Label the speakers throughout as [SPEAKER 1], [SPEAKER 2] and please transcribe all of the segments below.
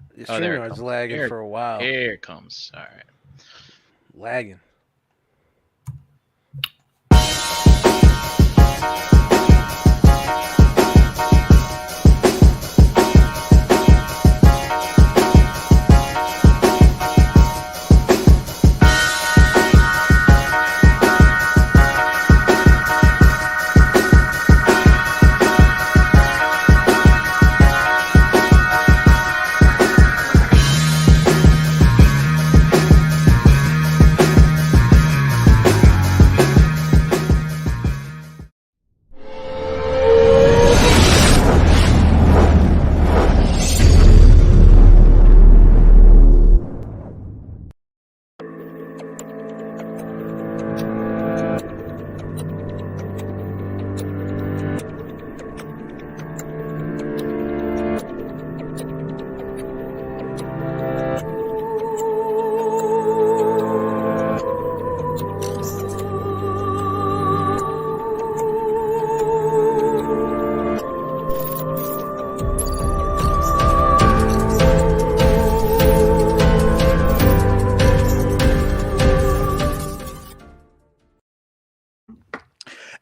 [SPEAKER 1] The
[SPEAKER 2] Oh, there it
[SPEAKER 1] StreamYard's
[SPEAKER 2] comes.
[SPEAKER 1] lagging for a while.
[SPEAKER 2] Here it comes. All right.
[SPEAKER 1] Lagging.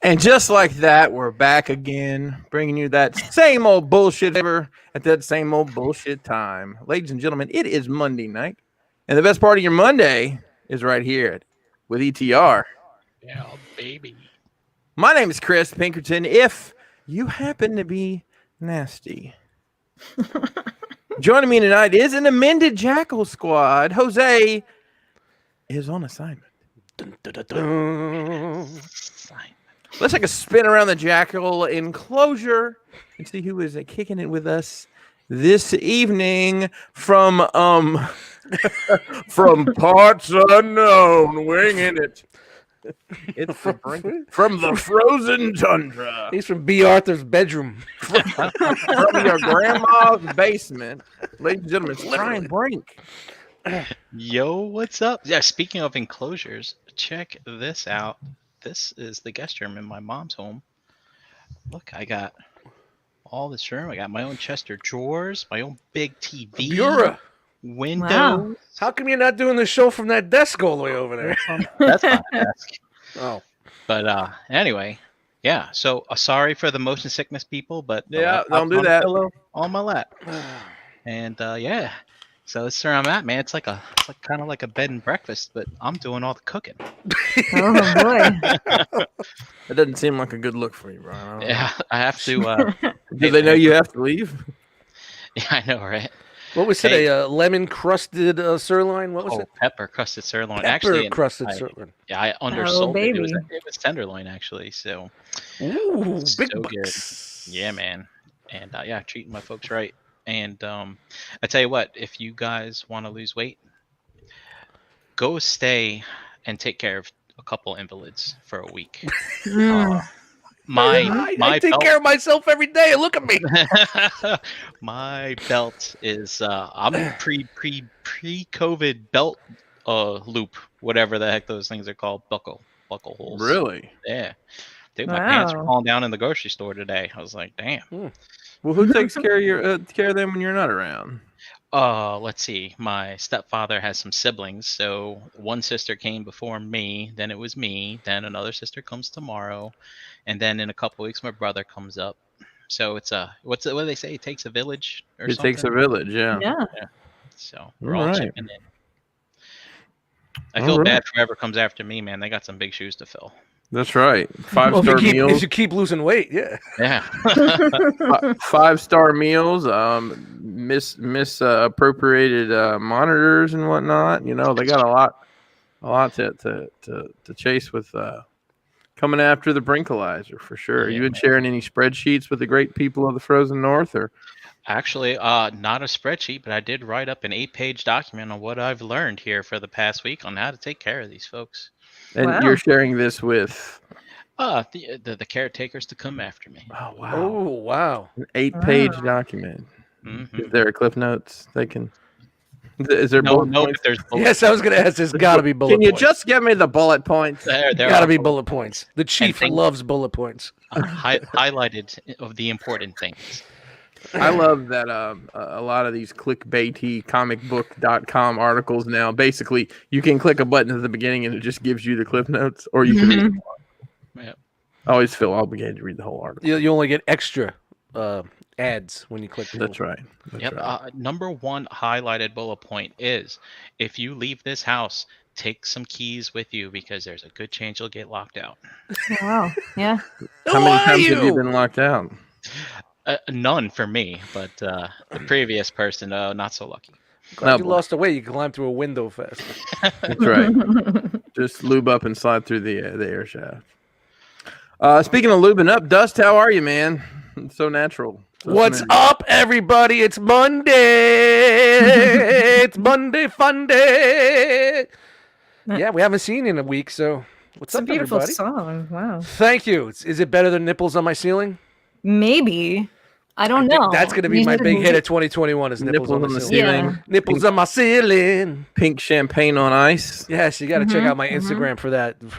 [SPEAKER 1] And just like that, we're back again, bringing you that same old bullshit ever at that same old bullshit time. Ladies and gentlemen, it is Monday night, and the best part of your Monday is right here with ETR.
[SPEAKER 2] Yeah, baby.
[SPEAKER 1] My name is Chris Pinkerton. If you happen to be nasty, joining me tonight is an amended Jackal squad. Jose is on assignment. Dun, dun, dun, dun. Let's take a spin around the Jackal enclosure and see who is kicking it with us this evening from from parts unknown, winging it. It's from the frozen tundra.
[SPEAKER 3] He's from B. Arthur's bedroom.
[SPEAKER 1] From your grandma's basement. Ladies and gentlemen, it's Brian Brink.
[SPEAKER 2] Yo, what's up? Yeah, speaking of enclosures, check this out. This is the guest room in my mom's home. Look, I got all this room. I got my own chest of drawers, my own big TV,
[SPEAKER 3] Bureau.
[SPEAKER 2] windows.
[SPEAKER 4] Wow.
[SPEAKER 3] How come you're not doing the show from that desk all the way over there?
[SPEAKER 2] That's not a desk.
[SPEAKER 3] Oh,
[SPEAKER 2] But anyway, yeah. So sorry for the motion sickness people, but
[SPEAKER 1] Yeah,
[SPEAKER 2] laptop's
[SPEAKER 1] don't do
[SPEAKER 2] on the
[SPEAKER 1] that.
[SPEAKER 2] pillow on my lap, and yeah. So this is where I'm at, man. It's like kind of like a bed and breakfast, but I'm doing all the cooking.
[SPEAKER 4] Oh boy.
[SPEAKER 1] That doesn't seem like a good look for you, Brian.
[SPEAKER 2] Yeah, I have to.
[SPEAKER 1] Do they know you have to leave?
[SPEAKER 2] Yeah, I know, right?
[SPEAKER 3] what was
[SPEAKER 2] Hey.
[SPEAKER 3] it? A lemon crusted sirloin? What was
[SPEAKER 2] Oh,
[SPEAKER 3] it?
[SPEAKER 2] pepper crusted sirloin.
[SPEAKER 3] Pepper
[SPEAKER 2] Actually,
[SPEAKER 3] crusted
[SPEAKER 2] I-
[SPEAKER 3] sirloin.
[SPEAKER 2] yeah, I undersold it.
[SPEAKER 4] baby.
[SPEAKER 2] It was tenderloin actually. So
[SPEAKER 3] Ooh, big
[SPEAKER 2] so good.
[SPEAKER 3] bucks.
[SPEAKER 2] Yeah, man. And yeah, treating my folks right. And I tell you what, if you guys want to lose weight, go stay and take care of a couple invalids for a week.
[SPEAKER 4] Mm.
[SPEAKER 3] I take care of myself every day. Look at me.
[SPEAKER 2] My belt is I'm pre-COVID belt loop, whatever the heck those things are called, buckle holes.
[SPEAKER 1] Really?
[SPEAKER 2] Yeah. Dude, my pants were
[SPEAKER 4] Wow.
[SPEAKER 2] falling down in the grocery store today. I was like, damn.
[SPEAKER 1] Well, who takes care of care of them when you're not around?
[SPEAKER 2] Let's see. My stepfather has some siblings, so one sister came before me, then it was me, then another sister comes tomorrow, and then in a couple weeks my brother comes up. So it's what do they say? It takes a village or
[SPEAKER 1] It
[SPEAKER 2] something.
[SPEAKER 1] takes a village, yeah.
[SPEAKER 4] Yeah.
[SPEAKER 2] So we're all
[SPEAKER 1] Alright.
[SPEAKER 2] chipping in. I feel
[SPEAKER 1] Alright.
[SPEAKER 2] bad for whoever comes after me, man. They got some big shoes to fill.
[SPEAKER 1] That's right.
[SPEAKER 3] Well,
[SPEAKER 1] Five-star
[SPEAKER 3] if
[SPEAKER 1] meals.
[SPEAKER 3] you keep losing weight, yeah.
[SPEAKER 2] Yeah.
[SPEAKER 1] 5-star meals. Misappropriated monitors and whatnot. You know, they got a lot to chase with coming after the Brinkalizer for sure.
[SPEAKER 2] Yeah,
[SPEAKER 1] You been
[SPEAKER 2] man.
[SPEAKER 1] sharing any spreadsheets with the great people of the Frozen North, or
[SPEAKER 2] Actually, not a spreadsheet, but I did write up an 8-page document on what I've learned here for the past week on how to take care of these folks.
[SPEAKER 1] and
[SPEAKER 4] Wow.
[SPEAKER 1] you're sharing this with?
[SPEAKER 2] The caretakers to come after me.
[SPEAKER 1] Oh wow,
[SPEAKER 3] Oh, wow.
[SPEAKER 1] an 8-page
[SPEAKER 4] Wow.
[SPEAKER 1] document.
[SPEAKER 2] Mhm.
[SPEAKER 1] Is there a cliff notes they can? Is there
[SPEAKER 2] No,
[SPEAKER 1] bullet
[SPEAKER 2] no,
[SPEAKER 1] points?
[SPEAKER 2] but there's bullets.
[SPEAKER 3] Yes, I was going to ask. There's got to be bullet
[SPEAKER 1] Can you
[SPEAKER 3] points.
[SPEAKER 1] just give me the bullet points?
[SPEAKER 2] There
[SPEAKER 3] Got to
[SPEAKER 2] are
[SPEAKER 3] be bullet points. The chief
[SPEAKER 2] things-
[SPEAKER 3] loves bullet points.
[SPEAKER 2] highlighted of the important things.
[SPEAKER 1] I love that a lot of these clickbaity comicbook.com articles now, basically, you can click a button at the beginning and it just gives you the clip notes, or you can read the whole article.
[SPEAKER 2] Yep.
[SPEAKER 1] I always feel obligated to read the whole article.
[SPEAKER 3] You only get extra ads when you click.
[SPEAKER 1] That's right. That's
[SPEAKER 2] Yep.
[SPEAKER 1] right.
[SPEAKER 2] Number one highlighted bullet point is if you leave this house, take some keys with you because there's a good chance you'll get locked out.
[SPEAKER 4] Wow. Yeah.
[SPEAKER 1] How many times have you been locked out?
[SPEAKER 2] None for me, but the previous person, not so lucky.
[SPEAKER 3] Glad you
[SPEAKER 1] boy.
[SPEAKER 3] lost a way. You climbed through a window fast.
[SPEAKER 1] That's right. Just lube up and slide through the air shaft. Speaking of lubing up, Dust, how are you, man? It's so natural. So
[SPEAKER 3] What's
[SPEAKER 1] familiar.
[SPEAKER 3] up, everybody? It's Monday. It's Monday fun day. Yeah, we haven't seen you in a week, so what's
[SPEAKER 4] It's a
[SPEAKER 3] up,
[SPEAKER 4] beautiful
[SPEAKER 3] everybody?
[SPEAKER 4] song. Wow.
[SPEAKER 3] Thank you. Is it better than Nipples on My Ceiling?
[SPEAKER 4] Maybe. I don't
[SPEAKER 3] I think
[SPEAKER 4] know.
[SPEAKER 3] that's going to be
[SPEAKER 4] You
[SPEAKER 3] my
[SPEAKER 4] should-
[SPEAKER 3] big hit of 2021 is Nipples on the Ceiling.
[SPEAKER 4] Yeah.
[SPEAKER 3] Nipples on my ceiling.
[SPEAKER 1] Pink champagne on ice.
[SPEAKER 3] Yes, you got to check out my
[SPEAKER 4] mhm.
[SPEAKER 3] Instagram for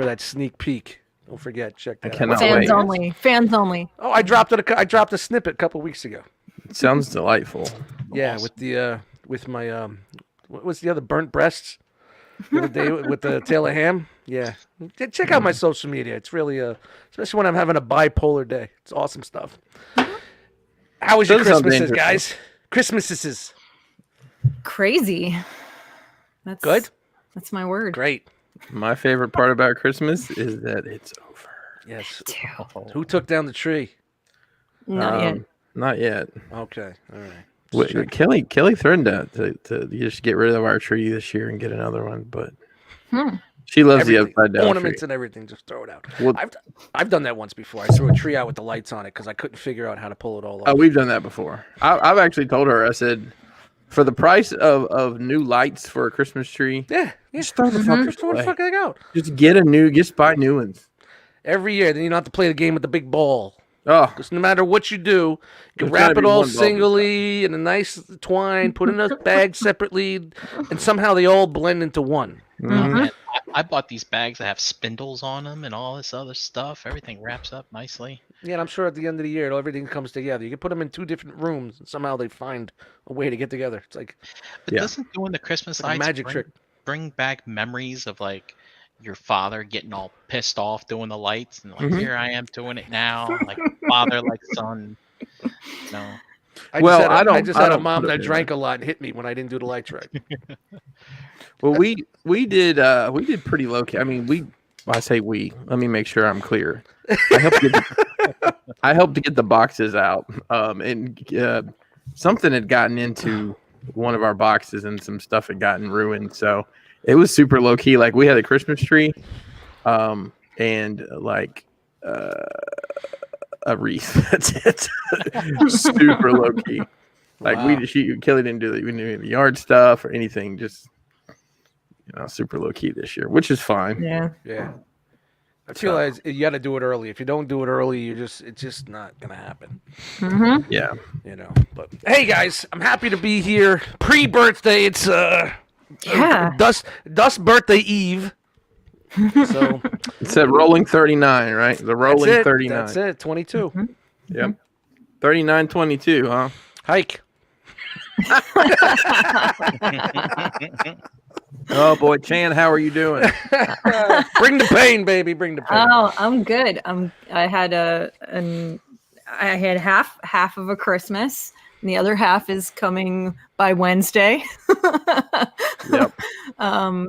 [SPEAKER 3] that sneak peek. Don't forget, check that out.
[SPEAKER 1] cannot
[SPEAKER 4] Fans
[SPEAKER 1] wait.
[SPEAKER 4] only. Fans only.
[SPEAKER 3] Oh, I dropped a snippet a couple weeks ago.
[SPEAKER 1] It sounds delightful.
[SPEAKER 3] Yeah, with the with my what was the other burnt breasts? The other day with the tail of ham. Yeah, check out my social media. It's really especially when I'm having a bipolar day. It's awesome stuff. How was your
[SPEAKER 1] Doesn't sound
[SPEAKER 3] Christmases,
[SPEAKER 1] dangerous.
[SPEAKER 3] guys? Christmases.
[SPEAKER 4] Crazy. That's
[SPEAKER 3] Good?
[SPEAKER 4] That's my word.
[SPEAKER 3] Great.
[SPEAKER 1] My favorite part about Christmas is that it's over.
[SPEAKER 3] Yes. Who took down the tree?
[SPEAKER 4] Not yet.
[SPEAKER 1] Not yet.
[SPEAKER 3] Okay. All right.
[SPEAKER 1] Wait, Kelly threatened to just get rid of our tree this year and get another one, but she loves
[SPEAKER 3] Everything.
[SPEAKER 1] the upside down
[SPEAKER 3] Ornaments
[SPEAKER 1] tree.
[SPEAKER 3] and everything. Just throw it out.
[SPEAKER 1] Well-
[SPEAKER 3] I've done that once before. I threw a tree out with the lights on it because I couldn't figure out how to pull it all off.
[SPEAKER 1] Oh, we've done that before. I've actually told her. I said, for the price of new lights for a Christmas tree,
[SPEAKER 3] Yeah.
[SPEAKER 1] just throw the fuckers
[SPEAKER 3] Throw the
[SPEAKER 1] away.
[SPEAKER 3] fuck out.
[SPEAKER 1] Just buy new ones.
[SPEAKER 3] Every year, then you don't have to play the game with the big ball.
[SPEAKER 1] Oh,
[SPEAKER 3] Because no matter what you do, you can
[SPEAKER 1] There's gotta
[SPEAKER 3] wrap it
[SPEAKER 1] be
[SPEAKER 3] all
[SPEAKER 1] one ball
[SPEAKER 3] singly in a nice twine, put in a bag separately, and somehow they all blend into one.
[SPEAKER 2] And I bought these bags that have spindles on them and all this other stuff. Everything wraps up nicely.
[SPEAKER 3] Yeah, and I'm sure at the end of the year, everything comes together. You can put them in two different rooms, and somehow they find a way to get together. It's like
[SPEAKER 2] But
[SPEAKER 1] Yeah.
[SPEAKER 2] doesn't doing the Christmas
[SPEAKER 3] like a
[SPEAKER 2] lights
[SPEAKER 3] magic trick.
[SPEAKER 2] bring back memories of like your father getting all pissed off doing the lights and like
[SPEAKER 1] Mhm.
[SPEAKER 2] here I am doing it now, like father like son. No.
[SPEAKER 3] I
[SPEAKER 1] Well,
[SPEAKER 3] just had
[SPEAKER 1] I
[SPEAKER 3] I
[SPEAKER 1] don't-
[SPEAKER 3] just
[SPEAKER 1] I
[SPEAKER 3] had a
[SPEAKER 1] don't
[SPEAKER 3] mom
[SPEAKER 1] put it
[SPEAKER 3] that
[SPEAKER 1] in
[SPEAKER 3] drank a lot and hit me when I didn't do the lights right.
[SPEAKER 1] well, we did pretty low key. I mean, I say we. Let me make sure I'm clear. I helped to get the boxes out, and something had gotten into one of our boxes, and some stuff had gotten ruined. So it was super low key. Like we had a Christmas tree, and like a wreath. That's it. Super low key. Like
[SPEAKER 3] Wow.
[SPEAKER 1] Kelly didn't do the yard stuff or anything. Just super low key this year, which is fine.
[SPEAKER 4] Yeah.
[SPEAKER 3] Yeah. I feel like you got to do it early. If you don't do it early, it's just not gonna happen.
[SPEAKER 4] Mm-hmm.
[SPEAKER 1] Yeah.
[SPEAKER 3] But hey, guys, I'm happy to be here. Pre-birthday, it's
[SPEAKER 4] Yeah.
[SPEAKER 3] Dust birthday eve. So
[SPEAKER 1] It's a rolling 39, right? The rolling
[SPEAKER 3] that's it.
[SPEAKER 1] 39.
[SPEAKER 3] That's it. 22.
[SPEAKER 1] Yep. 39-22, huh?
[SPEAKER 3] Hike.
[SPEAKER 1] Oh boy, Chan, how are you doing?
[SPEAKER 3] Bring the pain, baby. Bring the pain.
[SPEAKER 4] Oh, I'm good. I had half of a Christmas, and the other half is coming by Wednesday.
[SPEAKER 1] Yep.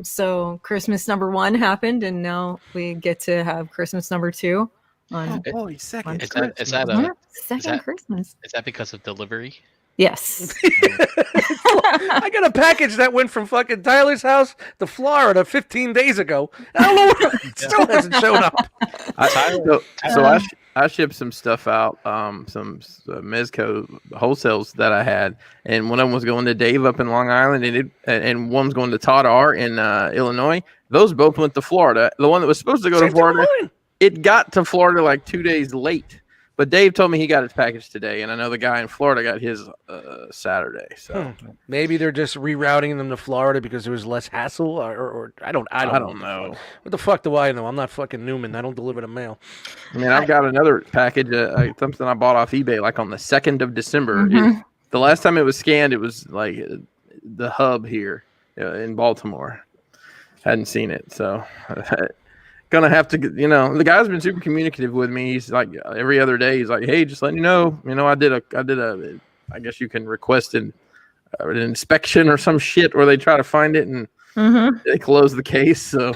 [SPEAKER 4] So Christmas number 1 happened, and now we get to have Christmas number 2 on
[SPEAKER 1] Oh boy, second.
[SPEAKER 2] Is that
[SPEAKER 4] second Christmas.
[SPEAKER 2] is that because of delivery?
[SPEAKER 4] Yes.
[SPEAKER 3] I got a package that went from fucking Tyler's house to Florida 15 days ago. I don't know where it still hasn't shown up.
[SPEAKER 1] I shipped some stuff out, some Mezco wholesales that I had, and one of them was going to Dave up in Long Island, and one was going to Todd R in Illinois. Those both went to Florida. The one that was supposed to go to Florida, it got to Florida like 2 days late. But Dave told me he got his package today, and I know the guy in Florida got his Saturday. So
[SPEAKER 3] Maybe they're just rerouting them to Florida because there was less hassle, or I don't know. What the fuck do I know? I'm not fucking Newman. I don't deliver the mail.
[SPEAKER 1] I mean, I've got another package, something I bought off eBay, like on the 2nd of December. The last time it was scanned, it was like the hub here in Baltimore. Hadn't seen it, so gonna have to. The guy's been super communicative with me. He's like every other day. He's like, "Hey, just letting you know. I did a. I guess you can request an inspection or some shit where they try to find it and they close the case." So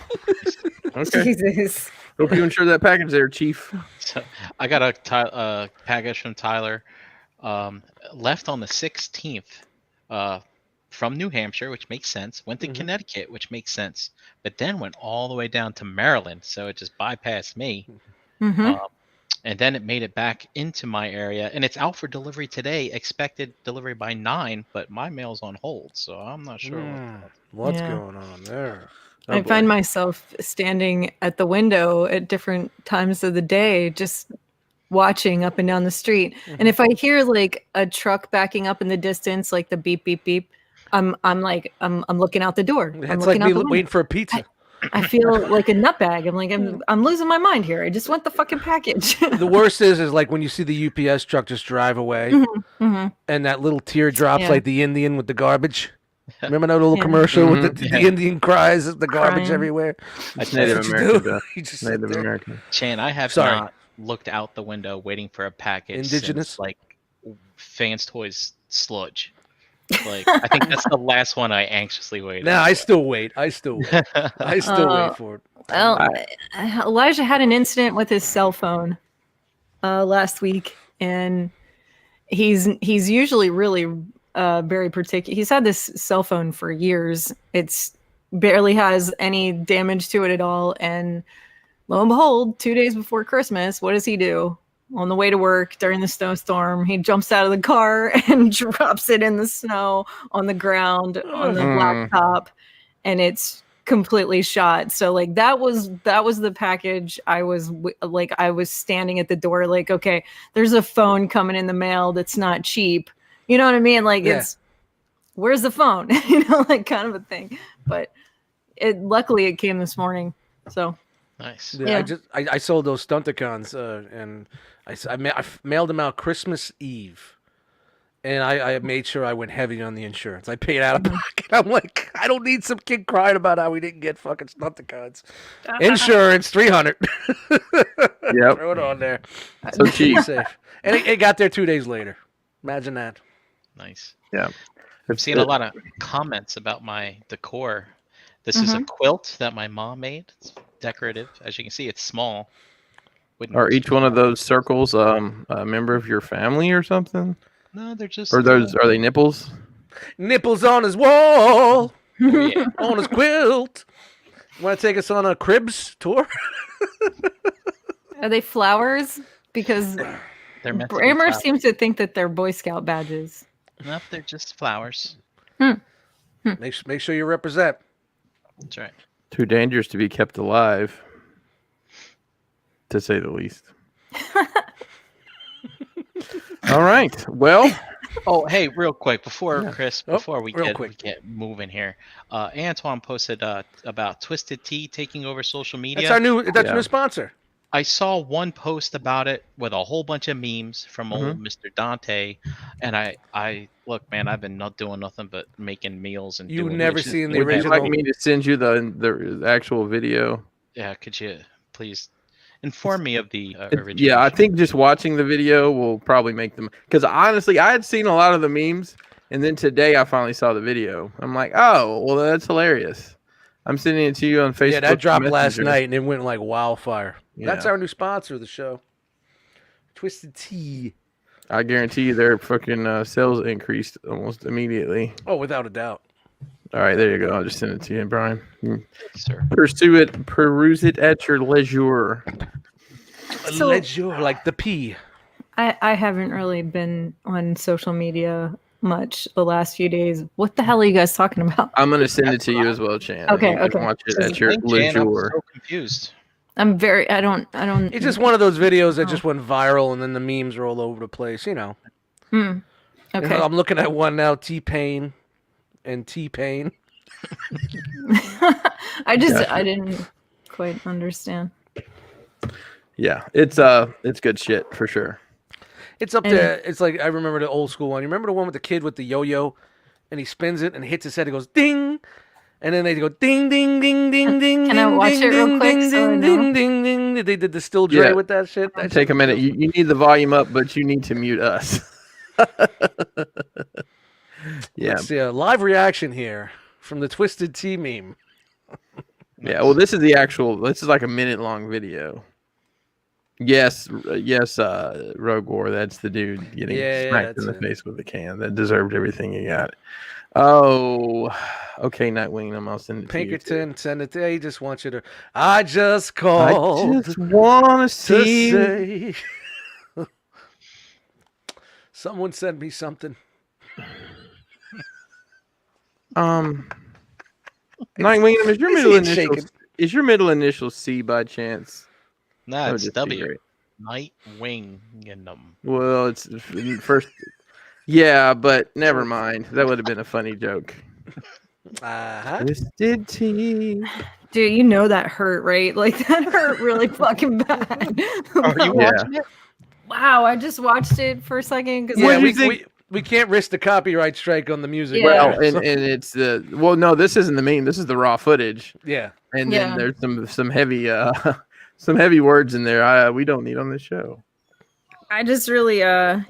[SPEAKER 1] okay.
[SPEAKER 4] Jesus.
[SPEAKER 1] Hope you insure that package there, Chief.
[SPEAKER 2] So I got a package from Tyler, left on the 16th, from New Hampshire, which makes sense. Went to Connecticut, which makes sense, but then went all the way down to Maryland, so it just bypassed me. And then it made it back into my area, and it's out for delivery today. Expected delivery by 9, but my mail's on hold, so I'm not sure
[SPEAKER 3] what's going on there.
[SPEAKER 4] I find myself standing at the window at different times of the day, just watching up and down the street. And if I hear like a truck backing up in the distance, like the beep, beep, beep, I'm looking out the door.
[SPEAKER 3] It's like me waiting for a pizza.
[SPEAKER 4] I feel like a nutbag. I'm like, I'm losing my mind here. I just want the fucking package.
[SPEAKER 3] The worst is like when you see the UPS truck just drive away, and that little tear drops like the Indian with the garbage. Remember that little commercial with the Indian cries, the garbage everywhere?
[SPEAKER 1] That's Native American. Native American.
[SPEAKER 2] Chan, I have not looked out the window waiting for a package.
[SPEAKER 3] Indigenous,
[SPEAKER 2] since, like Fans Toys sludge. Like I think that's the last one I anxiously waited.
[SPEAKER 3] I still wait. I still wait for it.
[SPEAKER 4] Well, Elijah had an incident with his cell phone last week, and he's usually really very particular. He's had this cell phone for years. It's barely has any damage to it at all, and lo and behold, 2 days before Christmas, what does he do? On the way to work during the snowstorm, he jumps out of the car and drops it in the snow on the ground on the blacktop, and it's completely shot. So like that was the package. I was standing at the door like, okay, there's a phone coming in the mail that's not cheap. You know what I mean? Like it's where's the phone? Like kind of a thing. But luckily it came this morning. So
[SPEAKER 2] nice.
[SPEAKER 3] Yeah. I sold those Stunticons, and I mailed them out Christmas Eve, and I made sure I went heavy on the insurance. I paid out of pocket. I'm like, I don't need some kid crying about how we didn't get fucking Stunticons. Insurance $300.
[SPEAKER 1] Yep.
[SPEAKER 3] Throw it on there.
[SPEAKER 1] So cheap.
[SPEAKER 3] Safe. And it got there 2 days later. Imagine that.
[SPEAKER 2] Nice.
[SPEAKER 1] Yeah.
[SPEAKER 2] I've seen a lot of comments about my decor. This is a quilt that my mom made. It's decorative. As you can see, it's small.
[SPEAKER 1] Are each one of those circles a member of your family or something?
[SPEAKER 2] No, they're just.
[SPEAKER 1] Or are they nipples?
[SPEAKER 3] Nipples on his wall.
[SPEAKER 2] Oh, yeah.
[SPEAKER 3] On his quilt. Want to take us on a cribs tour?
[SPEAKER 4] Are they flowers? Because
[SPEAKER 2] They're meant to be
[SPEAKER 4] Brammer
[SPEAKER 2] flowers.
[SPEAKER 4] seems to think that they're Boy Scout badges.
[SPEAKER 2] Nope, they're just flowers.
[SPEAKER 3] Make sure you represent.
[SPEAKER 2] That's right.
[SPEAKER 1] Too dangerous to be kept alive, to say the least. All right. Well.
[SPEAKER 2] Oh, hey, real quick before Chris, before we
[SPEAKER 3] real
[SPEAKER 2] get
[SPEAKER 3] quick.
[SPEAKER 2] moving here, Antoine posted about Twisted Tea taking over social media.
[SPEAKER 3] That's our new sponsor.
[SPEAKER 2] I saw one post about it with a whole bunch of memes from old Mr. Dante, and I look, man, I've been not doing nothing but making meals and.
[SPEAKER 3] You've
[SPEAKER 2] doing
[SPEAKER 3] never
[SPEAKER 2] dishes.
[SPEAKER 3] seen the
[SPEAKER 1] Would you
[SPEAKER 3] original.
[SPEAKER 1] like me to send you the actual video?
[SPEAKER 2] Yeah, could you please inform me of the original?
[SPEAKER 1] Yeah, I think just watching the video will probably make them. Because honestly, I had seen a lot of the memes, and then today I finally saw the video. I'm like, oh, well, that's hilarious. I'm sending it to you on Facebook.
[SPEAKER 3] Yeah, that dropped last
[SPEAKER 1] Messenger.
[SPEAKER 3] night, and it went like wildfire.
[SPEAKER 1] Yeah.
[SPEAKER 3] That's our new sponsor of the show. Twisted Tea.
[SPEAKER 1] I guarantee you their fucking sales increased almost immediately.
[SPEAKER 3] Oh, without a doubt.
[SPEAKER 1] All right, there you go. I'll just send it to you, Brian.
[SPEAKER 2] Sir.
[SPEAKER 1] Peruse it at your leisure.
[SPEAKER 4] So-
[SPEAKER 3] Leisure, like the pea.
[SPEAKER 4] I haven't really been on social media much the last few days. What the hell are you guys talking about?
[SPEAKER 1] I'm gonna send it to you as well, Chan.
[SPEAKER 4] Okay,
[SPEAKER 1] You can
[SPEAKER 4] okay.
[SPEAKER 1] watch it at your
[SPEAKER 2] Jan, I'm
[SPEAKER 1] leisure.
[SPEAKER 2] so confused.
[SPEAKER 4] I'm very. I don't.
[SPEAKER 3] It's just one of those videos that just went viral, and then the memes are all over the place. You know.
[SPEAKER 4] Hmm. Okay.
[SPEAKER 3] I'm looking at one now. T-Pain and T-Pain.
[SPEAKER 4] I didn't quite understand.
[SPEAKER 1] Yeah, it's good shit for sure.
[SPEAKER 3] It's up there. It's like I remember the old school one. You remember the one with the kid with the yo-yo, and he spins it and hits his head. It goes ding, and then they go ding ding ding ding ding.
[SPEAKER 4] Can I watch it real quick so I know?
[SPEAKER 3] Ding ding ding. They did the still Dre with that shit. That
[SPEAKER 1] Take a minute. You need the volume up, but you need to mute us. Yeah.
[SPEAKER 3] Let's see a live reaction here from the Twisted Tea meme.
[SPEAKER 1] Yeah. Well, this is the actual. This is like a minute-long video. Yes, Rogue War. That's the dude getting smacked in the face with a can. That deserved everything he got. Oh, okay, Nightwing. I'll send it
[SPEAKER 3] Pinkerton, send it there. He just wants you to. I just called.
[SPEAKER 1] I just want to
[SPEAKER 3] say. Someone send me something.
[SPEAKER 1] Nightwing, is your middle initial C by chance?
[SPEAKER 2] Nah, it's W. Nightwing.
[SPEAKER 1] Well, it's first. Yeah, but never mind. That would have been a funny joke. Twisted Tea.
[SPEAKER 4] Dude, you know that hurt, right? Like that hurt really fucking bad.
[SPEAKER 2] Are you watching it?
[SPEAKER 4] Wow, I just watched it for a second because
[SPEAKER 3] we can't risk the copyright strike on the music.
[SPEAKER 4] Yeah.
[SPEAKER 1] Well, and it's the no, this isn't the meme. This is the raw footage.
[SPEAKER 3] Yeah,
[SPEAKER 1] and then there's some heavy some heavy words in there. We don't need on this show.
[SPEAKER 4] I just really I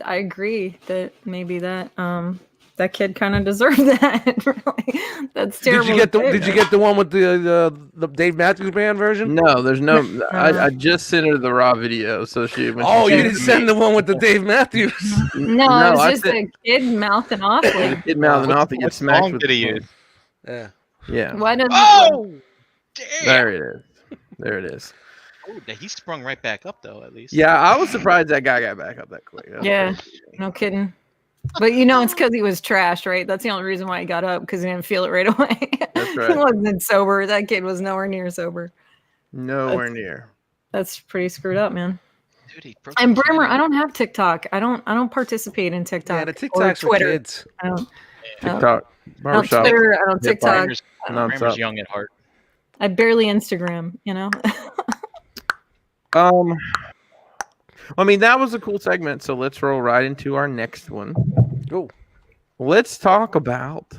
[SPEAKER 4] agree that maybe that that kid kind of deserved that. Really, that's terrible.
[SPEAKER 3] Did you get the one with the Dave Matthews Band version?
[SPEAKER 1] No, there's no. I just sent her the raw video, so she.
[SPEAKER 3] You didn't send the one with the Dave Matthews.
[SPEAKER 4] No, it was just a kid mouthing off.
[SPEAKER 1] The kid mouthing off to get smacked with
[SPEAKER 2] the
[SPEAKER 1] phone. Yeah.
[SPEAKER 4] Why does?
[SPEAKER 2] Oh, damn!
[SPEAKER 1] There it is. There it is.
[SPEAKER 2] Oh, he sprung right back up though. At least.
[SPEAKER 1] Yeah, I was surprised that guy got back up that quick.
[SPEAKER 4] Yeah, no kidding. But it's because he was trashed, right? That's the only reason why he got up, because he didn't feel it right away.
[SPEAKER 1] That's right.
[SPEAKER 4] He wasn't sober. That kid was nowhere near sober.
[SPEAKER 1] Nowhere near.
[SPEAKER 4] That's pretty screwed up, man.
[SPEAKER 2] Dude,
[SPEAKER 4] and Brimmer, I don't have TikTok. I don't participate in TikTok.
[SPEAKER 3] Yeah, the TikTok's for
[SPEAKER 4] Twitter.
[SPEAKER 3] kids.
[SPEAKER 4] I don't.
[SPEAKER 1] TikTok.
[SPEAKER 4] I don't Twitter. I don't TikTok.
[SPEAKER 2] Brimmer's young at heart.
[SPEAKER 4] I barely Instagram.
[SPEAKER 1] I mean, that was a cool segment, so let's roll right into our next one.
[SPEAKER 3] Oh,
[SPEAKER 1] let's talk about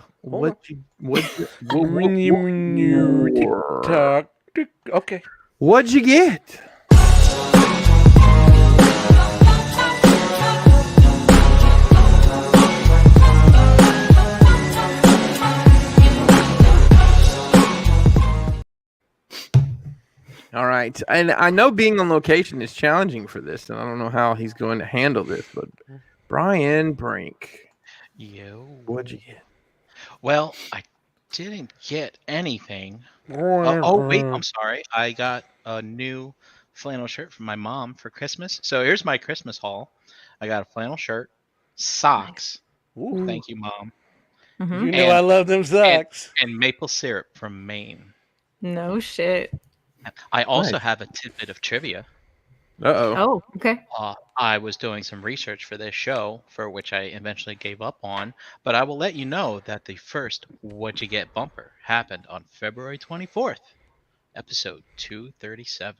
[SPEAKER 3] TikTok. Okay.
[SPEAKER 1] What'd you get? All right. And I know being on location is challenging for this, and I don't know how he's going to handle this, but Brian Brink.
[SPEAKER 2] Yo.
[SPEAKER 1] What'd you get?
[SPEAKER 2] Well, I didn't get anything. Wait, I'm sorry. I got a new flannel shirt from my mom for Christmas. So here's my Christmas haul. I got a flannel shirt, socks.
[SPEAKER 3] Ooh.
[SPEAKER 2] Thank you, Mom.
[SPEAKER 4] Mm-hmm.
[SPEAKER 3] You know I love them socks.
[SPEAKER 2] And maple syrup from Maine.
[SPEAKER 4] No shit.
[SPEAKER 2] I also have a tidbit of trivia.
[SPEAKER 1] Uh-oh.
[SPEAKER 4] Oh, okay.
[SPEAKER 2] I was doing some research for this show, for which I eventually gave up on, but I will let you know that the first What'd You Get bumper happened on February 24th, episode 237.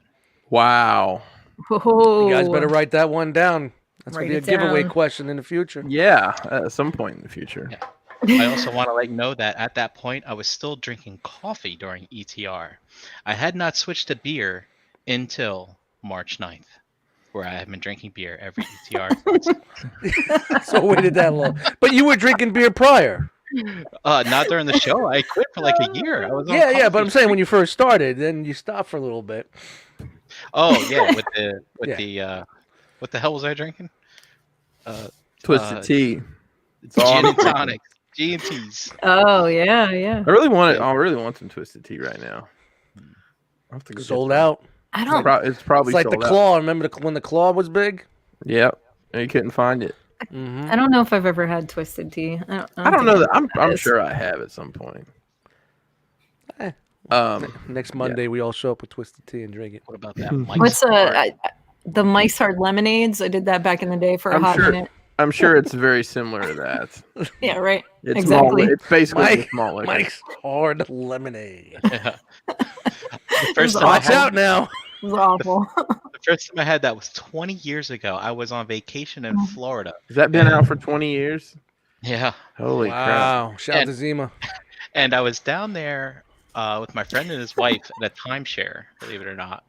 [SPEAKER 1] Wow.
[SPEAKER 4] Whoa.
[SPEAKER 3] You guys better write that one down. That's going to
[SPEAKER 4] Write
[SPEAKER 3] be a
[SPEAKER 4] it
[SPEAKER 3] giveaway
[SPEAKER 4] down.
[SPEAKER 3] question in the future.
[SPEAKER 1] Yeah, at some point in the future.
[SPEAKER 2] Yeah. I also want to let you know that at that point, I was still drinking coffee during ETR. I had not switched to beer until March 9th, where I have been drinking beer every ETR.
[SPEAKER 3] So waited that long. But you were drinking beer prior.
[SPEAKER 2] Not during the show. I quit for like a year. I was on
[SPEAKER 3] Yeah, but
[SPEAKER 2] coffee.
[SPEAKER 3] I'm saying when you first started, then you stopped for a little bit.
[SPEAKER 2] Oh yeah, what the hell was I drinking?
[SPEAKER 1] Twisted Tea. It's
[SPEAKER 2] Gin
[SPEAKER 1] all
[SPEAKER 2] and tonic. G&T's.
[SPEAKER 4] Oh yeah.
[SPEAKER 1] I really want some Twisted Tea right now. I'll have to go
[SPEAKER 3] Sold
[SPEAKER 1] get some.
[SPEAKER 3] out.
[SPEAKER 4] I don't.
[SPEAKER 1] It's probably
[SPEAKER 3] It's like the
[SPEAKER 1] sold out.
[SPEAKER 3] claw. Remember when the claw was big?
[SPEAKER 1] Yep. And you couldn't find it.
[SPEAKER 3] Mm-hmm.
[SPEAKER 4] I don't know if I've ever had Twisted Tea.
[SPEAKER 1] I don't know that. I'm
[SPEAKER 4] is.
[SPEAKER 1] sure I have at some point.
[SPEAKER 3] Next Monday, we all show up with Twisted Tea and drink it.
[SPEAKER 2] What about that?
[SPEAKER 4] What's the Mice Hard Lemonades? I did that back in the day for a hot minute.
[SPEAKER 1] I'm sure it's very similar to that.
[SPEAKER 4] Yeah, right.
[SPEAKER 1] It's
[SPEAKER 4] Exactly.
[SPEAKER 1] It's basically small liquor.
[SPEAKER 3] Mike's Hard Lemonade.
[SPEAKER 2] Yeah. The first time I
[SPEAKER 3] Watch
[SPEAKER 2] had,
[SPEAKER 3] out now.
[SPEAKER 4] It was awful.
[SPEAKER 2] the first time I had that was 20 years ago. I was on vacation in Florida.
[SPEAKER 1] Has that been out for 20 years?
[SPEAKER 2] Yeah.
[SPEAKER 1] Holy crap.
[SPEAKER 3] Wow. Shout out to Zima.
[SPEAKER 2] And I was down there with my friend and his wife at a timeshare, believe it or not.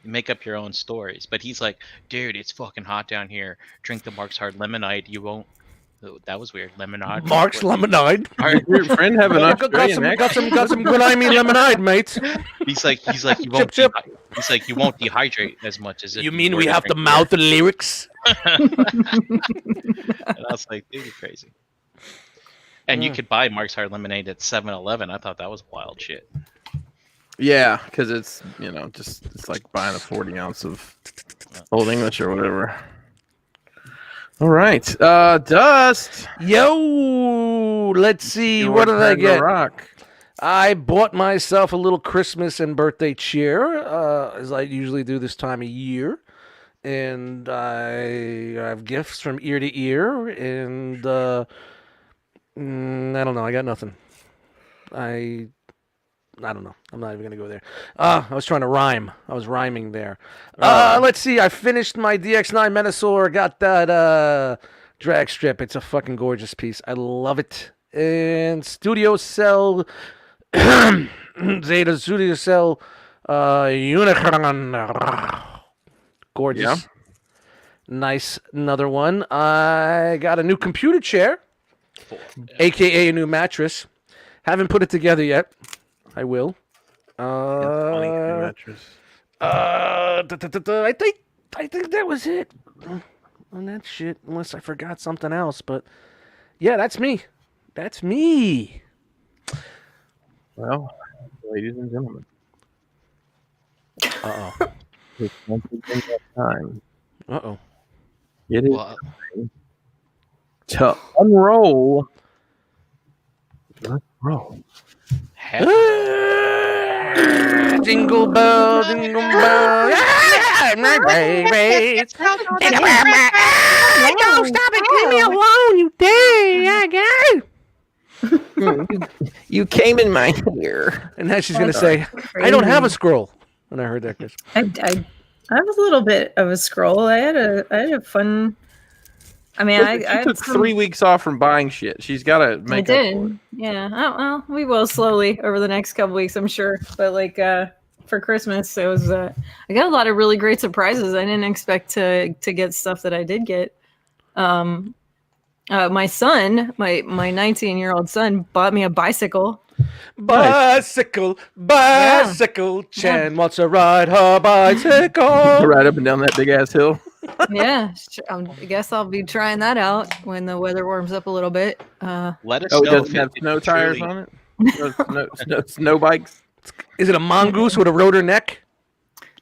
[SPEAKER 2] You make up your own stories. But he's like, dude, it's fucking hot down here. Drink the Mark's Hard Lemonade. You won't. Oh, that was weird. Lemonade.
[SPEAKER 3] Mark's Lemonade.
[SPEAKER 1] Your friend have an Australian accent?
[SPEAKER 3] Got some good lemonade, mates.
[SPEAKER 2] He's like, you won't.
[SPEAKER 3] Chip.
[SPEAKER 2] He's like, you won't dehydrate as much as if
[SPEAKER 3] You mean
[SPEAKER 2] were
[SPEAKER 3] we
[SPEAKER 2] to
[SPEAKER 3] have to
[SPEAKER 2] drink
[SPEAKER 3] mouth the lyrics?
[SPEAKER 2] beer. And I was like, dude, you're crazy. And you could buy Mark's Hard Lemonade at 7-Eleven. I thought that was wild shit.
[SPEAKER 1] Yeah, because it's, it's like buying a 40 ounce of Old English or whatever. All right. Dust.
[SPEAKER 3] Yo, let's see. What did I get?
[SPEAKER 1] Rock.
[SPEAKER 3] I bought myself a little Christmas and birthday cheer, as I usually do this time of year. And I have gifts from ear to ear. And I don't know. I got nothing. I don't know. I'm not even going to go there. I was trying to rhyme. I was rhyming there. Let's see. I finished my DX9 Menasor. Got that drag strip. It's a fucking gorgeous piece. I love it. And Studio Cell... Zeta Studio Cell Unicron. Gorgeous.
[SPEAKER 1] Yeah.
[SPEAKER 3] Nice. Another one. I got a new computer chair. AKA a new mattress. Haven't put it together yet. I will.
[SPEAKER 1] Mattress.
[SPEAKER 3] I think that was it on that shit, unless I forgot something else. But yeah, that's me. That's me.
[SPEAKER 1] Well, ladies and gentlemen.
[SPEAKER 3] Uh-oh.
[SPEAKER 1] It's once again that time.
[SPEAKER 3] Uh-oh.
[SPEAKER 1] It is
[SPEAKER 2] Well,
[SPEAKER 1] time to unroll. Let's roll.
[SPEAKER 3] Jingle bell, jingle bell. Yeah, my baby. Don't stop it. Leave me alone, you dang guy.
[SPEAKER 1] You came in my ear.
[SPEAKER 3] And now she's going to say, I don't have a scroll. When I heard that, Chris.
[SPEAKER 4] I have a little bit of a scroll. I had a fun. I mean, I
[SPEAKER 1] took 3 weeks off from buying shit. She's got to make.
[SPEAKER 4] I did. Yeah. Oh, well, we will slowly over the next couple weeks, I'm sure. But for Christmas, it was. I got a lot of really great surprises. I didn't expect to get stuff that I did get. My son, my 19-year-old son, bought me a bicycle.
[SPEAKER 3] Bicycle. Chan wants to ride her bicycle.
[SPEAKER 1] Right up and down that big ass hill.
[SPEAKER 4] Yeah, I guess I'll be trying that out when the weather warms up a little bit.
[SPEAKER 2] let us
[SPEAKER 1] Oh, it
[SPEAKER 2] know
[SPEAKER 1] doesn't
[SPEAKER 2] if
[SPEAKER 1] have
[SPEAKER 2] it
[SPEAKER 1] snow tires
[SPEAKER 2] truly-
[SPEAKER 1] on it? Snow bikes?
[SPEAKER 3] Is it a mongoose with a rotor neck?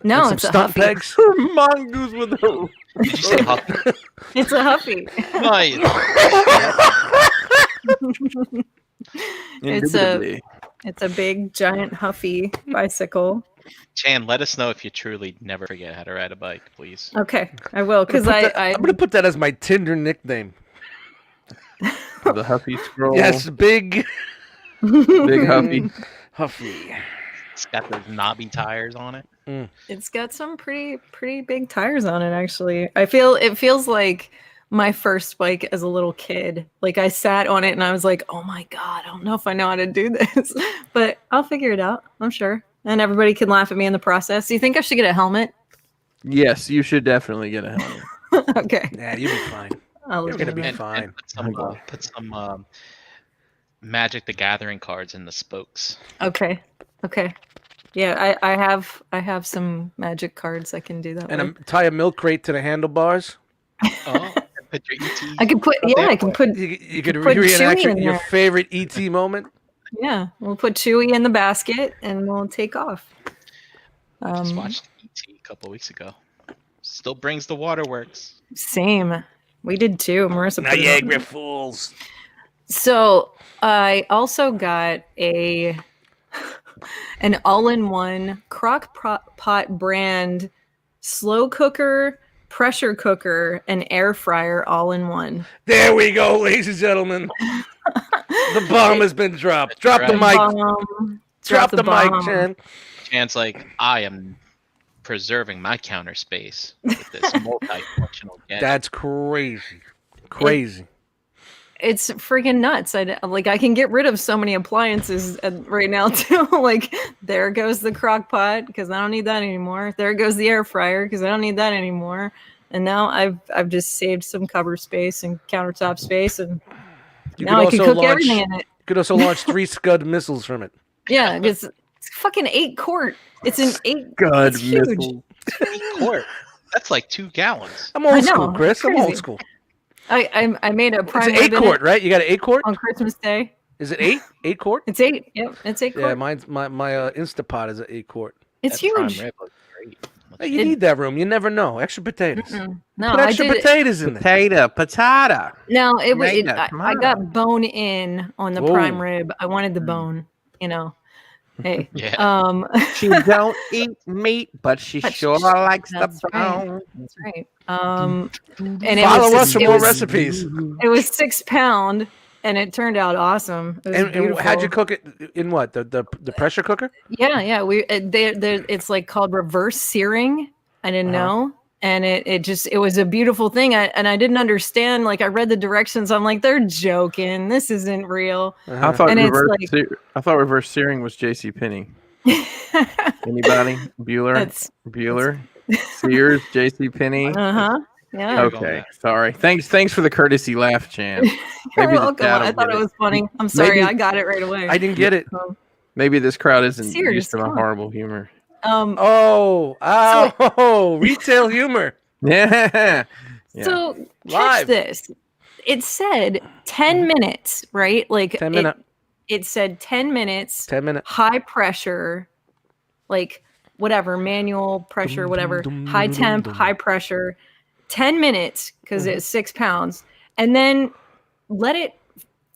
[SPEAKER 4] No,
[SPEAKER 3] and
[SPEAKER 4] it's
[SPEAKER 3] some
[SPEAKER 4] a
[SPEAKER 3] stunt
[SPEAKER 4] Huffy.
[SPEAKER 3] pegs?
[SPEAKER 1] Mongoose with a...
[SPEAKER 2] Did you say Huffy?
[SPEAKER 4] It's a Huffy.
[SPEAKER 2] Nice.
[SPEAKER 1] Indubitably.
[SPEAKER 4] It's a big giant Huffy bicycle.
[SPEAKER 2] Chan, let us know if you truly never forget how to ride a bike, please.
[SPEAKER 4] Okay, I will because
[SPEAKER 3] I'm going to put that as my Tinder nickname.
[SPEAKER 1] The Huffy scroll.
[SPEAKER 3] Yes, big
[SPEAKER 1] Big Huffy.
[SPEAKER 3] Huffy.
[SPEAKER 2] It's got those knobby tires on it.
[SPEAKER 4] It's got some pretty big tires on it. Actually, it feels like my first bike as a little kid. Like I sat on it and I was like, oh my god, I don't know if I know how to do this, but I'll figure it out. I'm sure. And everybody can laugh at me in the process. Do you think I should get a helmet?
[SPEAKER 1] Yes, you should definitely get a helmet.
[SPEAKER 4] Okay.
[SPEAKER 3] Yeah, you'll be fine.
[SPEAKER 4] I'll
[SPEAKER 3] You're going to be
[SPEAKER 2] And
[SPEAKER 3] fine.
[SPEAKER 2] put some Magic the Gathering cards in the spokes.
[SPEAKER 4] Okay. Yeah, I have some magic cards I can do that
[SPEAKER 3] And
[SPEAKER 4] with.
[SPEAKER 3] tie a milk crate to the handlebars.
[SPEAKER 2] Oh, put your ET.
[SPEAKER 4] I can put I can put
[SPEAKER 3] You could
[SPEAKER 4] put
[SPEAKER 3] reenact
[SPEAKER 4] Chewie in
[SPEAKER 3] your
[SPEAKER 4] there.
[SPEAKER 3] favorite ET moment.
[SPEAKER 4] yeah, we'll put Chewie in the basket and we'll take off.
[SPEAKER 2] Just watched ET a couple weeks ago. Still brings the waterworks.
[SPEAKER 4] Same. We did too. Marissa put it on.
[SPEAKER 3] Niagara Falls.
[SPEAKER 4] So I also got a an all-in-one crock pot brand slow cooker, pressure cooker, and air fryer all in one.
[SPEAKER 3] There we go, ladies and gentlemen. The bomb has been dropped. Drop the mic. Drop the mic, Chan.
[SPEAKER 2] Chan's like, I am preserving my counter space with this multifunctional gadget.
[SPEAKER 3] That's crazy. Crazy.
[SPEAKER 4] It's freaking nuts. I can get rid of so many appliances right now too. Like, there goes the crock pot because I don't need that anymore. There goes the air fryer because I don't need that anymore. And now I've just saved some cover space and countertop space, and now I can cook everything in it.
[SPEAKER 3] You could also launch 3 Scud missiles from it.
[SPEAKER 4] Yeah, it's fucking 8 quart. It's an 8
[SPEAKER 1] Scud
[SPEAKER 4] missile.
[SPEAKER 2] 8 quart. That's like 2 gallons.
[SPEAKER 3] I'm old school, Chris. I'm old school.
[SPEAKER 4] I made a prime
[SPEAKER 3] rib. It's 8 quart, right? You got an 8 quart
[SPEAKER 4] on Christmas Day.
[SPEAKER 3] Is it 8? 8 quart?
[SPEAKER 4] It's 8. Yep, it's 8 quart.
[SPEAKER 3] Yeah, mine's my Instapot is an 8 quart.
[SPEAKER 4] It's huge.
[SPEAKER 3] Hey, you need that room. You never know. Extra potatoes.
[SPEAKER 4] No,
[SPEAKER 3] put extra potatoes in
[SPEAKER 1] there. Potato.
[SPEAKER 4] No, I got bone in on the prime rib. I wanted the bone. You know. Hey.
[SPEAKER 2] Yeah.
[SPEAKER 1] She don't eat meat, but she sure likes the bone.
[SPEAKER 4] That's right. And
[SPEAKER 3] follow us for more recipes.
[SPEAKER 4] It was £6, and it turned out awesome.
[SPEAKER 3] And how'd you cook it? In what? The pressure cooker?
[SPEAKER 4] Yeah. It's like called reverse searing. I didn't know. And it was a beautiful thing. I didn't understand. Like, I read the directions. I'm like, they're joking. This isn't real.
[SPEAKER 1] I thought reverse searing was JCPenney. Anybody? Bueller? Sears? JCPenney?
[SPEAKER 4] Yeah.
[SPEAKER 1] Okay. Sorry. Thanks for the courtesy laugh, Chan.
[SPEAKER 4] You're welcome. I thought it was funny. I'm sorry. I got it right away.
[SPEAKER 3] I didn't get it.
[SPEAKER 1] Maybe this crowd isn't used to my horrible humor.
[SPEAKER 3] Retail humor.
[SPEAKER 1] Yeah.
[SPEAKER 4] So catch this. It said 10 minutes, right? Like
[SPEAKER 3] 10 minutes.
[SPEAKER 4] It said 10 minutes.
[SPEAKER 3] 10 minutes.
[SPEAKER 4] High pressure, like whatever, manual pressure, whatever. High temp, high pressure. 10 minutes because it's £6, and then let it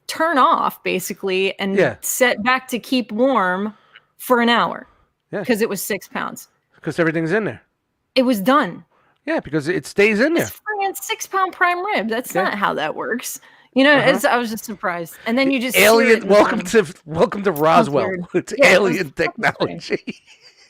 [SPEAKER 4] turn off basically and set back to keep warm for an hour.
[SPEAKER 3] Yeah,
[SPEAKER 4] because it was £6.
[SPEAKER 3] Because everything's in there.
[SPEAKER 4] It was done.
[SPEAKER 3] Yeah, because it stays in there.
[SPEAKER 4] It's freaking £6 prime rib. That's not how that works. You know, I was just surprised. And then you just
[SPEAKER 3] alien. Welcome to Roswell. It's alien technology.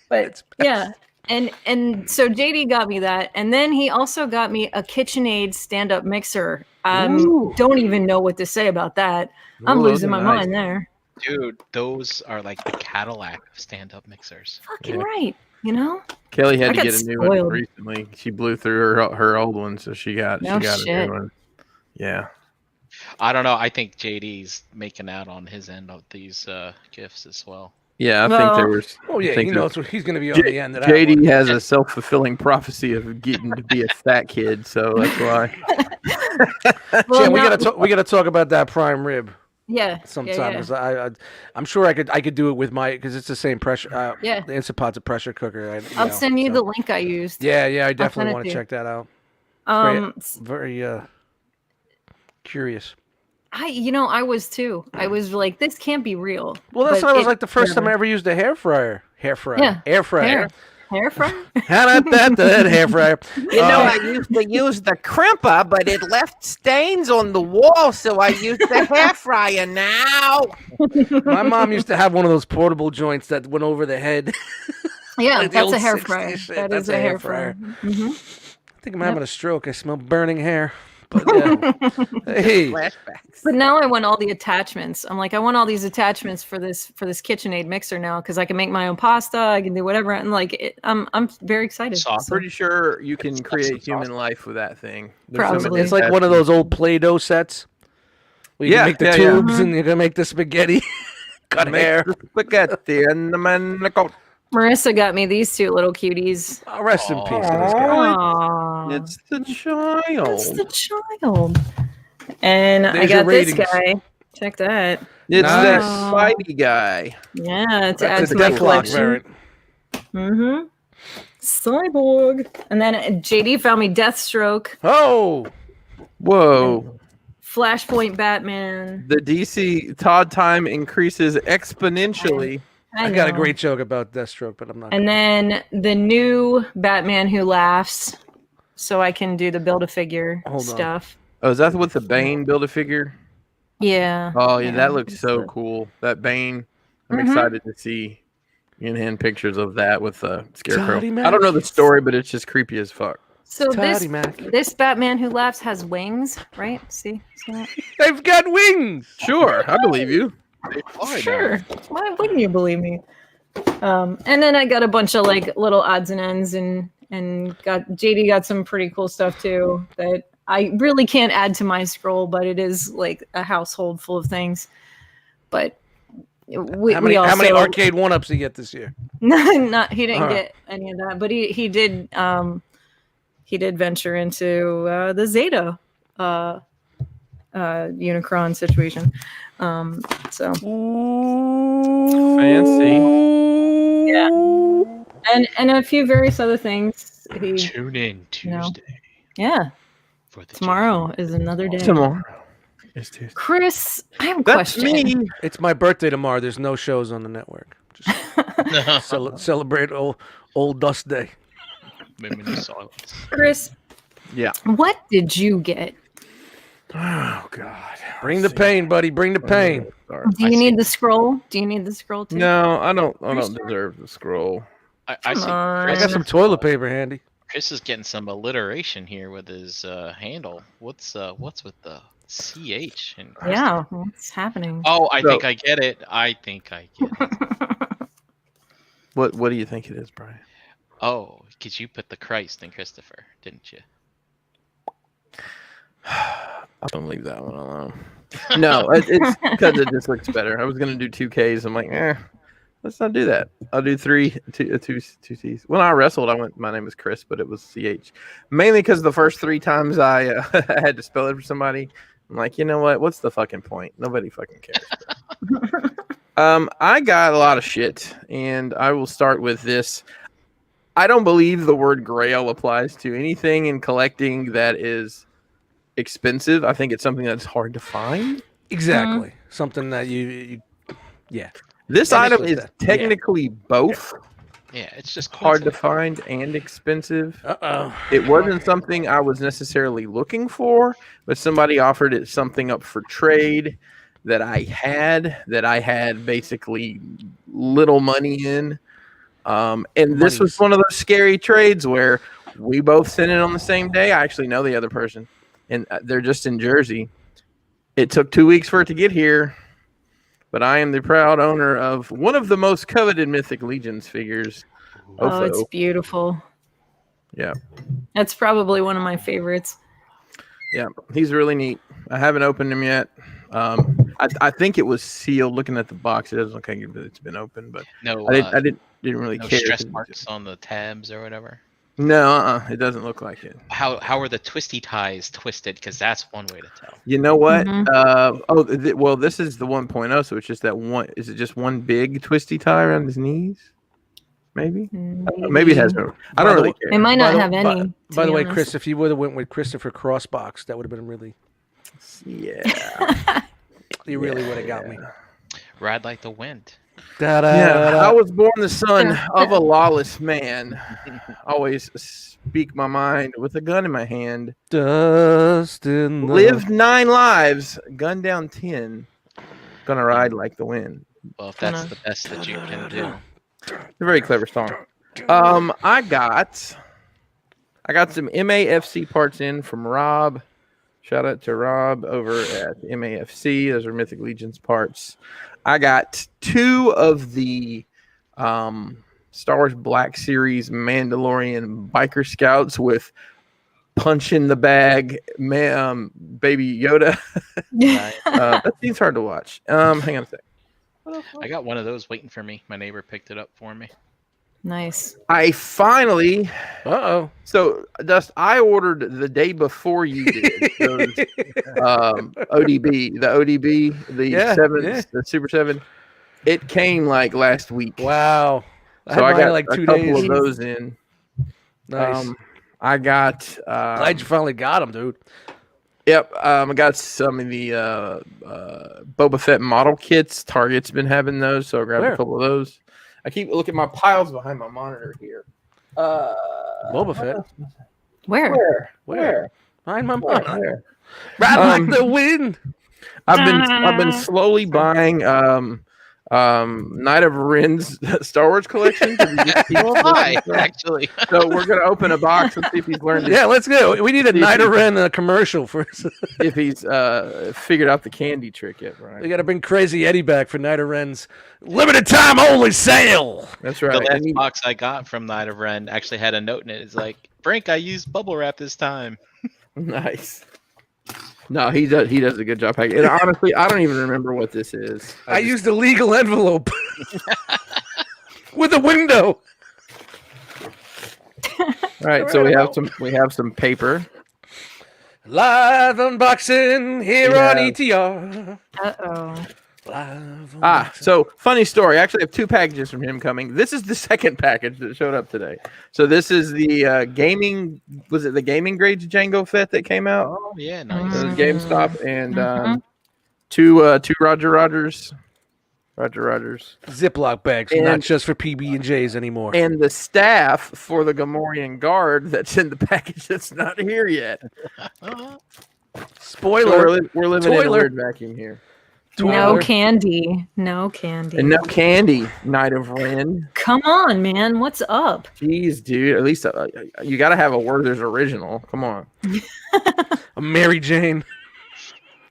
[SPEAKER 4] But yeah, and so JD got me that, and then he also got me a KitchenAid stand-up mixer. Don't even know what to say about that. I'm losing my mind there.
[SPEAKER 2] Dude, those are like the Cadillac of stand-up mixers.
[SPEAKER 4] Fucking right, you know.
[SPEAKER 1] Kelly had to get a new one recently. She blew through her old one, so she got a new one. Yeah.
[SPEAKER 2] I don't know. I think JD's making out on his end of these gifts as well.
[SPEAKER 1] Yeah, I think there was.
[SPEAKER 3] Oh yeah, he knows he's going to be on the end of that.
[SPEAKER 1] JD has a self-fulfilling prophecy of getting to be a fat kid, so that's why.
[SPEAKER 3] Jan, we gotta talk about that prime rib.
[SPEAKER 4] Yeah.
[SPEAKER 3] Sometime, I'm sure I could do it with my, because it's the same pressure. The Instapot's a pressure cooker.
[SPEAKER 4] I'll send you the link I used.
[SPEAKER 3] Yeah, I definitely want to check that out. Very curious.
[SPEAKER 4] I was too. I was like, this can't be real.
[SPEAKER 3] Well, that's why it was like the first time I ever used a hair fryer. Air fryer.
[SPEAKER 4] Hair fryer?
[SPEAKER 3] How about that hair fryer?
[SPEAKER 1] You know, I used to use the crimper, but it left stains on the wall, so I used the hair fryer now.
[SPEAKER 3] My mom used to have one of those portable joints that went over the head.
[SPEAKER 4] Yeah, like that's a hair fryer. That's a hair fryer.
[SPEAKER 3] Mm-hmm. I think I'm having a stroke. I smell burning hair. But hey.
[SPEAKER 1] Flashbacks.
[SPEAKER 4] But now I want all the attachments. I'm like, I want all these attachments for this KitchenAid mixer now, because I can make my own pasta. I can do whatever, and like, I'm very excited.
[SPEAKER 1] I'm pretty sure you can create human life with that thing.
[SPEAKER 4] Probably.
[SPEAKER 3] It's like one of those old Play-Doh sets. Where you can make the tubes and you can make the spaghetti. Cut hair.
[SPEAKER 1] Spaghetti and the manicotti.
[SPEAKER 4] Marissa got me these 2 little cuties.
[SPEAKER 3] Oh, rest in peace. Aww.
[SPEAKER 1] It's the child.
[SPEAKER 4] It's the child. And I got this guy. Check that.
[SPEAKER 1] It's that Spidey guy.
[SPEAKER 4] Yeah, to add to my collection. Mm-hmm. Cyborg. And then JD found me Deathstroke.
[SPEAKER 3] Oh.
[SPEAKER 1] Whoa.
[SPEAKER 4] Flashpoint Batman.
[SPEAKER 1] The DC Todd time increases exponentially.
[SPEAKER 3] I got a
[SPEAKER 4] know.
[SPEAKER 3] great joke about Deathstroke, but I'm not.
[SPEAKER 4] And then the new Batman Who Laughs, so I can do the Build-A-Figure
[SPEAKER 3] Hold on.
[SPEAKER 4] stuff.
[SPEAKER 1] Oh, is that with the Bane Build-A-Figure?
[SPEAKER 4] Yeah.
[SPEAKER 1] Oh, yeah, that looks
[SPEAKER 4] it's
[SPEAKER 1] so
[SPEAKER 4] the-
[SPEAKER 1] cool. That Bane. I'm
[SPEAKER 4] Mhm.
[SPEAKER 1] excited to see in-hand pictures of that with Scarecrow.
[SPEAKER 3] Toddy Mac.
[SPEAKER 1] I don't know the story, but it's just creepy as fuck.
[SPEAKER 4] So
[SPEAKER 3] Toddy Mac.
[SPEAKER 4] this Batman Who Laughs has wings, right? See that?
[SPEAKER 3] They've got wings.
[SPEAKER 1] Sure, I believe you.
[SPEAKER 4] Sure. Why wouldn't you believe me? And then I got a bunch of like little odds and ends, and got JD got some pretty cool stuff too that I really can't add to my scroll, but it is like a household full of things. But
[SPEAKER 3] How many arcade one-ups did you get this year?
[SPEAKER 4] not he didn't
[SPEAKER 3] All right.
[SPEAKER 4] get any of that, but he did venture into the Zeta Unicron situation. So
[SPEAKER 1] Fancy.
[SPEAKER 4] yeah, and a few various other things. He,
[SPEAKER 2] Tune in Tuesday
[SPEAKER 4] yeah,
[SPEAKER 2] for the
[SPEAKER 4] tomorrow is another day.
[SPEAKER 1] Tomorrow is Tuesday.
[SPEAKER 4] Chris, I have a
[SPEAKER 1] That's
[SPEAKER 4] question.
[SPEAKER 1] me.
[SPEAKER 3] It's my birthday tomorrow. There's no shows on the network. Just celebrate old Dust Day.
[SPEAKER 2] Minute silence.
[SPEAKER 4] Chris,
[SPEAKER 1] Yeah.
[SPEAKER 4] what did you get?
[SPEAKER 1] Oh God.
[SPEAKER 3] Bring the pain, buddy. Bring the pain.
[SPEAKER 1] Sorry.
[SPEAKER 4] Do you need the scroll? Do you need the scroll too?
[SPEAKER 1] No, I don't. I
[SPEAKER 4] Are you
[SPEAKER 1] don't
[SPEAKER 4] sure?
[SPEAKER 1] deserve the scroll.
[SPEAKER 2] I
[SPEAKER 4] Come
[SPEAKER 2] see
[SPEAKER 4] on.
[SPEAKER 3] I got some toilet paper handy.
[SPEAKER 2] Chris is getting some alliteration here with his handle. What's with the CH? And
[SPEAKER 4] Yeah, what's happening?
[SPEAKER 2] Oh, I
[SPEAKER 1] So-
[SPEAKER 2] think I get it. I think I get it.
[SPEAKER 1] What do you think it is, Brian?
[SPEAKER 2] Oh, because you put the Christ in Christopher, didn't you?
[SPEAKER 1] I'm gonna leave that one alone. No, it's because it just looks better. I was gonna do 2Ks. I'm like, let's not do that. I'll do two C's. When I wrestled, I went. My name is Chris, but it was CH. Mainly because the first 3 times I had to spell it for somebody. I'm like, you know what? What's the fucking point? Nobody fucking cares. I got a lot of shit, and I will start with this. I don't believe the word grail applies to anything in collecting that is expensive. I think it's something that's hard to find.
[SPEAKER 3] Exactly. Something that you yeah.
[SPEAKER 1] This
[SPEAKER 3] That
[SPEAKER 1] item
[SPEAKER 3] makes
[SPEAKER 1] is
[SPEAKER 3] sense.
[SPEAKER 1] technically both
[SPEAKER 2] Yeah, it's just
[SPEAKER 1] hard to
[SPEAKER 2] coincidence.
[SPEAKER 1] find and expensive.
[SPEAKER 3] Uh-oh.
[SPEAKER 1] It wasn't something I was necessarily looking for, but somebody offered it something up for trade that I had basically little money in. And this was
[SPEAKER 3] Monies.
[SPEAKER 1] one of those scary trades where we both sent it on the same day. I actually know the other person, and they're just in Jersey. It took 2 weeks for it to get here, but I am the proud owner of one of the most coveted Mythic Legions figures.
[SPEAKER 4] Oh, it's
[SPEAKER 1] Ofo.
[SPEAKER 4] beautiful.
[SPEAKER 1] Yeah.
[SPEAKER 4] That's probably one of my favorites.
[SPEAKER 1] Yeah, he's really neat. I haven't opened him yet. I think it was sealed. Looking at the box, it doesn't look like it's been opened, but
[SPEAKER 2] No,
[SPEAKER 1] I didn't really
[SPEAKER 2] no
[SPEAKER 1] care.
[SPEAKER 2] stress marks on the tabs or whatever.
[SPEAKER 1] No, it doesn't look like it.
[SPEAKER 2] How are the twisty ties twisted? Because that's one way to tell.
[SPEAKER 1] You know what?
[SPEAKER 4] Mhm.
[SPEAKER 1] Well, this is the 1.0, so it's just that one. Is it just one big twisty tie around his knees? Maybe. Maybe it has. I don't really care.
[SPEAKER 4] It might
[SPEAKER 3] By
[SPEAKER 4] not
[SPEAKER 3] the-
[SPEAKER 4] have
[SPEAKER 3] by-
[SPEAKER 4] any. to
[SPEAKER 3] By the
[SPEAKER 4] be
[SPEAKER 3] way,
[SPEAKER 4] honest.
[SPEAKER 3] Chris, if you would have went with Christopher Crossbox, that would have been really.
[SPEAKER 1] Yeah.
[SPEAKER 3] You really would have got me.
[SPEAKER 2] Ride like the wind.
[SPEAKER 1] Yeah, I was born the son of a lawless man. Always speak my mind with a gun in my hand.
[SPEAKER 3] Dust in the
[SPEAKER 1] Lived 9 lives, gunned down 10. Gonna ride like the wind.
[SPEAKER 2] Well, if that's
[SPEAKER 4] Gonna-
[SPEAKER 2] the best that you can do.
[SPEAKER 1] It's a very clever song. I got some MAFC parts in from Rob. Shout out to Rob over at MAFC. Those are Mythic Legions parts. I got 2 of the Star Wars Black Series Mandalorian biker scouts with punch in the bag, baby Yoda. That seems hard to watch. Hang on a sec.
[SPEAKER 2] I got one of those waiting for me. My neighbor picked it up for me.
[SPEAKER 4] Nice.
[SPEAKER 1] I finally.
[SPEAKER 3] Uh-oh.
[SPEAKER 1] So, Dust, I ordered the day before you did those, ODB, the
[SPEAKER 3] Yeah,
[SPEAKER 1] 7,
[SPEAKER 3] yeah.
[SPEAKER 1] the Super 7. It came like last week.
[SPEAKER 3] Wow.
[SPEAKER 1] So I
[SPEAKER 3] mine
[SPEAKER 1] got
[SPEAKER 3] like
[SPEAKER 1] a
[SPEAKER 3] 2
[SPEAKER 1] couple
[SPEAKER 3] days.
[SPEAKER 1] of those in.
[SPEAKER 3] Nice.
[SPEAKER 1] I got.
[SPEAKER 3] Glad you finally got them, dude.
[SPEAKER 1] Yep. I got some of the Boba Fett model kits. Target's been having those, so I grabbed
[SPEAKER 3] Where?
[SPEAKER 1] a couple of those. I keep looking at my piles behind my monitor here.
[SPEAKER 3] Boba Fett.
[SPEAKER 4] Where?
[SPEAKER 1] Where?
[SPEAKER 3] Behind my monitor.
[SPEAKER 1] Where?
[SPEAKER 3] Ride like the wind.
[SPEAKER 1] I've been slowly buying Knight of Ren's Star Wars collection.
[SPEAKER 2] Well, hi, actually.
[SPEAKER 1] So we're gonna open a box and see if he's learned.
[SPEAKER 3] Yeah, let's go. We need a Knight of Ren commercial first.
[SPEAKER 1] If he's figured out the candy trick yet, right?
[SPEAKER 3] We got to bring Crazy Eddie back for Knight of Ren's limited time only sale.
[SPEAKER 1] That's
[SPEAKER 2] The
[SPEAKER 1] right.
[SPEAKER 2] last box I got from Knight of Ren actually had a note in it. It's like, Frank, I used bubble wrap this time.
[SPEAKER 1] Nice. No, he does. He does a good job packing. And honestly, I don't even remember what this is.
[SPEAKER 3] I used a legal envelope with a window.
[SPEAKER 1] All right, so we have some paper.
[SPEAKER 3] Live unboxing here
[SPEAKER 1] Yeah.
[SPEAKER 3] on ETR.
[SPEAKER 4] Uh-oh.
[SPEAKER 3] Live
[SPEAKER 1] So funny story. I actually have 2 packages from him coming. This is the second package that showed up today. So this is the gaming. Was it the gaming grades Django Fett that came out?
[SPEAKER 2] Oh, yeah,
[SPEAKER 1] It
[SPEAKER 2] nice.
[SPEAKER 1] was GameStop and two Roger Rogers.
[SPEAKER 3] Ziploc bags,
[SPEAKER 1] And-
[SPEAKER 3] not just for PB&Js anymore.
[SPEAKER 1] And the staff for the Gamorrean Guard that's in the package that's not here yet. So
[SPEAKER 3] Spoiler.
[SPEAKER 1] we're living in a
[SPEAKER 3] Toiler.
[SPEAKER 1] weird vacuum here.
[SPEAKER 4] No
[SPEAKER 3] Toiler.
[SPEAKER 4] candy. No candy.
[SPEAKER 1] And no candy, Knight of Ren.
[SPEAKER 4] Come on, man. What's up?
[SPEAKER 1] Jeez, dude. At least you got to have a Werther's original. Come on.
[SPEAKER 3] A Mary Jane.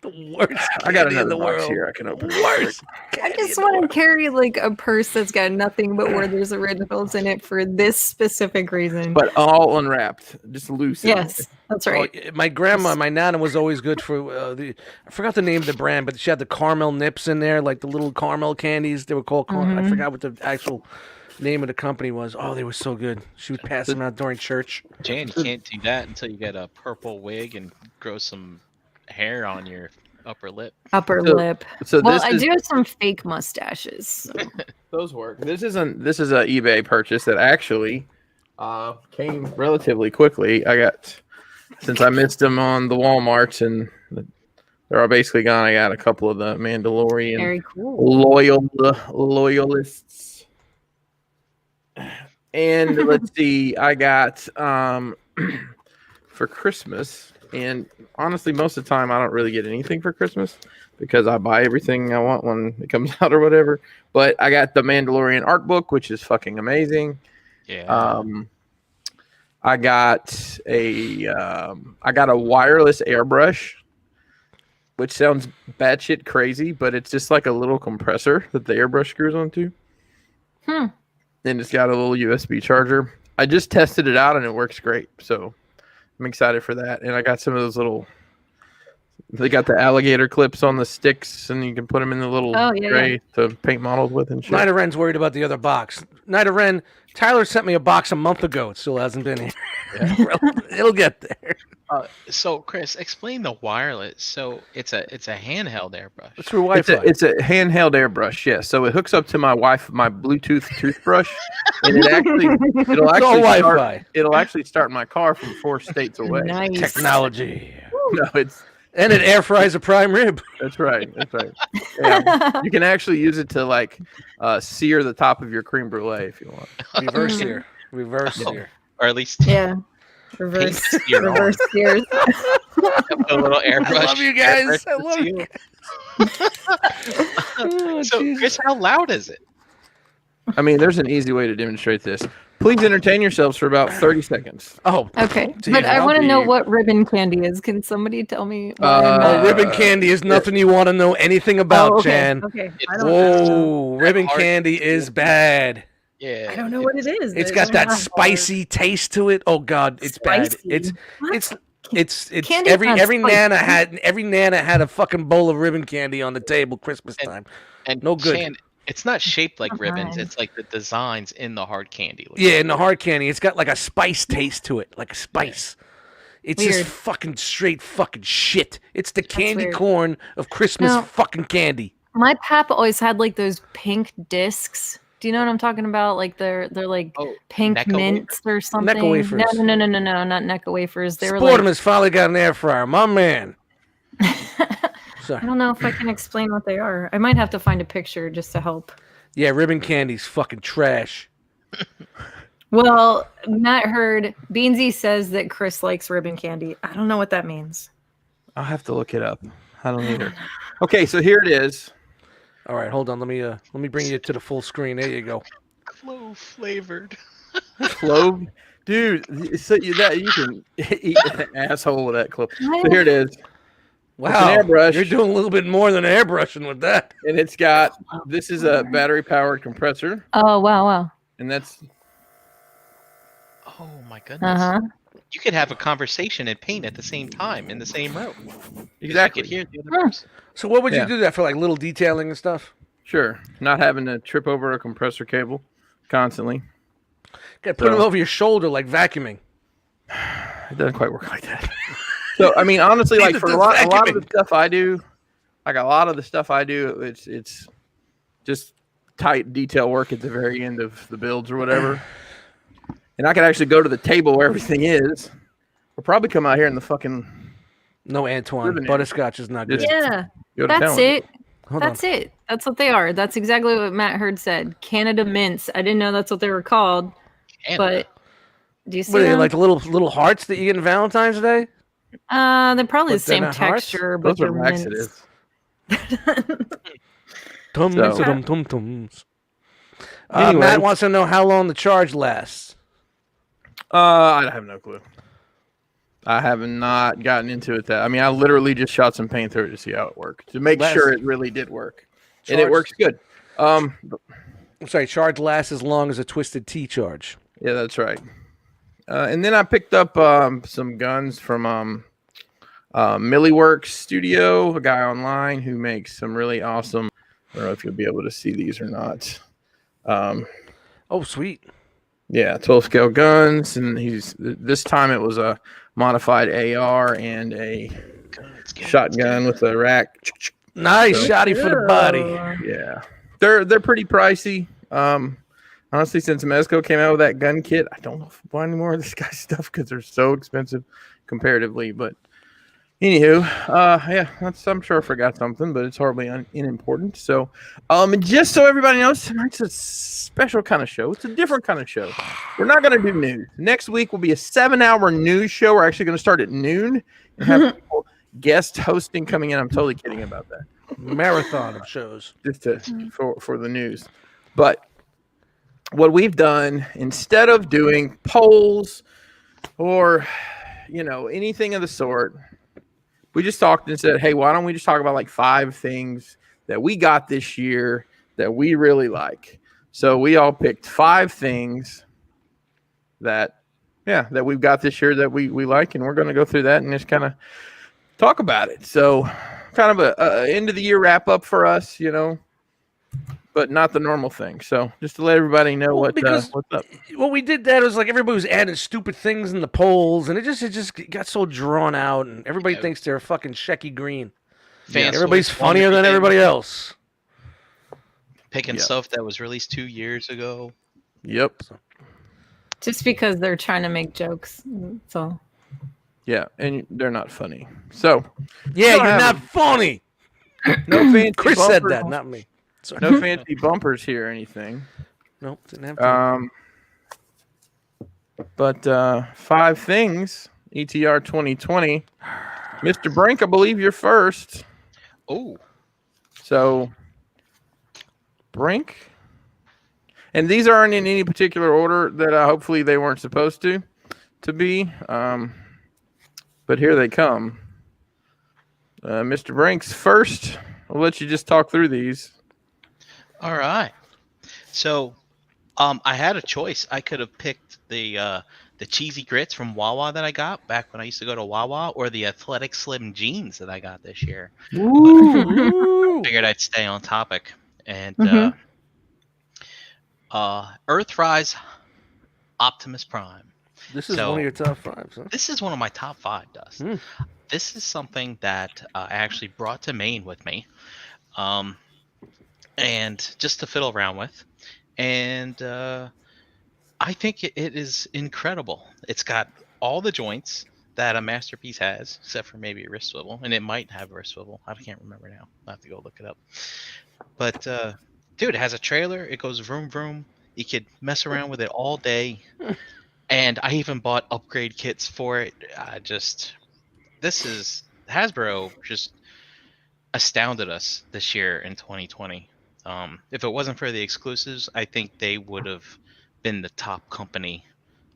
[SPEAKER 3] The worst
[SPEAKER 1] I got
[SPEAKER 3] candy in
[SPEAKER 1] another
[SPEAKER 3] the
[SPEAKER 1] box
[SPEAKER 3] world.
[SPEAKER 1] here. I can open.
[SPEAKER 3] Worst.
[SPEAKER 4] I just want to carry like a purse that's got nothing but Werther's originals in it for this specific reason.
[SPEAKER 1] But all unwrapped, just loose.
[SPEAKER 4] yes, that's right.
[SPEAKER 3] Oh, my grandma, my nana was always good for I forgot the name of the brand, but she had the caramel nips in there, like the little caramel candies. They were called. I forgot what the actual name of the company was. Oh, they were so good. She would pass them out during church.
[SPEAKER 2] Jan, you can't do that until you get a purple wig and grow some hair on your upper lip.
[SPEAKER 4] Upper
[SPEAKER 1] So-
[SPEAKER 4] lip.
[SPEAKER 1] So
[SPEAKER 4] Well,
[SPEAKER 1] this
[SPEAKER 4] I
[SPEAKER 1] is,
[SPEAKER 4] do have some fake mustaches. So.
[SPEAKER 1] those work. This is an eBay purchase that actually came relatively quickly. I got since I missed them on the Walmarts and they're all basically gone. I got a couple of the Mandalorian
[SPEAKER 4] Very cool.
[SPEAKER 1] loyalists. And let's see, I got for Christmas, and honestly, most of the time I don't really get anything for Christmas because I buy everything I want when it comes out or whatever. But I got the Mandalorian art book, which is fucking amazing.
[SPEAKER 2] Yeah.
[SPEAKER 1] I got a wireless airbrush, which sounds batshit crazy, but it's just like a little compressor that the airbrush screws onto. And it's got a little USB charger. I just tested it out and it works great. So I'm excited for that. And I got some of those they got the alligator clips on the sticks and you can put them in the little tray to paint models with and shit.
[SPEAKER 3] Knight of Ren's worried about the other box. Knight of Ren, Tyler sent me a box a month ago. It still hasn't been here. It'll get there.
[SPEAKER 2] So, Chris, explain the wireless. So it's a handheld airbrush.
[SPEAKER 3] It's through Wi-Fi.
[SPEAKER 1] It's a handheld airbrush, yes. So it hooks up to my Bluetooth toothbrush, and it'll actually start my car from 4 states away.
[SPEAKER 4] Nice.
[SPEAKER 3] Technology.
[SPEAKER 1] No,
[SPEAKER 3] And it air fries a prime rib.
[SPEAKER 1] that's right. Yeah. You can actually use it to sear the top of your creme brulee if you want.
[SPEAKER 3] Reverse here. Reverse here.
[SPEAKER 2] Or at least
[SPEAKER 4] Yeah. Reverse.
[SPEAKER 2] paint your own.
[SPEAKER 4] Reverse gears.
[SPEAKER 2] A little airbrush.
[SPEAKER 3] I love you guys.
[SPEAKER 2] airbrush
[SPEAKER 3] I love
[SPEAKER 2] seal.
[SPEAKER 3] you.
[SPEAKER 2] So, Chris, how loud is it?
[SPEAKER 1] I mean, there's an easy way to demonstrate this. Please entertain yourselves for about 30 seconds.
[SPEAKER 3] Oh,
[SPEAKER 4] Okay,
[SPEAKER 3] Dude,
[SPEAKER 4] but I
[SPEAKER 3] I'll
[SPEAKER 4] want to know
[SPEAKER 3] be-
[SPEAKER 4] what ribbon candy is. Can somebody tell me? What
[SPEAKER 3] oh, ribbon candy is nothing you want to know anything about,
[SPEAKER 4] okay.
[SPEAKER 3] Jan.
[SPEAKER 4] Okay.
[SPEAKER 2] It's-
[SPEAKER 4] I don't know.
[SPEAKER 3] Whoa, ribbon
[SPEAKER 2] hard
[SPEAKER 3] candy
[SPEAKER 2] to
[SPEAKER 3] is
[SPEAKER 2] do.
[SPEAKER 3] bad.
[SPEAKER 2] Yeah.
[SPEAKER 4] I don't know what it is.
[SPEAKER 3] It's
[SPEAKER 4] I
[SPEAKER 3] got
[SPEAKER 4] don't
[SPEAKER 3] that
[SPEAKER 4] know.
[SPEAKER 3] spicy taste to it. Oh God, it's bad.
[SPEAKER 4] Spicy? What?
[SPEAKER 3] It's
[SPEAKER 4] Candy's
[SPEAKER 3] every
[SPEAKER 4] not
[SPEAKER 3] every
[SPEAKER 4] spicy.
[SPEAKER 3] nana had a fucking bowl of ribbon candy on the table Christmas time.
[SPEAKER 2] And
[SPEAKER 3] No good.
[SPEAKER 2] Shan, it's not shaped like
[SPEAKER 4] Come
[SPEAKER 2] ribbons.
[SPEAKER 4] on.
[SPEAKER 2] It's like the designs in the hard candy. look
[SPEAKER 3] Yeah,
[SPEAKER 2] like.
[SPEAKER 3] and the hard candy, it's got like a spice taste to it, like a spice. It's
[SPEAKER 4] Weird.
[SPEAKER 3] just fucking straight fucking shit. It's the candy
[SPEAKER 4] weird.
[SPEAKER 3] corn of Christmas
[SPEAKER 4] No.
[SPEAKER 3] fucking candy.
[SPEAKER 4] My pap always had like those pink discs. Do you know what I'm talking about? Like they're like
[SPEAKER 2] Oh,
[SPEAKER 4] pink
[SPEAKER 2] Necco
[SPEAKER 4] mints or something.
[SPEAKER 3] wafers.
[SPEAKER 4] No, not Necco wafers. They were
[SPEAKER 3] Sportum
[SPEAKER 4] like
[SPEAKER 3] has finally got an air fryer, my man. Sorry.
[SPEAKER 4] I don't know if I can explain what they are. I might have to find a picture just to help.
[SPEAKER 3] Yeah, ribbon candy's fucking trash.
[SPEAKER 4] Well, Matt heard Beansy says that Chris likes ribbon candy. I don't know what that means.
[SPEAKER 1] I'll have to look it up. I don't either. Okay, so here it is.
[SPEAKER 3] All right, hold on. Let me bring you to the full screen. There you go.
[SPEAKER 2] Clove flavored.
[SPEAKER 1] Clove, dude. So you can eat an asshole with that clove. So here it is.
[SPEAKER 3] Wow,
[SPEAKER 1] It's an airbrush.
[SPEAKER 3] you're doing a little bit more than airbrushing with that.
[SPEAKER 1] And it's got, this is a battery powered compressor,
[SPEAKER 4] Oh, wow.
[SPEAKER 1] and that's,
[SPEAKER 2] Oh my goodness.
[SPEAKER 4] Uh-huh.
[SPEAKER 2] You could have a conversation and paint at the same time in the same room.
[SPEAKER 1] exactly.
[SPEAKER 2] You could hear the other person.
[SPEAKER 3] So what would
[SPEAKER 1] Yeah.
[SPEAKER 3] you do that for, like little detailing and stuff?
[SPEAKER 1] Sure. Not having to trip over a compressor cable constantly.
[SPEAKER 3] Got to put them
[SPEAKER 1] So-
[SPEAKER 3] over your shoulder like vacuuming.
[SPEAKER 1] It doesn't quite work like that. So, I mean, honestly, like
[SPEAKER 3] Neither
[SPEAKER 1] for
[SPEAKER 3] does
[SPEAKER 1] a lot of
[SPEAKER 3] vacuuming.
[SPEAKER 1] the stuff I do, it's just tight detail work at the very end of the builds or whatever. And I could actually go to the table where everything is. We'll probably come out here in the fucking
[SPEAKER 3] No, Antoine,
[SPEAKER 1] Ribbon
[SPEAKER 3] butterscotch is not good.
[SPEAKER 1] Just-
[SPEAKER 4] Yeah,
[SPEAKER 1] go to
[SPEAKER 4] that's
[SPEAKER 1] town.
[SPEAKER 4] it.
[SPEAKER 3] Hold
[SPEAKER 4] That's
[SPEAKER 3] on.
[SPEAKER 4] it. That's what they are. That's exactly what Matt Heard said. Canada mints. I didn't know that's what they were called,
[SPEAKER 2] Canada.
[SPEAKER 4] but do you see
[SPEAKER 3] What are they,
[SPEAKER 4] them?
[SPEAKER 3] like the little hearts that you get in Valentine's Day?
[SPEAKER 4] They're probably
[SPEAKER 3] But
[SPEAKER 4] the
[SPEAKER 3] they're
[SPEAKER 4] same
[SPEAKER 3] not hearts?
[SPEAKER 4] texture, but
[SPEAKER 1] Those are
[SPEAKER 4] they're mints.
[SPEAKER 1] laxatives.
[SPEAKER 3] Tums,
[SPEAKER 1] So-
[SPEAKER 3] tums.
[SPEAKER 1] Anyway.
[SPEAKER 3] Matt wants to know how long the charge lasts.
[SPEAKER 1] I have no clue. I have not gotten into it. I mean, I literally just shot some paint through it to see how it worked, to make
[SPEAKER 3] Last-
[SPEAKER 1] sure it really did work, and it
[SPEAKER 3] Charge-
[SPEAKER 1] works good.
[SPEAKER 3] I'm sorry, charge lasts as long as a Twisted Tea charge.
[SPEAKER 1] Yeah, that's right. And then I picked up some guns from Milliworks Studio, a guy online who makes some really awesome. I don't know if you'll be able to see these or not.
[SPEAKER 3] Oh, sweet.
[SPEAKER 1] Yeah, 12 scale guns, and this time it was a modified AR and a
[SPEAKER 2] Let's get
[SPEAKER 1] shotgun with a rack.
[SPEAKER 3] Nice
[SPEAKER 1] So-
[SPEAKER 3] shotty for the body.
[SPEAKER 1] Yeah, they're pretty pricey. Honestly, since Mezco came out with that gun kit, I don't know if I'll buy any more of this guy's stuff because they're so expensive comparatively. But anywho, yeah, I'm sure I forgot something, but it's hardly unimportant. So, just so everybody knows, tonight's a special kind of show. It's a different kind of show. We're not going to do news. Next week will be a 7-hour news show. We're actually going to start at noon and have people guest hosting coming in. I'm totally kidding about that.
[SPEAKER 3] Marathon of shows.
[SPEAKER 1] Just for the news. But what we've done, instead of doing polls or anything of the sort, we just talked and said, hey, why don't we just talk about like 5 things that we got this year that we really like. So we all picked 5 things that we've got this year that we like, and we're going to go through that and just kind of talk about it. So kind of a end of the year wrap up for us, but not the normal thing. So just to let everybody know what's up.
[SPEAKER 3] What we did that was like everybody was adding stupid things in the polls, and it just got so drawn out, and everybody
[SPEAKER 2] Yeah.
[SPEAKER 3] thinks they're fucking Shecky Green.
[SPEAKER 2] Fans
[SPEAKER 3] Everybody's
[SPEAKER 2] always wonder
[SPEAKER 3] funnier than
[SPEAKER 2] if they
[SPEAKER 3] everybody
[SPEAKER 2] were
[SPEAKER 3] else.
[SPEAKER 2] Picking
[SPEAKER 1] Yeah.
[SPEAKER 2] stuff that was released 2 years ago.
[SPEAKER 1] Yep.
[SPEAKER 4] Just because they're trying to make jokes. So
[SPEAKER 1] Yeah, and they're not funny. So
[SPEAKER 3] Yeah,
[SPEAKER 1] don't
[SPEAKER 3] you're
[SPEAKER 1] have
[SPEAKER 3] not funny.
[SPEAKER 1] no fancy
[SPEAKER 3] Chris said
[SPEAKER 1] bumpers,
[SPEAKER 3] that, not me. Sorry.
[SPEAKER 1] no fancy bumpers here or anything.
[SPEAKER 3] Nope, didn't have to.
[SPEAKER 1] But 5 things, ETR 2020. Mr. Brink, I believe you're first.
[SPEAKER 2] Oh,
[SPEAKER 1] So, Brink. And these aren't in any particular order that hopefully they weren't supposed to be. But here they come. Mr. Brink's first. I'll let you just talk through these.
[SPEAKER 2] all right. So, I had a choice. I could have picked the cheesy grits from Wawa that I got back when I used to go to Wawa, or the athletic slim jeans that I got this year.
[SPEAKER 3] Ooh.
[SPEAKER 2] Figured I'd stay on topic. And
[SPEAKER 4] Mhm.
[SPEAKER 2] Earthrise Optimus Prime.
[SPEAKER 3] This is
[SPEAKER 2] So-
[SPEAKER 3] one of your top 5s, huh?
[SPEAKER 2] This is one of my top 5, Dust.
[SPEAKER 3] Hmm.
[SPEAKER 2] This is something that I actually brought to Maine with me, and just to fiddle around with. And I think it is incredible. It's got all the joints that a masterpiece has, except for maybe a wrist swivel, and it might have a wrist swivel. I can't remember now. I'll have to go look it up. But dude, it has a trailer. It goes vroom vroom. You could mess around with it all day. And I even bought upgrade kits for it. This is Hasbro just astounded us this year in 2020. If it wasn't for the exclusives, I think they would have been the top company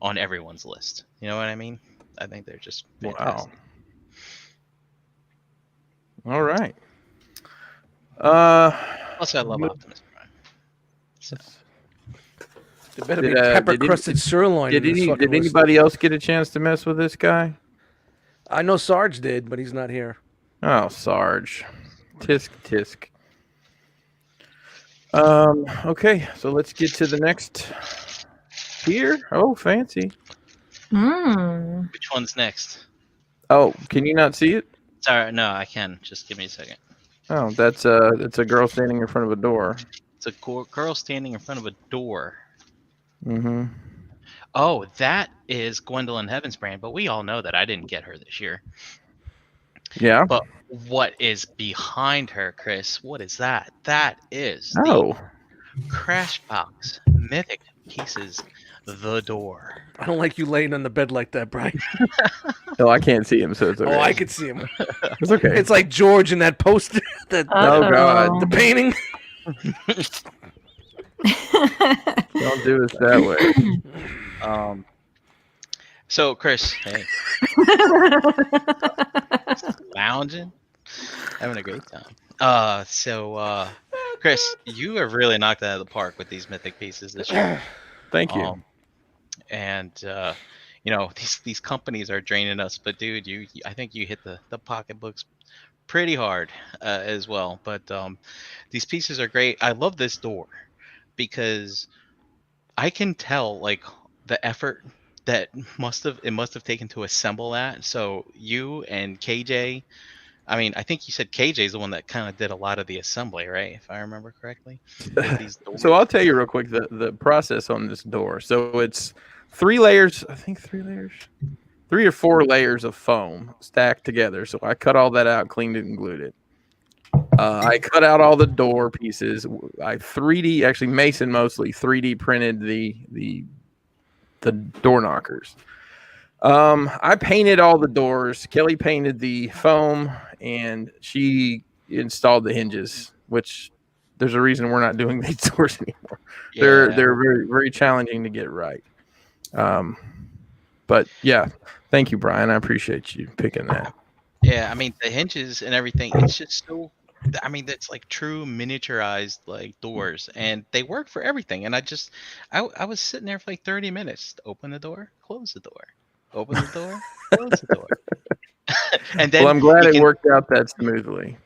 [SPEAKER 2] on everyone's list. You know what I mean? I think they're just fantastic.
[SPEAKER 1] Wow. All right.
[SPEAKER 2] Plus, I love Optimus Prime. So.
[SPEAKER 3] There better be pepper crusted sirloin.
[SPEAKER 1] Did anybody else get a chance to mess with this guy?
[SPEAKER 3] I know Sarge did, but he's not here.
[SPEAKER 1] Oh, Sarge. Tisk. Okay, so let's get to the next tier. Oh, fancy.
[SPEAKER 2] Which one's next?
[SPEAKER 1] Oh, can you not see it?
[SPEAKER 2] Sorry, no, I can. Just give me a second.
[SPEAKER 1] Oh, it's a girl standing in front of a door.
[SPEAKER 2] It's a girl standing in front of a door.
[SPEAKER 1] Mm-hmm.
[SPEAKER 2] Oh, that is Gwendolyn Heavensbrand, but we all know that I didn't get her this year.
[SPEAKER 1] Yeah.
[SPEAKER 2] But what is behind her, Chris? What is that? That is
[SPEAKER 1] the
[SPEAKER 2] Crashbox Mythic Pieces, The Door.
[SPEAKER 3] I don't like you laying on the bed like that, Brian.
[SPEAKER 1] No, I can't see him, so it's okay.
[SPEAKER 3] Oh, I can see him.
[SPEAKER 1] It's okay.
[SPEAKER 3] It's like George in that poster.
[SPEAKER 1] Oh, God.
[SPEAKER 3] The painting.
[SPEAKER 1] Don't do us that way.
[SPEAKER 2] So, Chris, hey. Lounging, having a great time. Chris, you have really knocked it out of the park with these mythic pieces this year.
[SPEAKER 1] Thank you.
[SPEAKER 2] These companies are draining us, but dude, I think you hit the pocketbooks pretty hard as well. But these pieces are great. I love this door because I can tell like the effort that must have taken to assemble that. So you and KJ, I mean, I think you said KJ is the one that kind of did a lot of the assembly, right? If I remember correctly.
[SPEAKER 1] So I'll tell you real quick the process on this door. So it's 3 layers, I think 3 layers, 3 or 4 layers of foam stacked together. So I cut all that out, cleaned it, and glued it. I cut out all the door pieces. I 3D, actually Mason mostly 3D printed the door knockers. I painted all the doors. Kelly painted the foam, and she installed the hinges, which there's a reason we're not doing these doors anymore. Yeah. They're very, very challenging to get right. But yeah, thank you, Brian. I appreciate you picking that.
[SPEAKER 2] Yeah, I mean the hinges and everything. It's just so. I mean, that's like true miniaturized like doors, and they work for everything. And I was sitting there for like 30 minutes. Open the door, close the door, open the door, close the door. And then, well,
[SPEAKER 1] I'm glad it worked out that smoothly.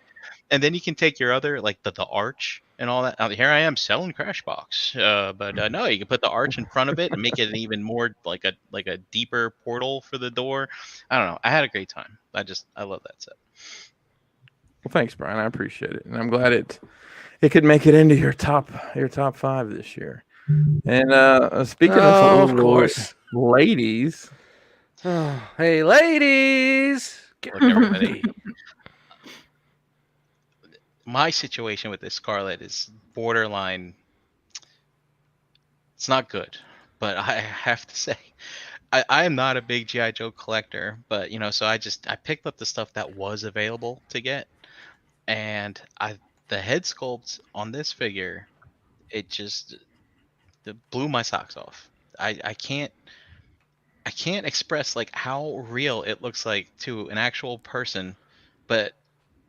[SPEAKER 2] And then you can take your other like the arch and all that. Now, here I am selling Crashbox, but no, you can put the arch in front of it and make it an even more like a deeper portal for the door. I don't know. I had a great time. I love that set.
[SPEAKER 1] Well, thanks, Brian. I appreciate it, and I'm glad it could make it into your top 5 this year. And speaking of course, ladies.
[SPEAKER 3] Oh, hey, ladies!
[SPEAKER 2] Look, everybody. My situation with this Scarlet is borderline. It's not good, but I have to say, I am not a big G.I. Joe collector, but so I picked up the stuff that was available to get. And the head sculpt on this figure, it blew my socks off. I can't express like how real it looks like to an actual person, but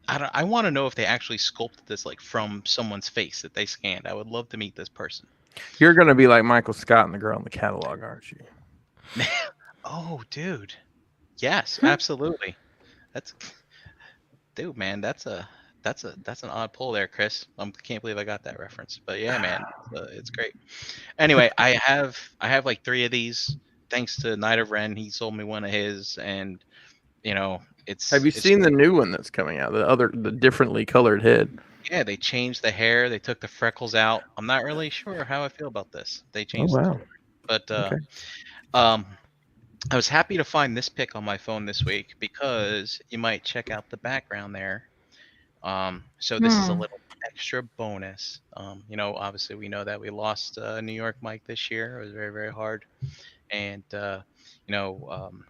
[SPEAKER 2] I want to know if they actually sculpted this like from someone's face that they scanned. I would love to meet this person.
[SPEAKER 1] You're gonna be like Michael Scott and the girl in the catalog, aren't you?
[SPEAKER 2] Oh, dude, yes, absolutely. Man, that's an odd pull there, Chris. I can't believe I got that reference. But yeah, man, it's great. Anyway, I have like 3 of these. Thanks to Night of Ren, he sold me one of his, and it's.
[SPEAKER 1] Have you seen the new one that's coming out? The differently colored head.
[SPEAKER 2] Yeah, they changed the hair. They took the freckles out. I'm not really sure how I feel about this. They changed.
[SPEAKER 1] Oh, wow.
[SPEAKER 2] But
[SPEAKER 1] okay.
[SPEAKER 2] I was happy to find this pic on my phone this week because you might check out the background there. So this is a
[SPEAKER 4] Hmm.
[SPEAKER 2] little extra bonus. Obviously we know that we lost New York Mike this year. It was very, very hard. And you know, um,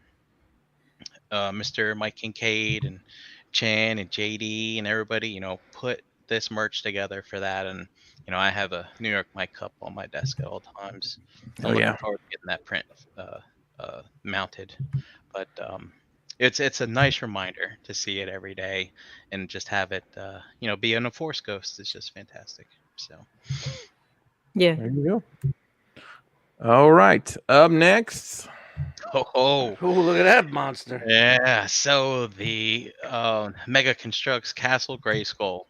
[SPEAKER 2] Mr. Mike Kincaid and Chan and JD and everybody, put this merch together for that. And I have a New York Mike cup on my desk at all times.
[SPEAKER 1] Oh
[SPEAKER 2] I'm looking
[SPEAKER 1] yeah.
[SPEAKER 2] forward to getting that print mounted. But it's a nice reminder to see it every day and just have it, be in a Force Ghost is just fantastic. So,
[SPEAKER 4] Yeah.
[SPEAKER 1] There you go. All right. Up next.
[SPEAKER 2] oh,
[SPEAKER 3] Oh, look at that monster.
[SPEAKER 2] yeah. So the Mega Constructs Castle Grayskull.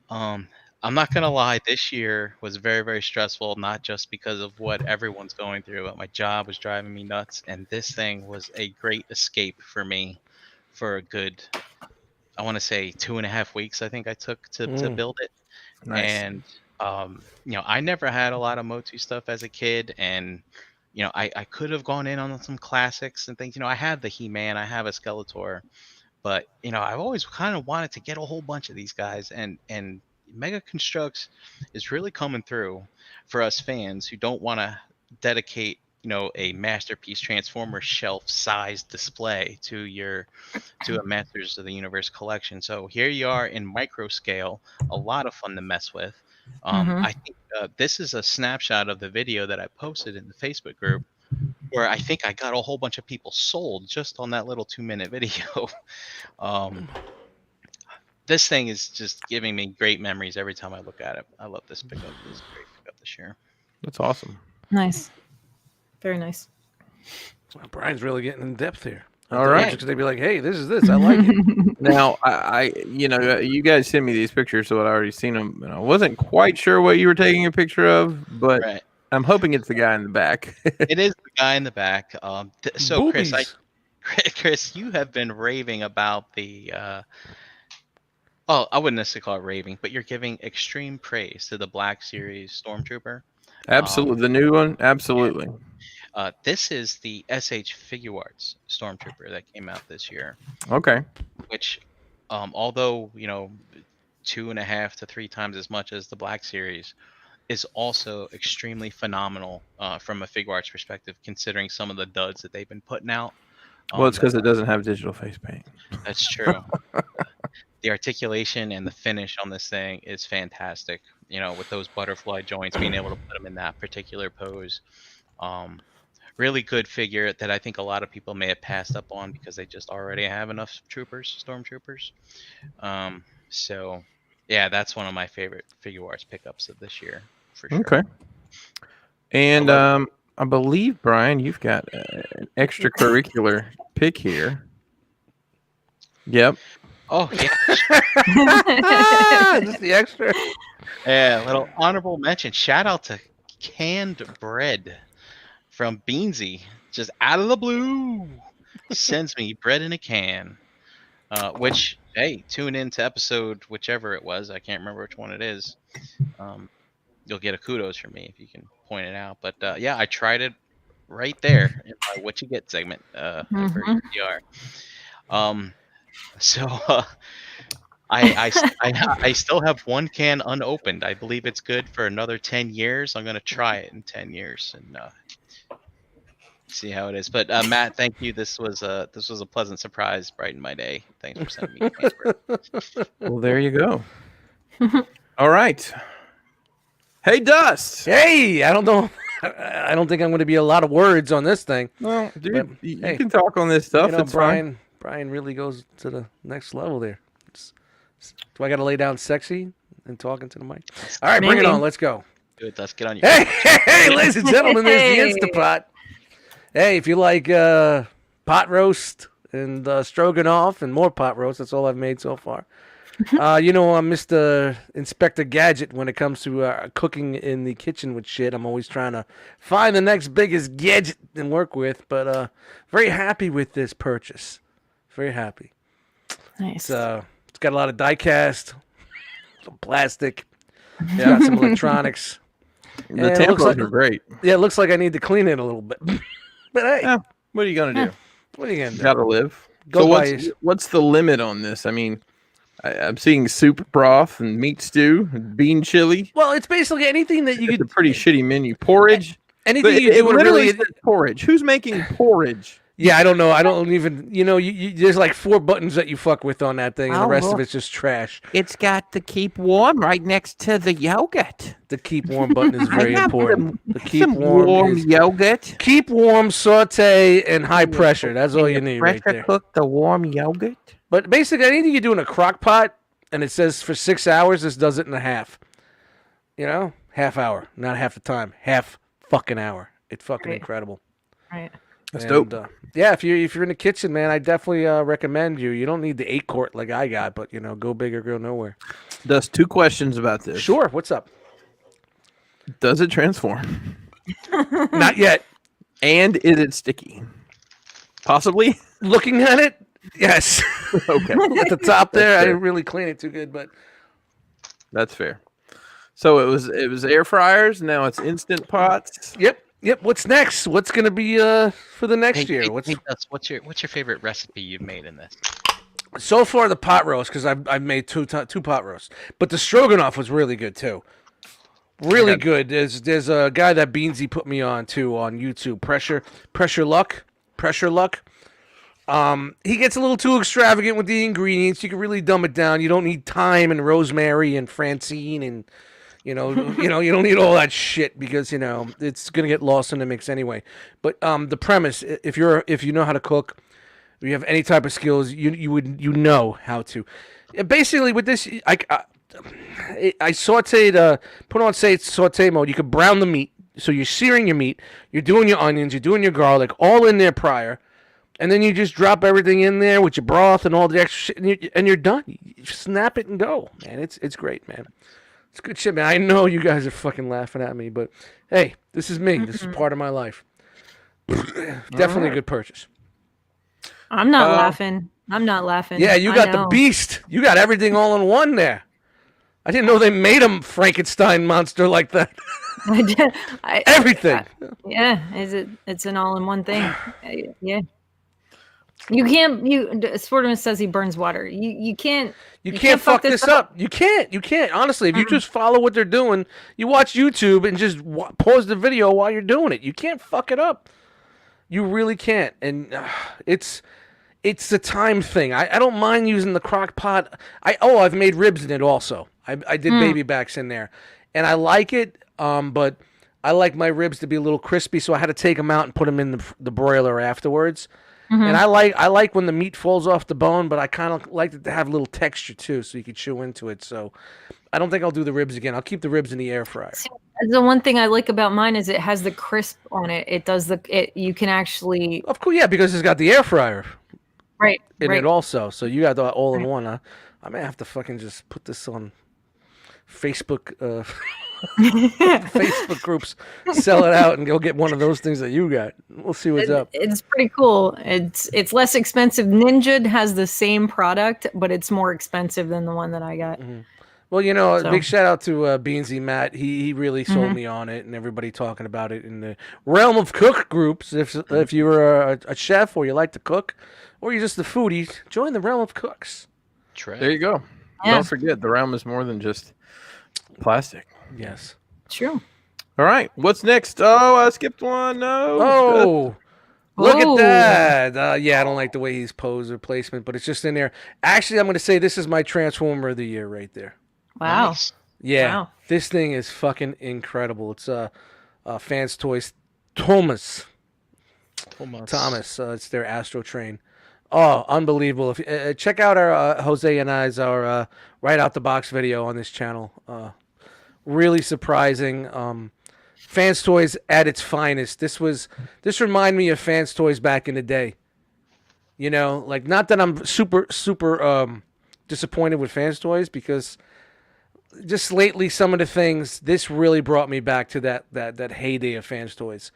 [SPEAKER 2] Um, I'm not gonna lie, this year was very, very stressful, not just because of what everyone's going through, but my job was driving me nuts, and this thing was a great escape for me for a good, I want to say 2.5 weeks. I think I took to build it,
[SPEAKER 1] Nice.
[SPEAKER 2] and I never had a lot of Motu stuff as a kid, and I could have gone in on some classics and things. I have the He-Man, I have a Skeletor, but I've always kind of wanted to get a whole bunch of these guys, and Mega Constructs is really coming through for us fans who don't want to dedicate a masterpiece Transformer shelf sized display to a Masters of the Universe collection. So here you are in micro scale, a lot of fun to mess with.
[SPEAKER 4] Mhm.
[SPEAKER 2] I think this is a snapshot of the video that I posted in the Facebook group, where I think I got a whole bunch of people sold just on that little 2-minute video. um, this thing is just giving me great memories every time I look at it. I love this pickup. This is a great pickup this year.
[SPEAKER 1] That's awesome.
[SPEAKER 4] Nice. Very nice.
[SPEAKER 3] Well, Brian's really getting in depth here.
[SPEAKER 1] All right.
[SPEAKER 3] Because they'd be like, "Hey, this is this. I like it."
[SPEAKER 1] Now, you guys sent me these pictures, so I'd already seen them. And I wasn't quite sure what you were taking a picture of, but
[SPEAKER 2] Right.
[SPEAKER 1] I'm hoping it's the guy in the back.
[SPEAKER 2] It is the guy in the back. So
[SPEAKER 3] Boobies.
[SPEAKER 2] Chris, you have been raving about the. Oh, I wouldn't necessarily call it raving, but you're giving extreme praise to the Black Series Stormtrooper.
[SPEAKER 1] Absolutely. The new one? Absolutely.
[SPEAKER 2] This is the SH Figure Arts Stormtrooper that came out this year,
[SPEAKER 1] Okay.
[SPEAKER 2] which, although 2.5 to 3 times as much as the Black Series, is also extremely phenomenal from a figure arts perspective, considering some of the duds that they've been putting out.
[SPEAKER 1] Well, it's because it doesn't have digital face paint.
[SPEAKER 2] That's true. The articulation and the finish on this thing is fantastic. With those butterfly joints, being able to put them in that particular pose. Really good figure that I think a lot of people may have passed up on because they just already have enough stormtroopers. So, yeah, that's one of my favorite figure arts pickups of this year, for sure.
[SPEAKER 1] Okay. And I believe, Brian, you've got an extracurricular pick here. Yep.
[SPEAKER 2] Oh, yeah.
[SPEAKER 3] Just the extra.
[SPEAKER 2] Yeah, little honorable mention. Shout out to Canned Bread from Beansy. Just out of the blue. Sends me bread in a can. Which, hey, tune in to episode whichever it was. I can't remember which one it is. You'll get a kudos from me if you can point it out. But yeah, I tried it right there in my What You Get segment for ETR. So I still have one can unopened. I believe it's good for another 10 years. I'm gonna try it in 10 years and see how it is. But Matt, thank you. This was a pleasant surprise, brightened my day. Thanks for sending me.
[SPEAKER 1] Well, there you go. All right. Hey, Dust.
[SPEAKER 3] Hey, I don't know. I don't think I'm going to be a lot of words on this thing.
[SPEAKER 1] Well, dude,
[SPEAKER 3] But,
[SPEAKER 1] you
[SPEAKER 3] hey,
[SPEAKER 1] can talk on this stuff. It's fine.
[SPEAKER 3] Brian really goes to the next level there. Do I got to lay down sexy and talking to the mic? All right, bring it
[SPEAKER 4] Maybe.
[SPEAKER 3] on. Let's go.
[SPEAKER 2] Good. Let's get on you.
[SPEAKER 3] Hey, ladies and gentlemen,
[SPEAKER 4] Hey.
[SPEAKER 3] there's the Instapot. Hey, if you like pot roast and stroganoff and more pot roast, that's all I've made so far. I'm Mr. Inspector Gadget when it comes to cooking in the kitchen with shit. I'm always trying to find the next biggest gadget and work with, but very happy with this purchase. Very happy.
[SPEAKER 4] Nice.
[SPEAKER 3] It's got a lot of die cast, some plastic, got some electronics.
[SPEAKER 1] The
[SPEAKER 3] And it looks
[SPEAKER 1] tampons
[SPEAKER 3] like-
[SPEAKER 1] are great.
[SPEAKER 3] Yeah, it looks like I need to clean it a little bit. But hey,
[SPEAKER 1] Yeah. What are you gonna do?
[SPEAKER 3] What are you gonna
[SPEAKER 1] You
[SPEAKER 3] do?
[SPEAKER 1] gotta live.
[SPEAKER 3] Go
[SPEAKER 1] So
[SPEAKER 3] buy
[SPEAKER 1] what's the limit on this? I mean, I'm seeing soup broth and meat stew, and bean chili.
[SPEAKER 3] Well, it's basically anything that you
[SPEAKER 1] It's a
[SPEAKER 3] could.
[SPEAKER 1] pretty shitty menu. Porridge.
[SPEAKER 3] Anything
[SPEAKER 1] But
[SPEAKER 3] you do in a
[SPEAKER 1] literally
[SPEAKER 3] really.
[SPEAKER 1] says porridge. Who's making porridge?
[SPEAKER 3] Yeah, I don't know. I don't even. There's like 4 buttons that you fuck with on that thing, and the
[SPEAKER 1] Oh,
[SPEAKER 3] rest of
[SPEAKER 1] look.
[SPEAKER 3] it's just trash.
[SPEAKER 1] It's got the keep warm right next to the yogurt.
[SPEAKER 3] The keep warm button is very important. The keep
[SPEAKER 1] Some
[SPEAKER 3] warm is
[SPEAKER 1] yogurt.
[SPEAKER 3] keep warm, saute, and high pressure. That's all you need right there.
[SPEAKER 1] Cook the warm yogurt.
[SPEAKER 3] But basically, anything you do in a crock pot, and it says for 6 hours, this does it in a half. Half hour, not half the time, half fucking hour. It's fucking incredible.
[SPEAKER 4] Right.
[SPEAKER 1] That's dope.
[SPEAKER 3] Yeah, if you're in the kitchen, man, I definitely recommend you. You don't need the 8-quart like I got, but go big or go nowhere.
[SPEAKER 1] Just 2 questions about this.
[SPEAKER 3] Sure. What's up?
[SPEAKER 1] Does it transform?
[SPEAKER 3] Not yet.
[SPEAKER 1] And is it sticky? Possibly.
[SPEAKER 3] Looking at it, yes.
[SPEAKER 1] Okay,
[SPEAKER 3] At the top there, I
[SPEAKER 1] fair.
[SPEAKER 3] didn't really clean it too good, but
[SPEAKER 1] that's fair. So it was air fryers. Now it's instant pots.
[SPEAKER 3] yep. What's next? What's gonna be for the next year?
[SPEAKER 2] Hey, Dust, what's your favorite recipe you've made in this?
[SPEAKER 3] So far the pot roast, because I've made two pot roasts, but the stroganoff was really good too. Really good. There's a guy that Beansy put me on to on YouTube. Pressure Luck. He gets a little too extravagant with the ingredients. You can really dumb it down. You don't need thyme and rosemary and Francine and you don't need all that shit because it's gonna get lost in the mix anyway. But the premise, if you know how to cook, if you have any type of skills, you know how to. Basically, with this, I sauteed, put on saute mode. You could brown the meat, so you're searing your meat, you're doing your onions, you're doing your garlic, all in there prior, and then you just drop everything in there with your broth and all the extra shit, and you're done. You snap it and go, man. It's great, man. It's good shit, man. I know you guys are fucking laughing at me, but hey, this is me. This is part of my life. Definitely a good purchase.
[SPEAKER 4] I'm not laughing. I'm not laughing.
[SPEAKER 3] Yeah, you got the beast. You got everything all in one there. I didn't know they made him Frankenstein monster like that. Everything.
[SPEAKER 4] Yeah, it's an all-in-one thing. Yeah. You can't. Sportman says he burns water. You can't.
[SPEAKER 3] You can't fuck this up. You can't. Honestly, if you just follow what they're doing, you watch YouTube and just pause the video while you're doing it. You can't fuck it up. You really can't. And it's the time thing. I don't mind using the crock pot. I've made ribs in it also. I did baby backs in there, and I like it. But I like my ribs to be a little crispy, so I had to take them out and put them in the broiler afterwards. And I like when the meat falls off the bone, but I kind of like it to have a little texture too, so you can chew into it. So I don't think I'll do the ribs again. I'll keep the ribs in the air fryer.
[SPEAKER 4] The one thing I like about mine is it has the crisp on it. It does you can actually.
[SPEAKER 3] Of course, yeah, because it's got the air fryer
[SPEAKER 4] Right.
[SPEAKER 3] in it also. So you got the all in one. I may have to fucking just put this on Facebook. Facebook groups, sell it out and go get one of those things that you got. We'll see what's up.
[SPEAKER 4] It's pretty cool. It's less expensive. Ninja has the same product, but it's more expensive than the one that I got.
[SPEAKER 3] Well, a big shout out to Beansy Matt. He really sold me on it, and everybody talking about it in the realm of cook groups. If you were a chef or you like to cook, or you're just a foodie, join the realm of cooks.
[SPEAKER 1] There you go.
[SPEAKER 4] Yeah.
[SPEAKER 1] Don't forget, the realm is more than just plastic.
[SPEAKER 3] Yes.
[SPEAKER 4] True.
[SPEAKER 1] All right, what's next? Oh, I skipped one. No.
[SPEAKER 3] Oh, look
[SPEAKER 4] Oh.
[SPEAKER 3] at that. Yeah, I don't like the way he's posed or placement, but it's just in there. Actually, I'm going to say this is my Transformer of the year right there.
[SPEAKER 4] Wow.
[SPEAKER 2] Nice.
[SPEAKER 3] Yeah,
[SPEAKER 4] Wow.
[SPEAKER 3] this thing is fucking incredible. It's Fans Toys Thomas. It's their Astro Train. Oh, unbelievable! If check out our Jose and I's our right out the box video on this channel. Really surprising. Fans Toys at its finest. This reminded me of Fans Toys back in the day. Like not that I'm super disappointed with Fans Toys, because just lately some of the things, this really brought me back to that heyday of Fans Toys.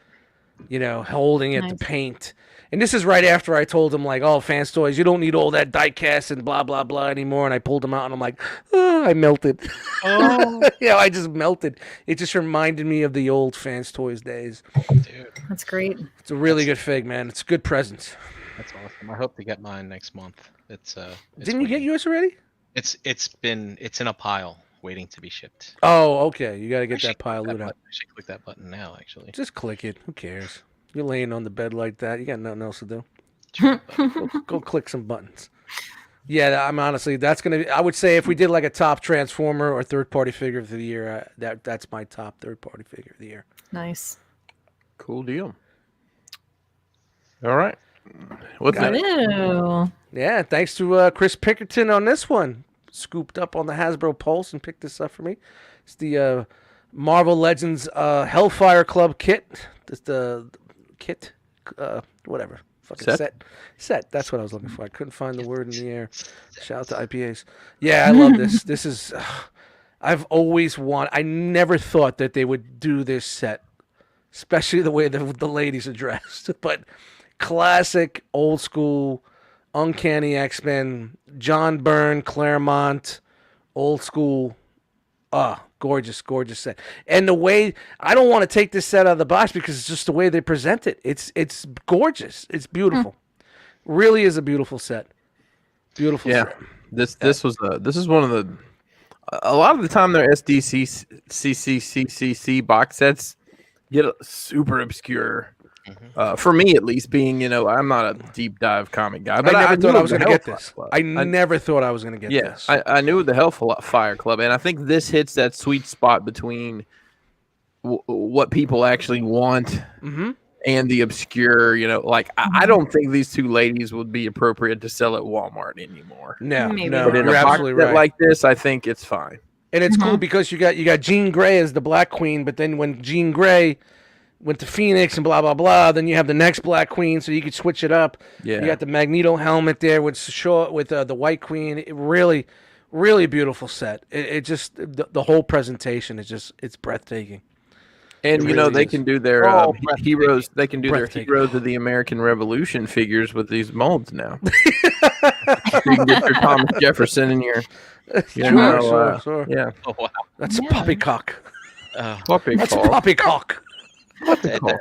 [SPEAKER 3] holding it, the
[SPEAKER 4] Nice.
[SPEAKER 3] paint. And this is right after I told him, like, oh, Fans Toys, you don't need all that die cast and blah, blah, blah anymore. And I pulled him out, and I'm like, oh, I melted.
[SPEAKER 2] Oh,
[SPEAKER 3] I just melted. It just reminded me of the old Fans Toys days.
[SPEAKER 2] dude,
[SPEAKER 4] That's great.
[SPEAKER 3] It's a really good fig, man. It's good presents.
[SPEAKER 2] that's awesome. I hope to get mine next month. It's
[SPEAKER 3] Didn't you get
[SPEAKER 2] waiting.
[SPEAKER 3] yours already?
[SPEAKER 2] It's in a pile waiting to be shipped.
[SPEAKER 3] Oh, okay. You got to get
[SPEAKER 2] I
[SPEAKER 3] that pile
[SPEAKER 2] should click
[SPEAKER 3] loot out.
[SPEAKER 2] button- I should click that button now, actually.
[SPEAKER 3] Just click it. Who cares? You're laying on the bed like that. You got nothing else to do. Go click some buttons. Yeah, I'm honestly, that's gonna be. I would say if we did like a top Transformer or third party figure of the year, that's my top third party figure of the year.
[SPEAKER 4] Nice.
[SPEAKER 1] Cool deal. All right. What's
[SPEAKER 3] Got
[SPEAKER 1] next?
[SPEAKER 4] Ew.
[SPEAKER 3] Yeah, thanks to Chris Pickerton on this one. Scooped up on the Hasbro Pulse and picked this up for me. It's the Marvel Legends Hellfire Club kit. It's the kit, whatever. Fucking set. That's what I was looking for. I couldn't find the word in the air. Shout out to IPAs. Yeah, I love this. This is. I've always wanted. I never thought that they would do this set, especially the way the ladies are dressed. But classic, old school, uncanny X-Men, John Byrne, Claremont, old school. Gorgeous set. And the way, I don't want to take this set out of the box because it's just the way they present it. It's gorgeous. It's beautiful. Really is a beautiful set. Beautiful
[SPEAKER 1] Yeah.
[SPEAKER 3] set.
[SPEAKER 1] This is one of the. A lot of the time, their SDCCCCC box sets get super obscure. For me, at least, being I'm not a deep dive comic guy, but
[SPEAKER 3] I never thought
[SPEAKER 1] knew
[SPEAKER 3] I
[SPEAKER 1] of
[SPEAKER 3] was
[SPEAKER 1] the
[SPEAKER 3] going to get
[SPEAKER 1] Hellfire
[SPEAKER 3] this.
[SPEAKER 1] Club.
[SPEAKER 3] I never thought I was going to get
[SPEAKER 1] Yeah,
[SPEAKER 3] this.
[SPEAKER 1] I knew the Hellfire Club, and I think this hits that sweet spot between what people actually want and the obscure. I don't think these two ladies would be appropriate to sell at Walmart anymore.
[SPEAKER 3] No,
[SPEAKER 4] Maybe
[SPEAKER 3] no,
[SPEAKER 4] not.
[SPEAKER 1] But in
[SPEAKER 3] you're
[SPEAKER 1] a box
[SPEAKER 3] absolutely
[SPEAKER 1] set
[SPEAKER 3] right.
[SPEAKER 1] like this, I think it's fine.
[SPEAKER 3] And it's cool because you got Jean Grey as the Black Queen, but then when Jean Grey went to Phoenix and blah blah blah, then you have the next Black Queen, so you could switch it up.
[SPEAKER 1] Yeah.
[SPEAKER 3] You got the Magneto helmet there with the White Queen. It really, really beautiful set. It just the whole presentation is it's breathtaking.
[SPEAKER 1] And
[SPEAKER 3] It really
[SPEAKER 1] they
[SPEAKER 3] is.
[SPEAKER 1] can do their heroes. They can do their
[SPEAKER 3] Breathtaking.
[SPEAKER 1] heroes of the American Revolution figures with these molds now. You can get your Thomas Jefferson and your,
[SPEAKER 3] Sure.
[SPEAKER 1] yeah,
[SPEAKER 2] Oh wow.
[SPEAKER 3] That's
[SPEAKER 4] Yeah.
[SPEAKER 3] poppycock.
[SPEAKER 1] puppy
[SPEAKER 3] That's
[SPEAKER 1] call.
[SPEAKER 3] poppycock.
[SPEAKER 2] That,
[SPEAKER 1] Yeah.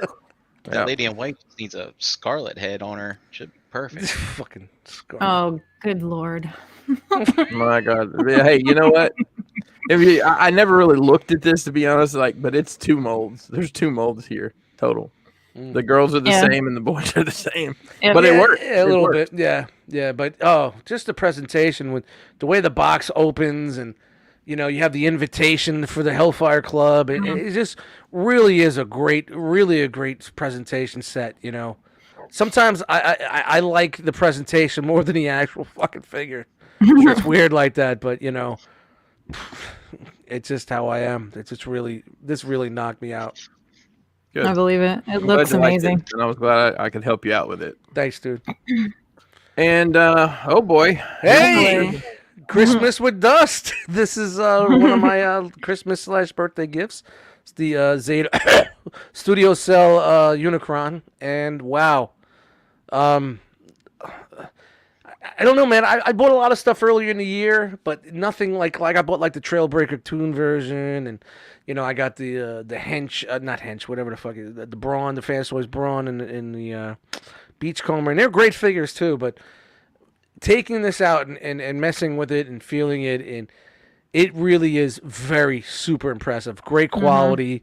[SPEAKER 2] that lady in white just needs a scarlet head on her. Should be perfect.
[SPEAKER 3] Fucking scar.
[SPEAKER 4] Oh, good lord.
[SPEAKER 1] My God. Yeah, hey, you know what? I never really looked at this, to be honest. But it's two molds. There's two molds here total. The girls are the
[SPEAKER 4] Yeah.
[SPEAKER 1] same and the boys are the same.
[SPEAKER 4] Yeah.
[SPEAKER 1] But it worked.
[SPEAKER 3] Yeah, a
[SPEAKER 1] It
[SPEAKER 3] little
[SPEAKER 1] worked.
[SPEAKER 3] bit. Yeah. But just the presentation with the way the box opens, and you have the invitation for the Hellfire Club. It just really is a great presentation set. Sometimes I like the presentation more than the actual fucking figure. Sure, it's weird like that, but it's just how I am. This really knocked me out.
[SPEAKER 1] Good.
[SPEAKER 4] I believe it. It
[SPEAKER 1] I'm
[SPEAKER 4] looks
[SPEAKER 1] glad you liked
[SPEAKER 4] amazing.
[SPEAKER 1] it, and I was glad I could help you out with it.
[SPEAKER 3] Thanks, dude.
[SPEAKER 1] And oh boy,
[SPEAKER 3] Hey, Christmas with Dust. This is one of my Christmas / birthday gifts. It's the Zeta Studio Cell Unicron, and wow, I don't know, man. I bought a lot of stuff earlier in the year, but nothing like I bought like the Trailbreaker Toon version, and I got the hench, not hench, whatever the fuck it is, the Brawn, the Fans Toys Brawn, and the Beachcomber, and they're great figures too. But taking this out and messing with it and feeling it, and it really is very super impressive. Great quality.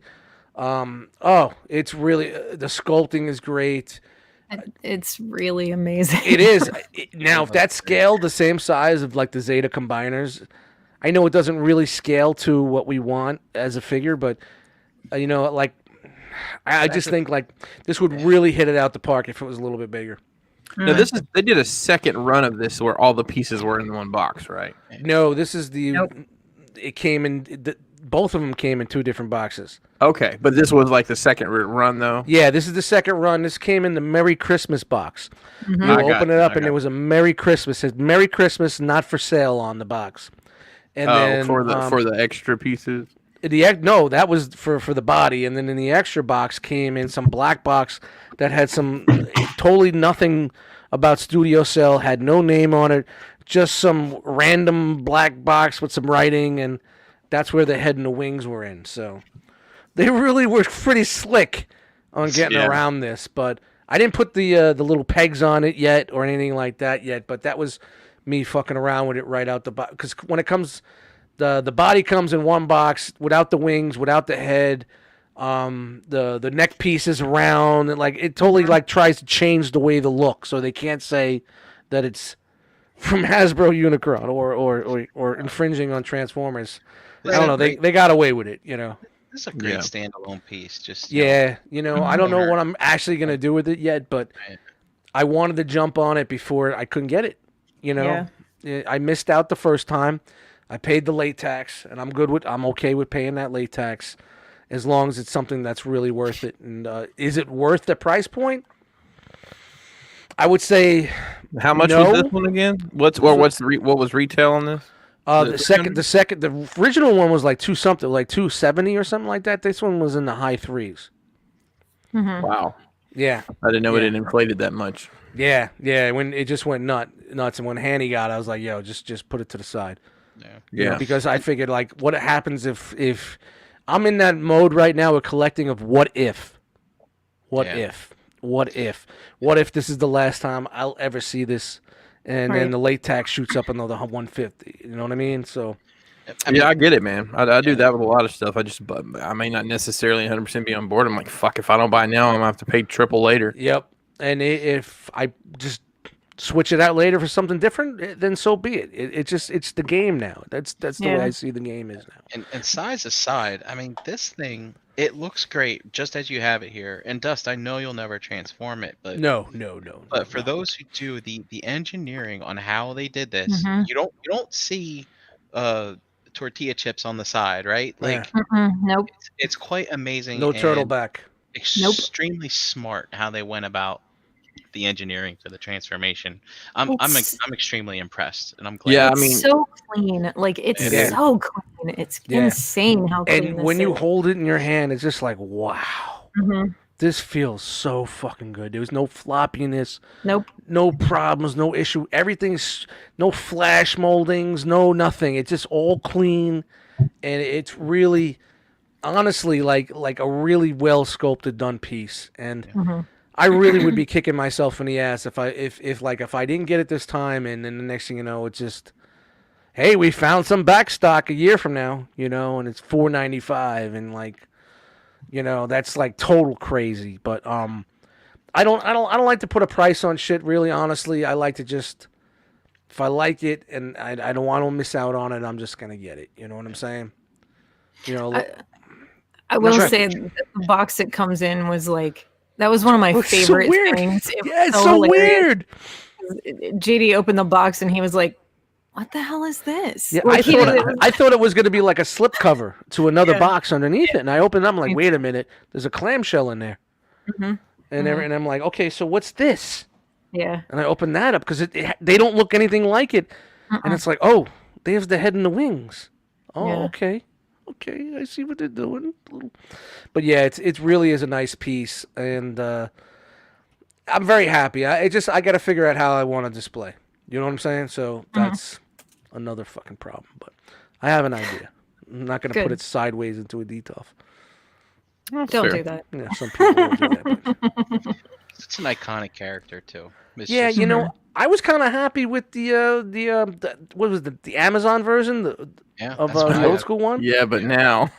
[SPEAKER 3] It's really the sculpting is great.
[SPEAKER 4] It's really amazing.
[SPEAKER 3] It is. Now, if that's scaled the same size of like the Zeta combiners, I know it doesn't really scale to what we want as a figure, but I just think like this would really hit it out the park if it was a little bit bigger.
[SPEAKER 1] now they did a second run of this where all the pieces were in one box, right?
[SPEAKER 3] No, this is the.
[SPEAKER 4] Nope.
[SPEAKER 3] It came in. Both of them came in two different boxes.
[SPEAKER 1] Okay, but this was like the second run though.
[SPEAKER 3] Yeah, this is the second run. This came in the Merry Christmas box. You
[SPEAKER 1] I got
[SPEAKER 3] open
[SPEAKER 1] it,
[SPEAKER 3] it up,
[SPEAKER 1] I
[SPEAKER 3] and
[SPEAKER 1] got
[SPEAKER 3] there was a Merry Christmas. It says Merry Christmas, not for sale on the box. And then
[SPEAKER 1] for the extra pieces.
[SPEAKER 3] No, that was for the body, and then in the extra box came in some black box that had some totally nothing about Studio Cell, had no name on it, just some random black box with some writing, and that's where the head and the wings were in. So they really were pretty slick on getting around this, but I didn't put the little pegs on it yet or anything like that yet. But that was me fucking around with it right out the box, because when it comes. The body comes in one box without the wings, without the head. The neck piece is round, and like it totally like tries to change the way the look, so they can't say that it's from Hasbro Unicron or infringing on Transformers. I don't know. They got away with it, you know.
[SPEAKER 2] It's a great standalone piece. Just
[SPEAKER 3] I don't know what I'm actually gonna do with it yet, but I wanted to jump on it before I couldn't get it. You know, I missed out the first time. I paid the late tax, and I'm okay with paying that late tax, as long as it's something that's really worth it. And is it worth the price point? I would say.
[SPEAKER 1] How much was this one again? What was retail on this?
[SPEAKER 3] The original one was like like 270 or something like that. This one was in the high threes.
[SPEAKER 4] Mm-hmm.
[SPEAKER 1] Wow.
[SPEAKER 3] Yeah.
[SPEAKER 1] I didn't know it had inflated that much.
[SPEAKER 3] Yeah. When it just went nuts, and when Hanny got it, I was like, yo, just put it to the side. You know, because I figured, like, what happens if I'm in that mode right now of collecting of what if this is the last time I'll ever see this, and then the late tax shoots up another 150. You know what I mean? So.
[SPEAKER 1] I get it, man. I do that with a lot of stuff. I may not necessarily 100% be on board. I'm like, fuck, if I don't buy now, I'm gonna have to pay triple later.
[SPEAKER 3] Yep. And if I just switch it out later for something different, then so be it. It's the game now. That's the way I see the game is now.
[SPEAKER 2] And size aside, I mean, this thing, it looks great just as you have it here. And Dust, I know you'll never transform it, but
[SPEAKER 3] no.
[SPEAKER 2] But for those who do, the engineering on how they did this, you don't see tortilla chips on the side, right? Like,
[SPEAKER 4] nope.
[SPEAKER 2] It's quite amazing.
[SPEAKER 3] No turtleback.
[SPEAKER 2] Extremely smart how they went about the engineering for the transformation. I'm extremely impressed, and I'm glad.
[SPEAKER 4] Yeah, it's so clean. Like it's so clean. It's insane how clean.
[SPEAKER 3] And when you hold it in your hand, it's just like, wow. This feels so fucking good. There was no floppiness.
[SPEAKER 4] Nope.
[SPEAKER 3] No problems. No issue. Everything's no flash moldings. No nothing. It's just all clean, and it's really, honestly, like a really well sculpted done piece. And I really would be kicking myself in the ass if I didn't get it this time, and then the next thing you know, it's just, hey, we found some back stock a year from now, you know, and it's $4.95, and like, you know, that's like total crazy. But I don't like to put a price on shit, really, honestly. I like to just, if I like it and I don't want to miss out on it, I'm just gonna get it. You know what I'm saying? You know,
[SPEAKER 4] I will say the box it comes in was like, that was one of my favorite things.
[SPEAKER 3] It's so weird.
[SPEAKER 4] JD opened the box and he was like, what the hell is this?
[SPEAKER 3] Yeah,
[SPEAKER 4] like,
[SPEAKER 3] I thought it was going to be like a slip cover to another box underneath it. And I opened it up, I'm like, wait a minute, there's a clamshell in there. And I'm like, okay, so what's this?
[SPEAKER 4] Yeah.
[SPEAKER 3] And I opened that up because they don't look anything like it. And it's like, oh, they have the head and the wings. Oh, okay. Okay, I see what they're doing. But yeah, it really is a nice piece, and I'm very happy. I got to figure out how I want to display. You know what I'm saying? So that's another fucking problem. But I have an idea. I'm not going to put it sideways into a DTOF.
[SPEAKER 4] Don't do that.
[SPEAKER 3] Yeah, some people will do that. But.
[SPEAKER 2] It's an iconic character too.
[SPEAKER 3] You know, I was kind of happy with the what was the Amazon version of the old school one.
[SPEAKER 1] Yeah, but now,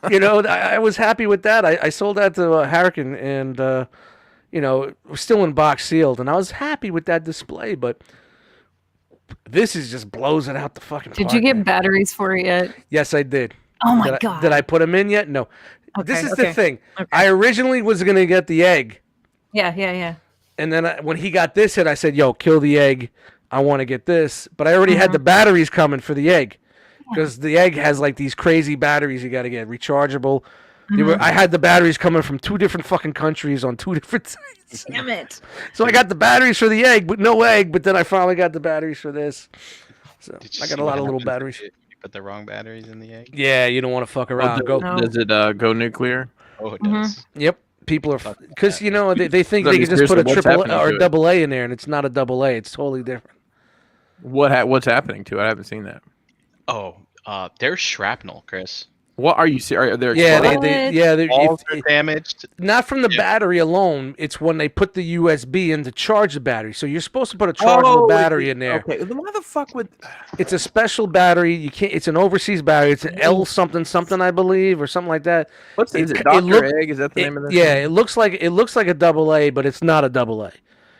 [SPEAKER 3] you know, I was happy with that. I sold that to Harrican, and you know, it was still in box sealed, and I was happy with that display. But this just blows it out the fucking.
[SPEAKER 4] Did you get batteries for it yet?
[SPEAKER 3] Yes, I did.
[SPEAKER 4] Oh my god!
[SPEAKER 3] Did I put them in yet? No.
[SPEAKER 4] Okay,
[SPEAKER 3] this is the thing. Okay. I originally was gonna get the egg.
[SPEAKER 4] Yeah.
[SPEAKER 3] And then when he got this hit, I said, yo, kill the egg. I want to get this. But I already had the batteries coming for the egg. Because the egg has like these crazy batteries you got to get. Rechargeable. I had the batteries coming from 2 different fucking countries on 2 different sites.
[SPEAKER 4] Damn it.
[SPEAKER 3] So I got the batteries for the egg, but no egg. But then I finally got the batteries for this. So I got a lot of little batteries.
[SPEAKER 2] You put the wrong batteries in the egg.
[SPEAKER 3] Yeah, you don't want to fuck around. Go.
[SPEAKER 4] No.
[SPEAKER 1] Does it go nuclear?
[SPEAKER 2] Oh, it
[SPEAKER 4] Mhm.
[SPEAKER 2] does.
[SPEAKER 3] Yep. People are
[SPEAKER 2] Fuck
[SPEAKER 3] because
[SPEAKER 2] that.
[SPEAKER 3] they think
[SPEAKER 1] No,
[SPEAKER 3] they can just put a
[SPEAKER 1] seriously, what's
[SPEAKER 3] triple
[SPEAKER 1] happening
[SPEAKER 3] or
[SPEAKER 1] to
[SPEAKER 3] a
[SPEAKER 1] it?
[SPEAKER 3] double A in there, and it's not a double A. It's totally different.
[SPEAKER 1] What's happening to it? I haven't seen that.
[SPEAKER 2] Oh, there's shrapnel, Chris.
[SPEAKER 1] What are you serious? Are there
[SPEAKER 3] Yeah,
[SPEAKER 1] exploding?
[SPEAKER 2] Walls are damaged.
[SPEAKER 3] not from the
[SPEAKER 2] Yeah.
[SPEAKER 3] battery alone. It's when they put the USB in to charge the battery. So you're supposed to put a chargeable battery in there.
[SPEAKER 1] Okay, then why the fuck would?
[SPEAKER 3] It's a special battery. You can't. It's an overseas battery. It's an L something something, I believe, or something like that.
[SPEAKER 1] What's is it?
[SPEAKER 3] It
[SPEAKER 1] Doctor
[SPEAKER 3] look-
[SPEAKER 1] Egg? Is that the name of this?
[SPEAKER 3] Yeah,
[SPEAKER 1] thing?
[SPEAKER 3] it looks like a double A, but it's not a double A.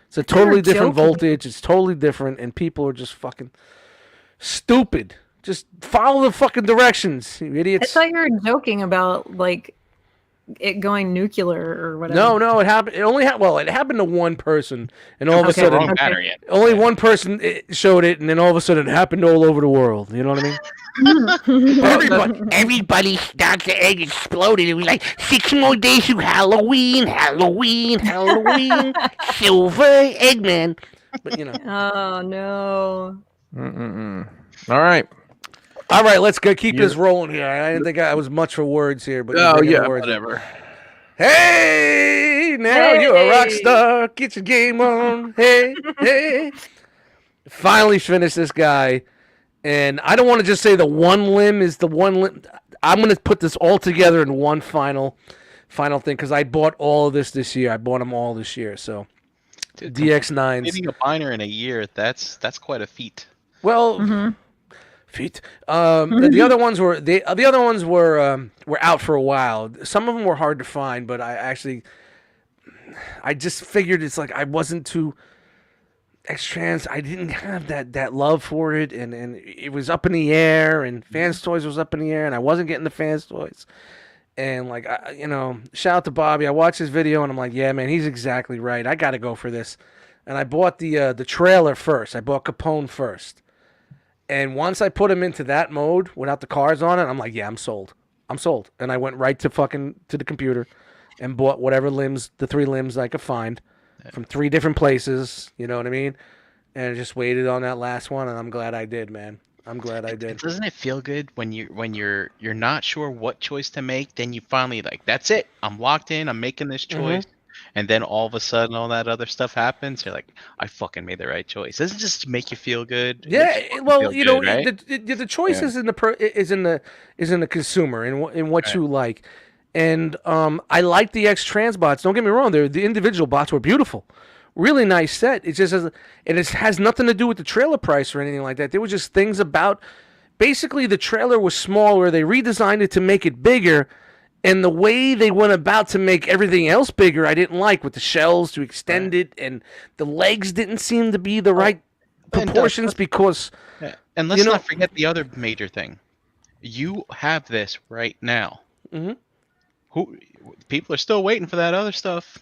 [SPEAKER 3] It's a totally
[SPEAKER 4] You're
[SPEAKER 3] different
[SPEAKER 4] joking.
[SPEAKER 3] voltage. It's totally different, and people are just fucking stupid. Just follow the fucking directions, you
[SPEAKER 4] I
[SPEAKER 3] idiots.
[SPEAKER 4] thought you were joking about like it going nuclear or whatever.
[SPEAKER 3] No, it happened. It only happened. Well, it happened to one person, and all of a
[SPEAKER 2] Put the
[SPEAKER 3] sudden,
[SPEAKER 2] wrong
[SPEAKER 4] Okay.
[SPEAKER 2] battery in.
[SPEAKER 3] only one person showed it, and then all of a sudden, it happened all over the world. You know what I mean? Everybody Dr. Egg exploded. It was like 6 more days to Halloween, Halloween, Halloween, Silver Eggman. But
[SPEAKER 4] Oh no.
[SPEAKER 1] All right.
[SPEAKER 3] All right, let's go. Keep this rolling here. I didn't think I was much for words here, but you're
[SPEAKER 1] Oh
[SPEAKER 3] bringing
[SPEAKER 1] yeah,
[SPEAKER 3] the words in.
[SPEAKER 1] whatever.
[SPEAKER 3] Hey, now you're a rock
[SPEAKER 4] Hey.
[SPEAKER 3] star. Get your game on. Hey, hey. Finally finished this guy. And I don't want to just say the one limb is the one limb. I'm going to put this all together in one final thing because I bought all of this year. I bought them all this year. So
[SPEAKER 2] Dude,
[SPEAKER 3] DX9s.
[SPEAKER 2] completing a binder in a year, that's quite a feat.
[SPEAKER 3] Well, feet. The other ones were out for a while. Some of them were hard to find, but I just figured it's like I wasn't too X-Trans. I didn't have that love for it, and it was up in the air, and Fans Toys was up in the air, and I wasn't getting the Fans Toys. And like shout out to Bobby. I watched his video, and I'm like, yeah, man, he's exactly right. I got to go for this. And I bought the trailer first. I bought Capone first. And once I put him into that mode without the cars on it, I'm like, yeah, I'm sold. And I went right to the computer and bought whatever limbs, the 3 limbs I could find from 3 different places. You know what I mean? And I just waited on that last one, and I'm glad I did, man. I'm glad I did.
[SPEAKER 2] Doesn't it feel good when you're not sure what choice to make? Then you finally like, that's it. I'm locked in. I'm making this choice. And then all of a sudden, all that other stuff happens. You're like, I fucking made the right choice. Doesn't it just make you feel good? It makes
[SPEAKER 3] Yeah,
[SPEAKER 2] you
[SPEAKER 3] well,
[SPEAKER 2] feel
[SPEAKER 3] you know,
[SPEAKER 2] good, right?
[SPEAKER 3] the choice is in the consumer in what you like, and I like the X-Trans bots. Don't get me wrong; the individual bots were beautiful, really nice set. It just has nothing to do with the trailer price or anything like that. There were just things about. Basically, the trailer was smaller. They redesigned it to make it bigger. And the way they went about to make everything else bigger, I didn't like, with the shells to extend it, and the legs didn't seem to be the right proportions because.
[SPEAKER 2] Yeah. And let's
[SPEAKER 3] you know-
[SPEAKER 2] not forget the other major thing. You have this right now.
[SPEAKER 3] Mhm.
[SPEAKER 2] People are still waiting for that other stuff,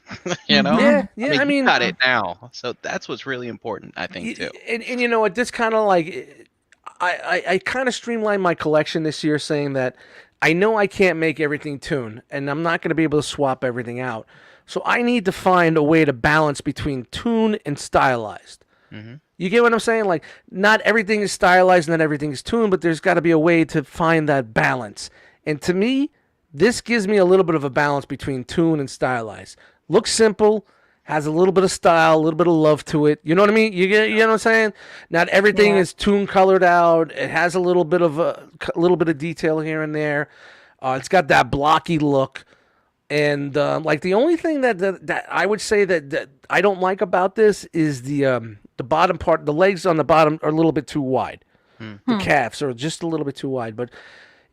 [SPEAKER 2] you know?
[SPEAKER 3] Yeah,
[SPEAKER 2] I
[SPEAKER 3] I
[SPEAKER 2] mean,
[SPEAKER 3] mean,
[SPEAKER 2] you got it now, so that's what's really important, I think, too.
[SPEAKER 3] And you know what? This kind of like, I kind of streamlined my collection this year, saying that I know I can't make everything tune, and I'm not going to be able to swap everything out. So I need to find a way to balance between tune and stylized. You get what I'm saying? Like, not everything is stylized, not everything is tuned, but there's got to be a way to find that balance. And to me, this gives me a little bit of a balance between tune and stylized. Looks simple, has a little bit of style, a little bit of love to it. You know what I mean? You know what I'm saying? Not everything is tune colored out. It has a little bit of detail here and there. It's got that blocky look. And like the only thing that I would say that I don't like about this is the bottom part. The legs on the bottom are a little bit too wide. The calves are just a little bit too wide. But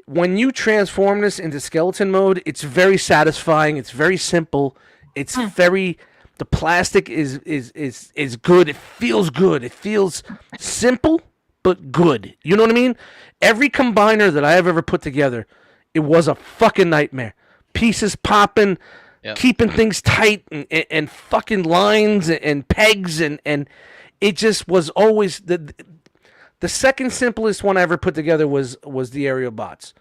[SPEAKER 3] when you transform this into skeleton mode, it's very satisfying. It's very simple. It's very. The plastic is good. It feels good. It feels simple but good. You know what I mean? Every combiner that I have ever put together, it was a fucking nightmare. Pieces popping, keeping things tight, and fucking lines and pegs, and it just was always the second simplest one I ever put together was the aerial bots,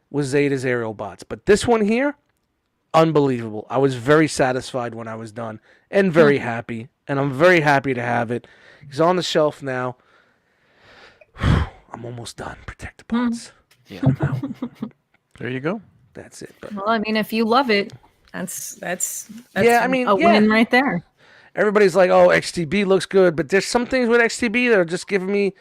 [SPEAKER 3] was Zeta's aerial bots. But this one here, unbelievable. I was very satisfied when I was done, and very happy, and I'm very happy to have it. He's on the shelf now. I'm almost done. Protect the pots.
[SPEAKER 2] Yeah.
[SPEAKER 1] There you go.
[SPEAKER 3] That's it. But
[SPEAKER 4] Well, I mean, if you love it, that's
[SPEAKER 3] Yeah, I mean,
[SPEAKER 4] a
[SPEAKER 3] yeah.
[SPEAKER 4] win right there.
[SPEAKER 3] everybody's like, "Oh, XTB looks good," but there's some things with XTB that are just giving me.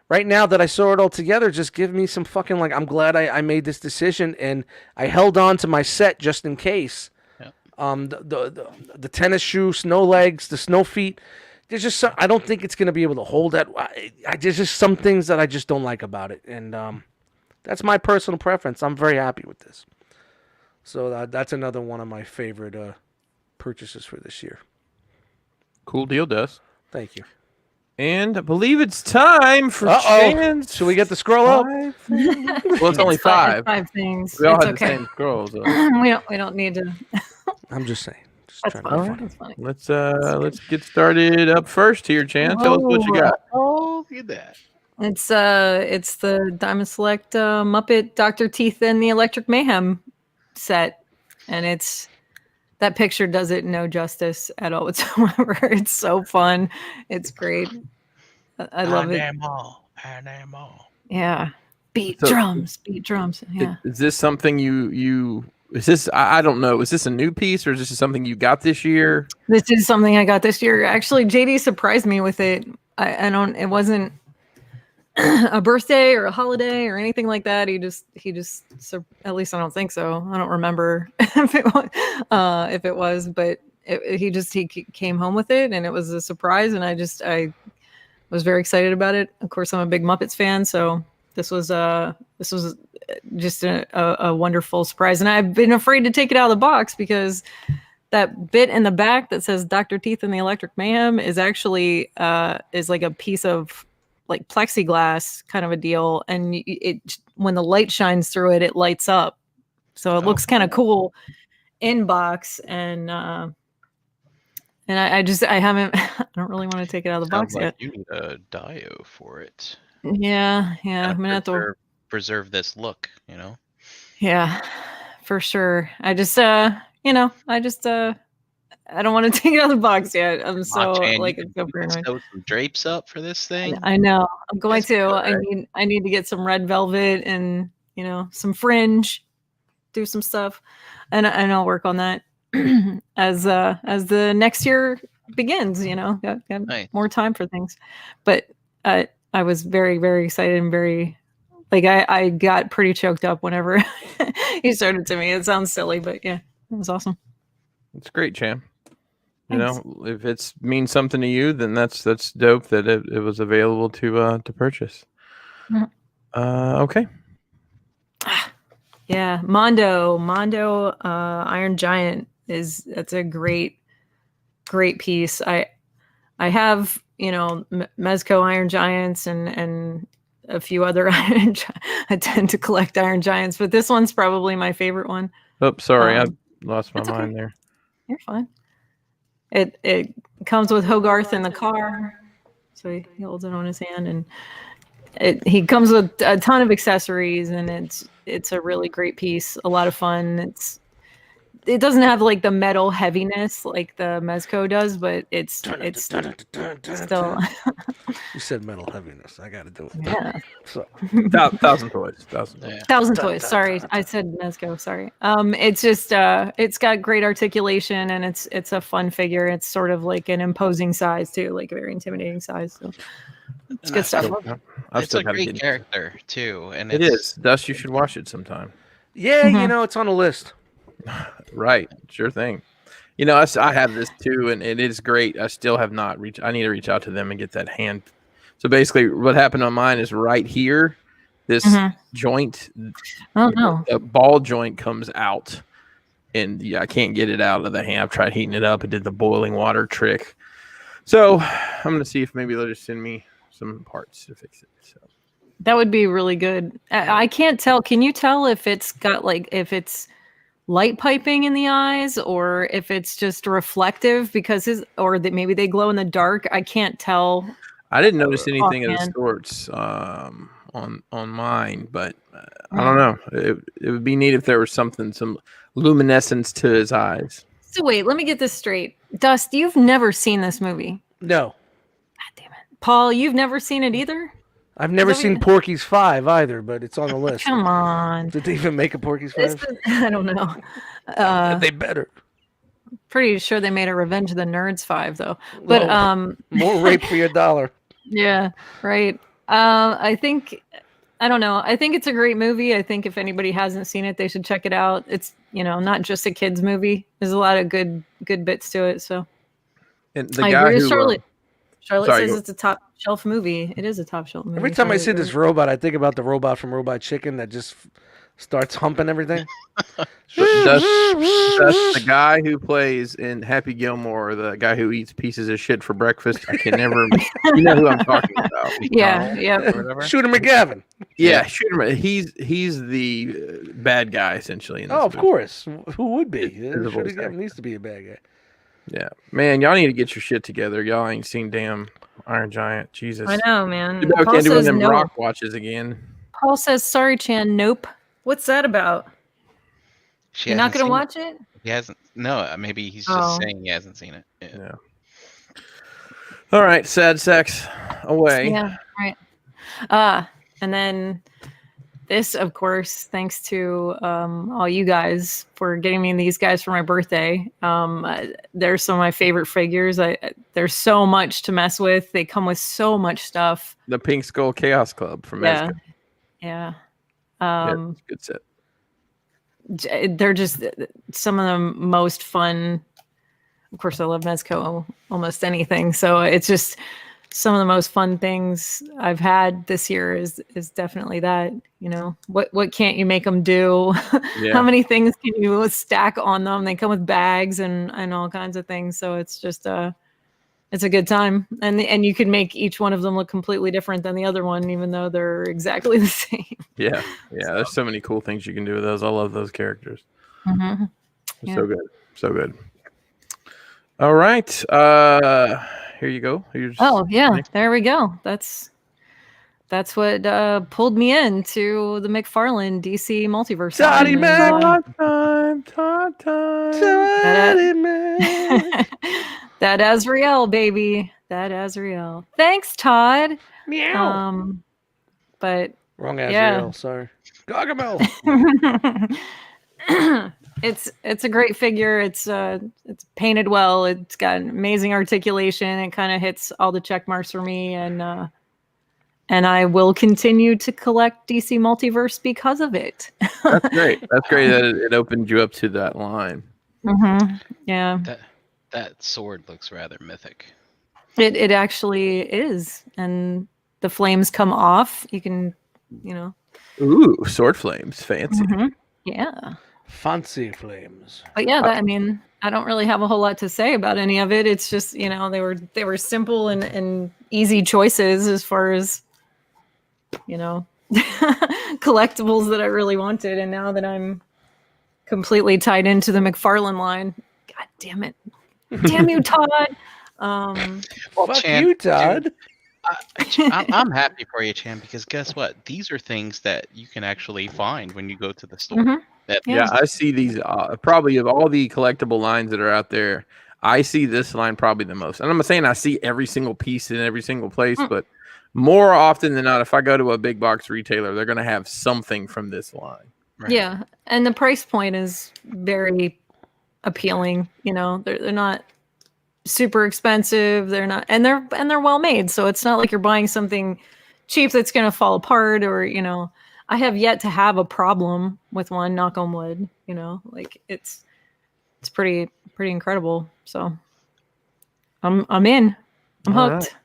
[SPEAKER 3] Right now that I saw it all together, just give me some fucking like. I'm glad I made this decision and I held on to my set just in case.
[SPEAKER 2] Yeah.
[SPEAKER 3] The tennis shoe, snow legs, the snow feet. There's just some, I don't think it's gonna be able to hold that. There's just some things that I just don't like about it, and that's my personal preference. I'm very happy with this. So that's another one of my favorite purchases for this year.
[SPEAKER 1] Cool deal, Dust.
[SPEAKER 3] Thank you.
[SPEAKER 1] And I believe it's time for
[SPEAKER 3] Uh-oh.
[SPEAKER 1] Chance.
[SPEAKER 3] Should we get the scroll up?
[SPEAKER 1] Well, it's only
[SPEAKER 4] It's
[SPEAKER 1] five.
[SPEAKER 4] five things.
[SPEAKER 1] We all
[SPEAKER 4] It's
[SPEAKER 1] had the
[SPEAKER 4] okay.
[SPEAKER 1] same scrolls.
[SPEAKER 4] We don't need to.
[SPEAKER 3] I'm just saying. Just
[SPEAKER 4] That's
[SPEAKER 3] trying to be
[SPEAKER 4] fine.
[SPEAKER 3] funny.
[SPEAKER 4] That's funny.
[SPEAKER 1] Let's get started up first here, Chance. Tell us what you got.
[SPEAKER 2] Oh, look at that.
[SPEAKER 4] It's the Diamond Select Muppet Dr. Teeth and the Electric Mayhem set, and it's that picture does it no justice at all whatsoever. It's so fun. It's great. I love it.
[SPEAKER 2] Animal.
[SPEAKER 4] Yeah. Beat
[SPEAKER 1] So-
[SPEAKER 4] drums. Yeah.
[SPEAKER 1] Is this something you is this I don't know, is this a new piece or is this something you got this year?
[SPEAKER 4] This is something I got this year. Actually, JD surprised me with it. It wasn't a birthday or a holiday or anything like that. He just, at least I don't think so. I don't remember if it was, but he came home with it and it was a surprise. And I was very excited about it. Of course, I'm a big Muppets fan. So this was just a wonderful surprise. And I've been afraid to take it out of the box because that bit in the back that says Dr. Teeth and the Electric Mayhem is actually is like a piece of like plexiglass kind of a deal. And it when the light shines through it, it lights up. So it looks kind of cool in box. And I haven't, I don't really want to take it out of the box
[SPEAKER 2] Sounds like
[SPEAKER 4] yet.
[SPEAKER 2] you need a dio for it.
[SPEAKER 4] Yeah. I'm gonna have to
[SPEAKER 2] preserve this look,
[SPEAKER 4] Yeah, for sure. I don't want to take it out of the box yet. I'm so
[SPEAKER 2] Chan,
[SPEAKER 4] like
[SPEAKER 2] you
[SPEAKER 4] I'm so
[SPEAKER 2] can
[SPEAKER 4] paranoid.
[SPEAKER 2] sew some drapes up for this thing.
[SPEAKER 4] I know. I'm going
[SPEAKER 2] That's
[SPEAKER 4] to.
[SPEAKER 2] good.
[SPEAKER 4] I need to get some red velvet and some fringe, do some stuff, and I'll work on that as the next year begins. Got
[SPEAKER 2] Nice.
[SPEAKER 4] more time for things, but I was very, very excited and very. Like I got pretty choked up whenever he showed it to me. It sounds silly, but yeah, it was awesome.
[SPEAKER 1] It's great, Cham.
[SPEAKER 4] Thanks.
[SPEAKER 1] If it's means something to you, then that's dope that it was available to purchase.
[SPEAKER 4] Mhm.
[SPEAKER 1] Okay.
[SPEAKER 4] Yeah, Mondo, Iron Giant that's a great piece. I have Mezco Iron Giants and a few other Iron I tend to collect Iron Giants, but this one's probably my favorite one.
[SPEAKER 1] Oh, sorry, I
[SPEAKER 4] Um,
[SPEAKER 1] lost my
[SPEAKER 4] that's okay.
[SPEAKER 1] mind there.
[SPEAKER 4] You're fine. It comes with Hogarth in the car, so he holds it on his hand, and he comes with a ton of accessories, and it's a really great piece. A lot of fun. It doesn't have like the metal heaviness like the Mezco does, but it's still
[SPEAKER 3] You said metal heaviness. I got to do it.
[SPEAKER 4] yeah.
[SPEAKER 3] So,
[SPEAKER 1] Thousand toys.
[SPEAKER 2] Yeah.
[SPEAKER 4] Thousand Toys. Sorry, I said Mezco. Sorry. It's just it's got great articulation and it's a fun figure. It's sort of like an imposing size too, like a very intimidating size. So it's good stuff.
[SPEAKER 1] I've
[SPEAKER 2] It's
[SPEAKER 1] still
[SPEAKER 2] a
[SPEAKER 1] got to
[SPEAKER 2] great
[SPEAKER 1] get
[SPEAKER 2] character too, and
[SPEAKER 1] It is. Dust, you should watch it sometime.
[SPEAKER 3] yeah,
[SPEAKER 4] Mhm.
[SPEAKER 3] it's on the list.
[SPEAKER 1] Right. Sure thing. I have this too, and it is great. I still have not reached. I need to reach out to them and get that hand. So basically, what happened on mine is right here, this
[SPEAKER 4] Mhm.
[SPEAKER 1] joint,
[SPEAKER 4] Oh no.
[SPEAKER 1] the ball joint comes out, and I can't get it out of the hand. I've tried heating it up. It did the boiling water trick. So I'm gonna see if maybe they'll just send me some parts to fix it. So
[SPEAKER 4] That would be really good. I can't tell. Can you tell if it's got if it's light piping in the eyes or if it's just reflective because maybe they glow in the dark? I can't tell.
[SPEAKER 1] I didn't notice anything of the
[SPEAKER 4] offhand.
[SPEAKER 1] sorts on mine, but I don't know. It would be neat if there was some luminescence to his eyes.
[SPEAKER 4] So wait, let me get this straight. Dust, you've never seen this movie.
[SPEAKER 3] No.
[SPEAKER 4] God damn it. Paul, you've never seen it either?
[SPEAKER 3] I've never
[SPEAKER 4] Is that
[SPEAKER 3] seen
[SPEAKER 4] what
[SPEAKER 3] Porky's 5 either, but it's on the list.
[SPEAKER 4] Come on.
[SPEAKER 3] Did they even make a Porky's
[SPEAKER 4] This
[SPEAKER 3] 5?
[SPEAKER 4] is, I don't know.
[SPEAKER 3] They better.
[SPEAKER 4] Pretty sure they made a Revenge of the Nerds 5 though. But
[SPEAKER 3] Whoa. More rape for your dollar.
[SPEAKER 4] yeah, right. I don't know. I think it's a great movie. I think if anybody hasn't seen it, they should check it out. It's, not just a kids movie. There's a lot of good bits to it. So
[SPEAKER 1] And the
[SPEAKER 4] I
[SPEAKER 1] guy
[SPEAKER 4] agree with
[SPEAKER 1] who
[SPEAKER 4] Charlotte. Charlotte
[SPEAKER 1] sorry,
[SPEAKER 4] says
[SPEAKER 1] go-
[SPEAKER 4] it's a top shelf movie. It is a top shelf movie.
[SPEAKER 3] Every time I
[SPEAKER 4] Charlotte,
[SPEAKER 3] see this
[SPEAKER 4] you're
[SPEAKER 3] robot, I think about the robot from Robot Chicken that just starts humping everything.
[SPEAKER 1] That's the guy who plays in Happy Gilmore, the guy who eats pieces of shit for breakfast. I can never. You know who I'm talking about?
[SPEAKER 4] Yeah, yeah.
[SPEAKER 2] Or whatever.
[SPEAKER 3] Shooter McGavin.
[SPEAKER 1] Yeah, shoot him. He's the bad guy essentially. In this
[SPEAKER 3] Oh, of
[SPEAKER 1] movie.
[SPEAKER 3] course. Who would be?
[SPEAKER 1] Is the
[SPEAKER 3] Shooter
[SPEAKER 1] voice
[SPEAKER 3] McGavin
[SPEAKER 1] actor.
[SPEAKER 3] needs to be a bad guy.
[SPEAKER 1] Yeah, man, y'all need to get your shit together. Y'all ain't seen damn Iron Giant. Jesus.
[SPEAKER 4] I know, man.
[SPEAKER 1] You know,
[SPEAKER 4] Paul
[SPEAKER 1] can't do one of
[SPEAKER 4] says
[SPEAKER 1] them
[SPEAKER 4] no.
[SPEAKER 1] rock watches again.
[SPEAKER 4] Paul says, "Sorry, Chan. Nope. What's that about?
[SPEAKER 2] She
[SPEAKER 4] You're not
[SPEAKER 2] hasn't
[SPEAKER 4] gonna
[SPEAKER 2] seen it.
[SPEAKER 4] watch it?
[SPEAKER 2] He hasn't. No, maybe he's just
[SPEAKER 4] Oh.
[SPEAKER 2] saying he hasn't seen it. Yeah.
[SPEAKER 1] Yeah. All right, sad sex away.
[SPEAKER 4] Yeah, right. And then this, of course, thanks to all you guys for getting me these guys for my birthday. They're some of my favorite figures. There's so much to mess with. They come with so much stuff.
[SPEAKER 1] The Pink Skull Chaos Club from
[SPEAKER 4] Yeah,
[SPEAKER 1] Mezco.
[SPEAKER 4] yeah.
[SPEAKER 1] Yeah, it's a good set.
[SPEAKER 4] They're just some of the most fun. Of course, I love Mezco almost anything. So it's just some of the most fun things I've had this year is definitely that. What can't you make them do?
[SPEAKER 1] Yeah.
[SPEAKER 4] How many things can you stack on them? They come with bags and all kinds of things. So it's just it's a good time, and you can make each one of them look completely different than the other one, even though they're exactly the same.
[SPEAKER 1] Yeah. There's so many cool things you can do with those. I love those characters.
[SPEAKER 4] Mm-hmm.
[SPEAKER 1] They're
[SPEAKER 4] Yeah.
[SPEAKER 1] So good. All right. Here you go.
[SPEAKER 4] Oh yeah,
[SPEAKER 1] next-
[SPEAKER 4] there we go. That's what pulled me into the McFarlane DC multiverse.
[SPEAKER 3] Toddy
[SPEAKER 4] line.
[SPEAKER 3] man.
[SPEAKER 1] Time.
[SPEAKER 3] Daddy man.
[SPEAKER 4] That Azrael, baby. That Azrael. Thanks, Todd.
[SPEAKER 3] Meow.
[SPEAKER 4] But
[SPEAKER 3] Wrong
[SPEAKER 4] yeah.
[SPEAKER 3] Azrael, sorry. Gargamel.
[SPEAKER 4] it's a great figure. It's painted well. It's got an amazing articulation. It kind of hits all the check marks for me, and I will continue to collect DC Multiverse because of it.
[SPEAKER 1] That's great. That's great that it opened you up to that line.
[SPEAKER 4] Yeah.
[SPEAKER 2] That sword looks rather mythic.
[SPEAKER 4] It actually is, and the flames come off. You can,
[SPEAKER 1] Ooh, sword flames, fancy.
[SPEAKER 4] yeah.
[SPEAKER 3] Fancy flames.
[SPEAKER 4] But yeah, I don't really have a whole lot to say about any of it. It's just they were simple and easy choices as far as collectibles that I really wanted, and now that I'm completely tied into the McFarlane line, god damn it. Damn you, Todd.
[SPEAKER 2] Well,
[SPEAKER 3] Fuck
[SPEAKER 2] Chan,
[SPEAKER 3] you, Todd.
[SPEAKER 2] I'm happy for you, Chan, because guess what? These are things that you can actually find when you go to the store.
[SPEAKER 4] Mhm.
[SPEAKER 1] Yeah, I see these probably of all the collectible lines that are out there. I see this line probably the most. And I'm not saying I see every single piece in every single place, but more often than not, if I go to a big box retailer, they're going to have something from this line.
[SPEAKER 2] Right.
[SPEAKER 4] Yeah, and the price point is very appealing. They're not super expensive. They're not, and they're well made. So it's not like you're buying something cheap that's going to fall apart, or I have yet to have a problem with one. Knock on wood. Like it's pretty incredible. So I'm in. I'm
[SPEAKER 1] All
[SPEAKER 4] hooked.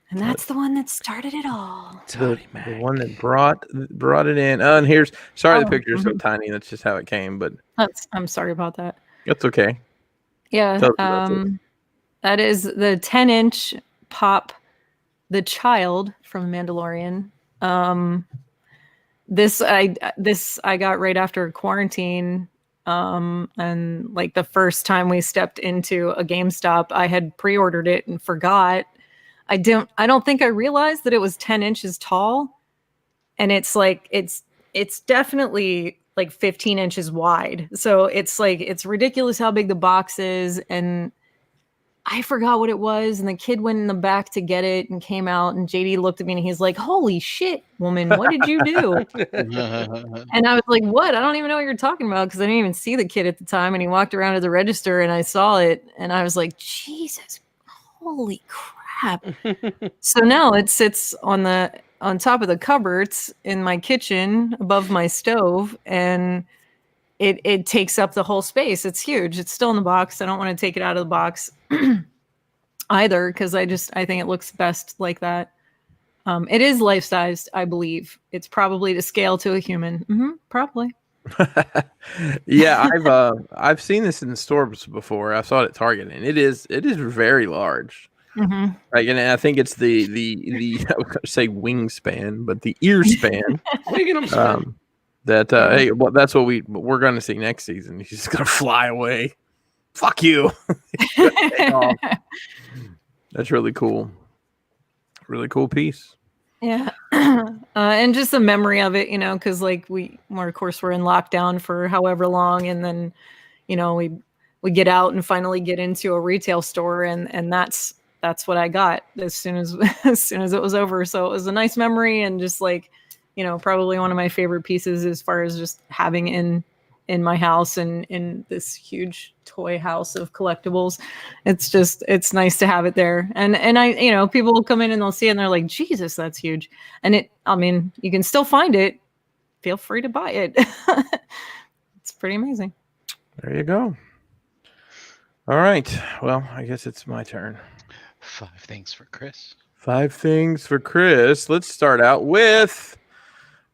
[SPEAKER 4] And that's the one that started it all.
[SPEAKER 3] Toddy
[SPEAKER 1] The
[SPEAKER 3] man.
[SPEAKER 1] one that brought it in. Oh, and here's sorry, the
[SPEAKER 4] Oh,
[SPEAKER 1] picture is so tiny. That's just how it came, but
[SPEAKER 4] I'm sorry about that.
[SPEAKER 1] that's okay.
[SPEAKER 4] Yeah.
[SPEAKER 1] Tell us about this.
[SPEAKER 4] That is the 10-inch Pop the Child from Mandalorian. This I got right after quarantine. And like the first time we stepped into a GameStop, I had pre-ordered it and forgot. I don't think I realized that it was 10 inches tall, and it's definitely like 15 inches wide. So it's ridiculous how big the box is, and I forgot what it was, and the kid went in the back to get it and came out, and JD looked at me and he's like, "Holy shit, woman, what did you do?" And I was like, "What? I don't even know what you're talking about," because I didn't even see the kid at the time. And he walked around to the register, and I saw it, and I was like, "Jesus, holy crap!" So now it sits on top of the cupboards in my kitchen above my stove, and it takes up the whole space. It's huge. It's still in the box. I don't want to take it out of the box either, because I think it looks best like that. It is life-sized, I believe. It's probably to scale to a human. Probably.
[SPEAKER 1] Yeah, I've seen this in the stores before. I saw it at Target, and it is very large. Like, and I think it's the I was going to say wingspan, but the ear span. That hey, well, that's what we're going to see next season. He's just going to fly away. Fuck you. That's really cool. Really cool piece.
[SPEAKER 4] Yeah. And just the memory of it, because like of course we're in lockdown for however long, and then we get out and finally get into a retail store, and that's what I got as soon as it was over. So it was a nice memory, and just like probably one of my favorite pieces as far as just having in my house and in this huge toy house of collectibles. It's nice to have it there. And I, people will come in and they'll see it and they're like, Jesus, that's huge. And you can still find it. Feel free to buy it. It's pretty amazing.
[SPEAKER 1] There you go. All right. Well, I guess it's my turn.
[SPEAKER 2] 5 things for Chris.
[SPEAKER 1] 5 things for Chris. Let's start out with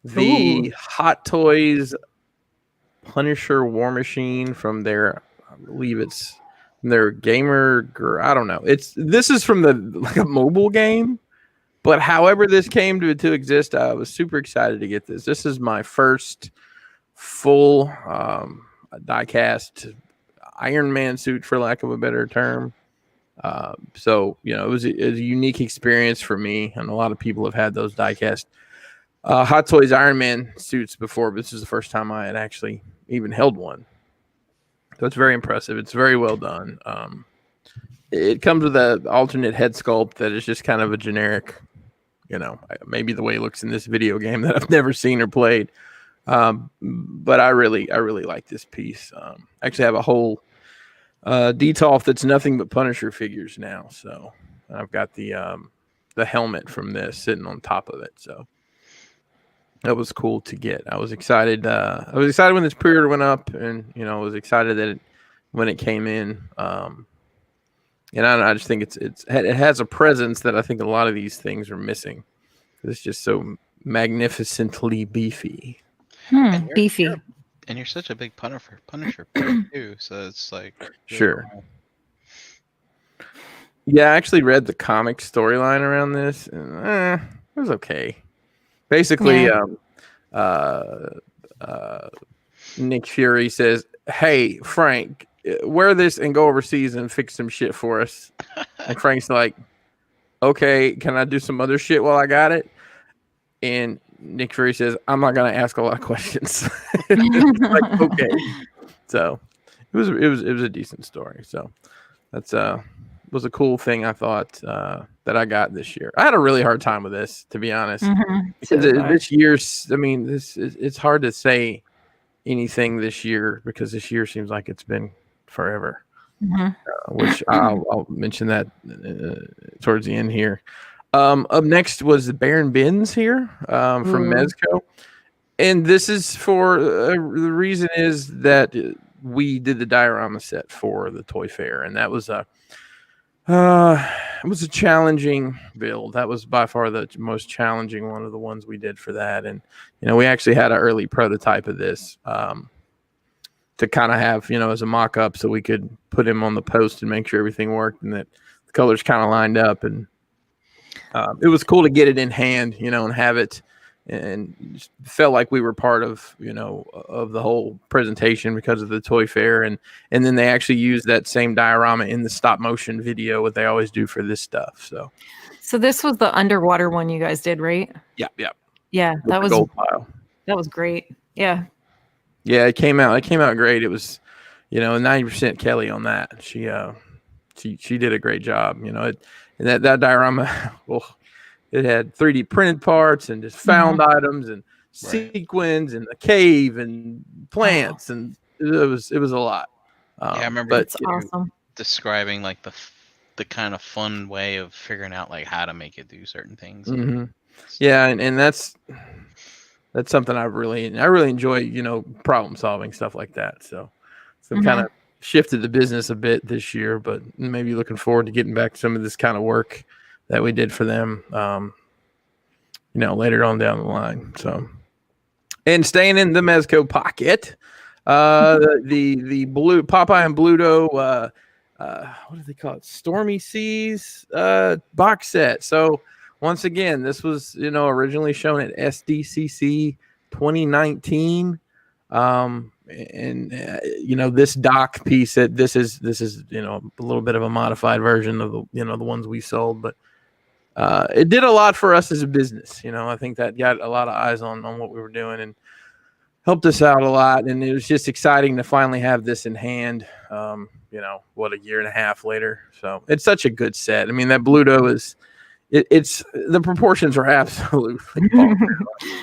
[SPEAKER 1] the Hot Toys Punisher War Machine from their, I believe it's their gamer. I don't know. This is from like a mobile game, but however this came to exist, I was super excited to get this. This is my first full die-cast Iron Man suit, for lack of a better term. So it was a unique experience for me, and a lot of people have had those die-cast Hot Toys Iron Man suits before, but this is the first time I had actually even held one. So it's very impressive. It's very well done. It comes with an alternate head sculpt that is just kind of a generic, maybe the way it looks in this video game that I've never seen or played. But I really like this piece. I actually have a whole Detolf that's nothing but Punisher figures now. So I've got the helmet from this sitting on top of it. So that was cool to get. I was excited. When this pre-order went up, and I was excited when it came in. And I just think it has a presence that I think a lot of these things are missing. It's just so magnificently beefy.
[SPEAKER 4] Beefy.
[SPEAKER 2] And you're such a big Punisher fan too, so it's like really
[SPEAKER 1] sure.
[SPEAKER 2] cool.
[SPEAKER 1] Yeah, I actually read the comic storyline around this, and it was okay. Basically, Nick Fury says, "Hey, Frank, wear this and go overseas and fix some shit for us." And Frank's like, "Okay, can I do some other shit while I got it?" And Nick Fury says, "I'm not going to ask a lot of questions." Like, okay. So it was a decent story. So that's was a cool thing, I thought, that I got this year. I had a really hard time with this, to be honest. Because this year's, it's hard to say anything this year, because this year seems like it's been forever. Which I'll mention that towards the end here. Up next was the Baron Bins here from Mezco. And this is for the reason is that we did the diorama set for the Toy Fair, and that was it was a challenging build. That was by far the most challenging one of the ones we did for that. And we actually had an early prototype of this to kind of have as a mock-up, so we could put him on the post and make sure everything worked and that the colors kind of lined up. And it was cool to get it in hand, and have it, and just felt like we were part of, of the whole presentation because of the Toy Fair. And then they actually used that same diorama in the stop motion video, what they always do for this stuff. So
[SPEAKER 4] this was the underwater one you guys did, right?
[SPEAKER 1] Yeah.
[SPEAKER 4] Yeah,
[SPEAKER 1] that
[SPEAKER 4] was great. Yeah.
[SPEAKER 1] Yeah, it came out great. It was, 90% Kelly on that. She she did a great job. You know, and that diorama, well, it had 3D printed parts and just found items and sequins and a cave and plants, and it was a lot.
[SPEAKER 2] I remember
[SPEAKER 1] but
[SPEAKER 4] It's awesome.
[SPEAKER 2] describing like the kind of fun way of figuring out like how to make it do certain things.
[SPEAKER 1] Yeah, and that's something I really enjoy, you know, problem solving, stuff like that. So kind of shifted the business a bit this year, but maybe looking forward to getting back to some of this kind of work that we did for them, you know, later on down the line. So, and staying in the Mezco pocket, the blue Popeye and Bluto, what do they call it? Stormy Seas box set. So once again, this was, you know, originally shown at SDCC 2019. You know, this dock piece, this is you know, a little bit of a modified version of the, you know, the ones we sold, but it did a lot for us as a business. You know, I think that got a lot of eyes on what we were doing and helped us out a lot. And it was just exciting to finally have this in hand. You know, what, a year and a half later. So it's such a good set. I mean, that Bluto is, it's the proportions are absolutely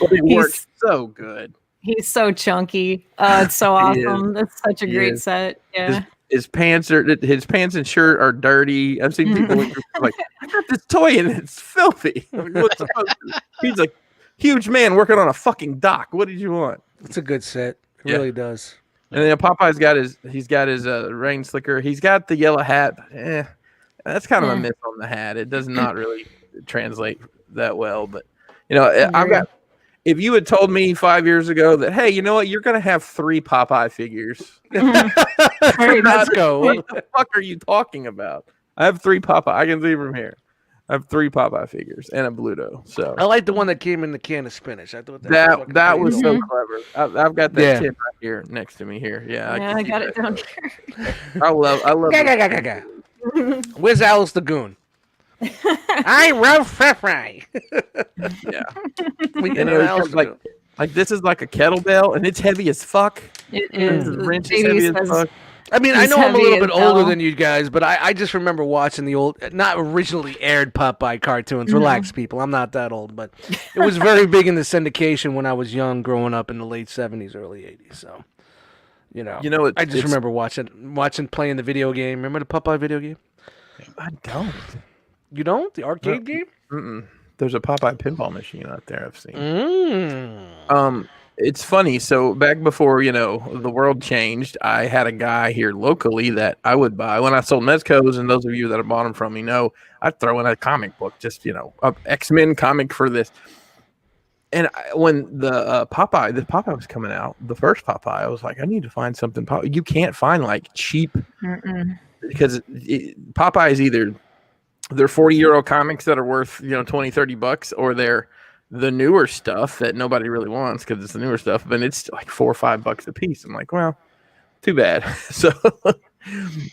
[SPEAKER 1] but it works so good.
[SPEAKER 4] He's so chunky. It's so awesome. That's such a great set. Yeah.
[SPEAKER 1] His pants and shirt are dirty. I've seen people like, I got this toy and it's filthy. He's a huge man working on a fucking dock. What did you want?
[SPEAKER 3] It's a good set. It really does.
[SPEAKER 1] And then Popeye's got his rain slicker. He's got the yellow hat. That's kind of a miss on the hat. It does not really translate that well. But you know, if you had told me 5 years ago that, hey, you know what, you're gonna have 3 Popeye figures.
[SPEAKER 3] Let's go.
[SPEAKER 1] What the fuck are you talking about? I have 3 Popeye. I can see from here. I have 3 Popeye figures and a Bluto. So
[SPEAKER 3] I like the one that came in the can of spinach. I thought
[SPEAKER 1] that was so clever. I've got that kid right here next to me here. Yeah,
[SPEAKER 4] I got it down here.
[SPEAKER 1] I love it.
[SPEAKER 3] Where's Alice the Goon? I love fry.
[SPEAKER 1] Yeah. Like this is like a kettlebell and it's heavy as fuck.
[SPEAKER 4] It is.
[SPEAKER 1] The wrench is heavy as fuck.
[SPEAKER 3] I mean, I know I'm a little bit older than you guys, but I just remember watching the old, not originally aired Popeye cartoons. Relax, people. I'm not that old, but it was very big in the syndication when I was young, growing up in the late 70s, early 80s. So, you know, I just remember watching, playing the video game. Remember the Popeye video game?
[SPEAKER 1] I don't.
[SPEAKER 3] You don't? The arcade game?
[SPEAKER 1] Mm-mm. There's a Popeye pinball machine out there I've seen. It's funny. So back before, you know, the world changed, I had a guy here locally that I would buy when I sold Mezcos, and those of you that have bought them from me know I'd throw in a comic book, just, you know, a X-Men comic for this. And when the Popeye was coming out, the first Popeye, I was like, I need to find something. You can't find like cheap because Popeye is either they're 40-year-old comics that are worth, you know, $20-$30, or they're the newer stuff that nobody really wants because it's the newer stuff, but it's like $4 or $5 a piece. I'm like, well, too bad. So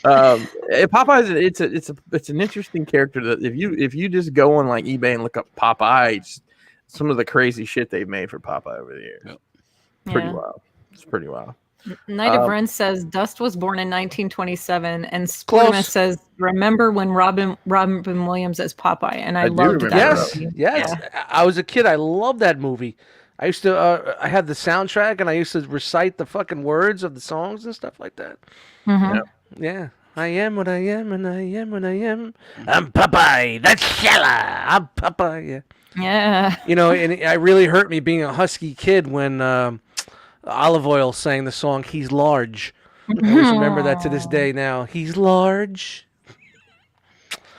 [SPEAKER 1] Popeye, it's an interesting character that if you just go on like eBay and look up Popeye, some of the crazy shit they've made for Popeye over the years. Pretty wild. It's pretty wild.
[SPEAKER 4] Night of Ren says Dust was born in 1927, and Sportimus says, remember when Robin Williams as Popeye, and I loved that.
[SPEAKER 3] Yes. Yeah. I was a kid. I loved that movie. I used to. I had the soundtrack, and I used to recite the fucking words of the songs and stuff like that. Yeah. I am what I am, and I am what I am. I'm Popeye. That's Shella. I'm Popeye.
[SPEAKER 4] Yeah.
[SPEAKER 3] You know, and it really hurt me being a husky kid when. Olive Oil sang the song "He's Large." I always remember that to this day. Now he's large.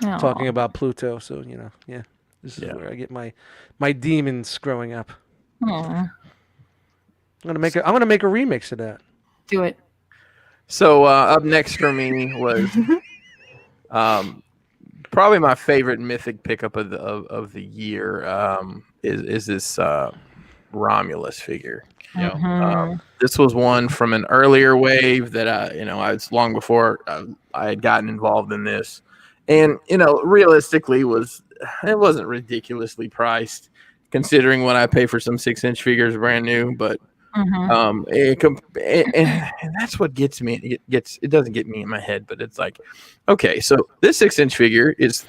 [SPEAKER 3] Talking about Pluto, so you know, this is where I get my demons growing up. I'm gonna make a remix of that.
[SPEAKER 4] Do it.
[SPEAKER 1] So up next for me was probably my favorite mythic pickup of the year. Is this Romulus figure? This was one from an earlier wave that I was long before I had gotten involved in this, and realistically it wasn't ridiculously priced considering what I pay for some 6-inch figures brand new, but
[SPEAKER 4] Mhm.
[SPEAKER 1] And that's what gets me. It doesn't get me in my head, but it's like, okay, so this 6-inch figure is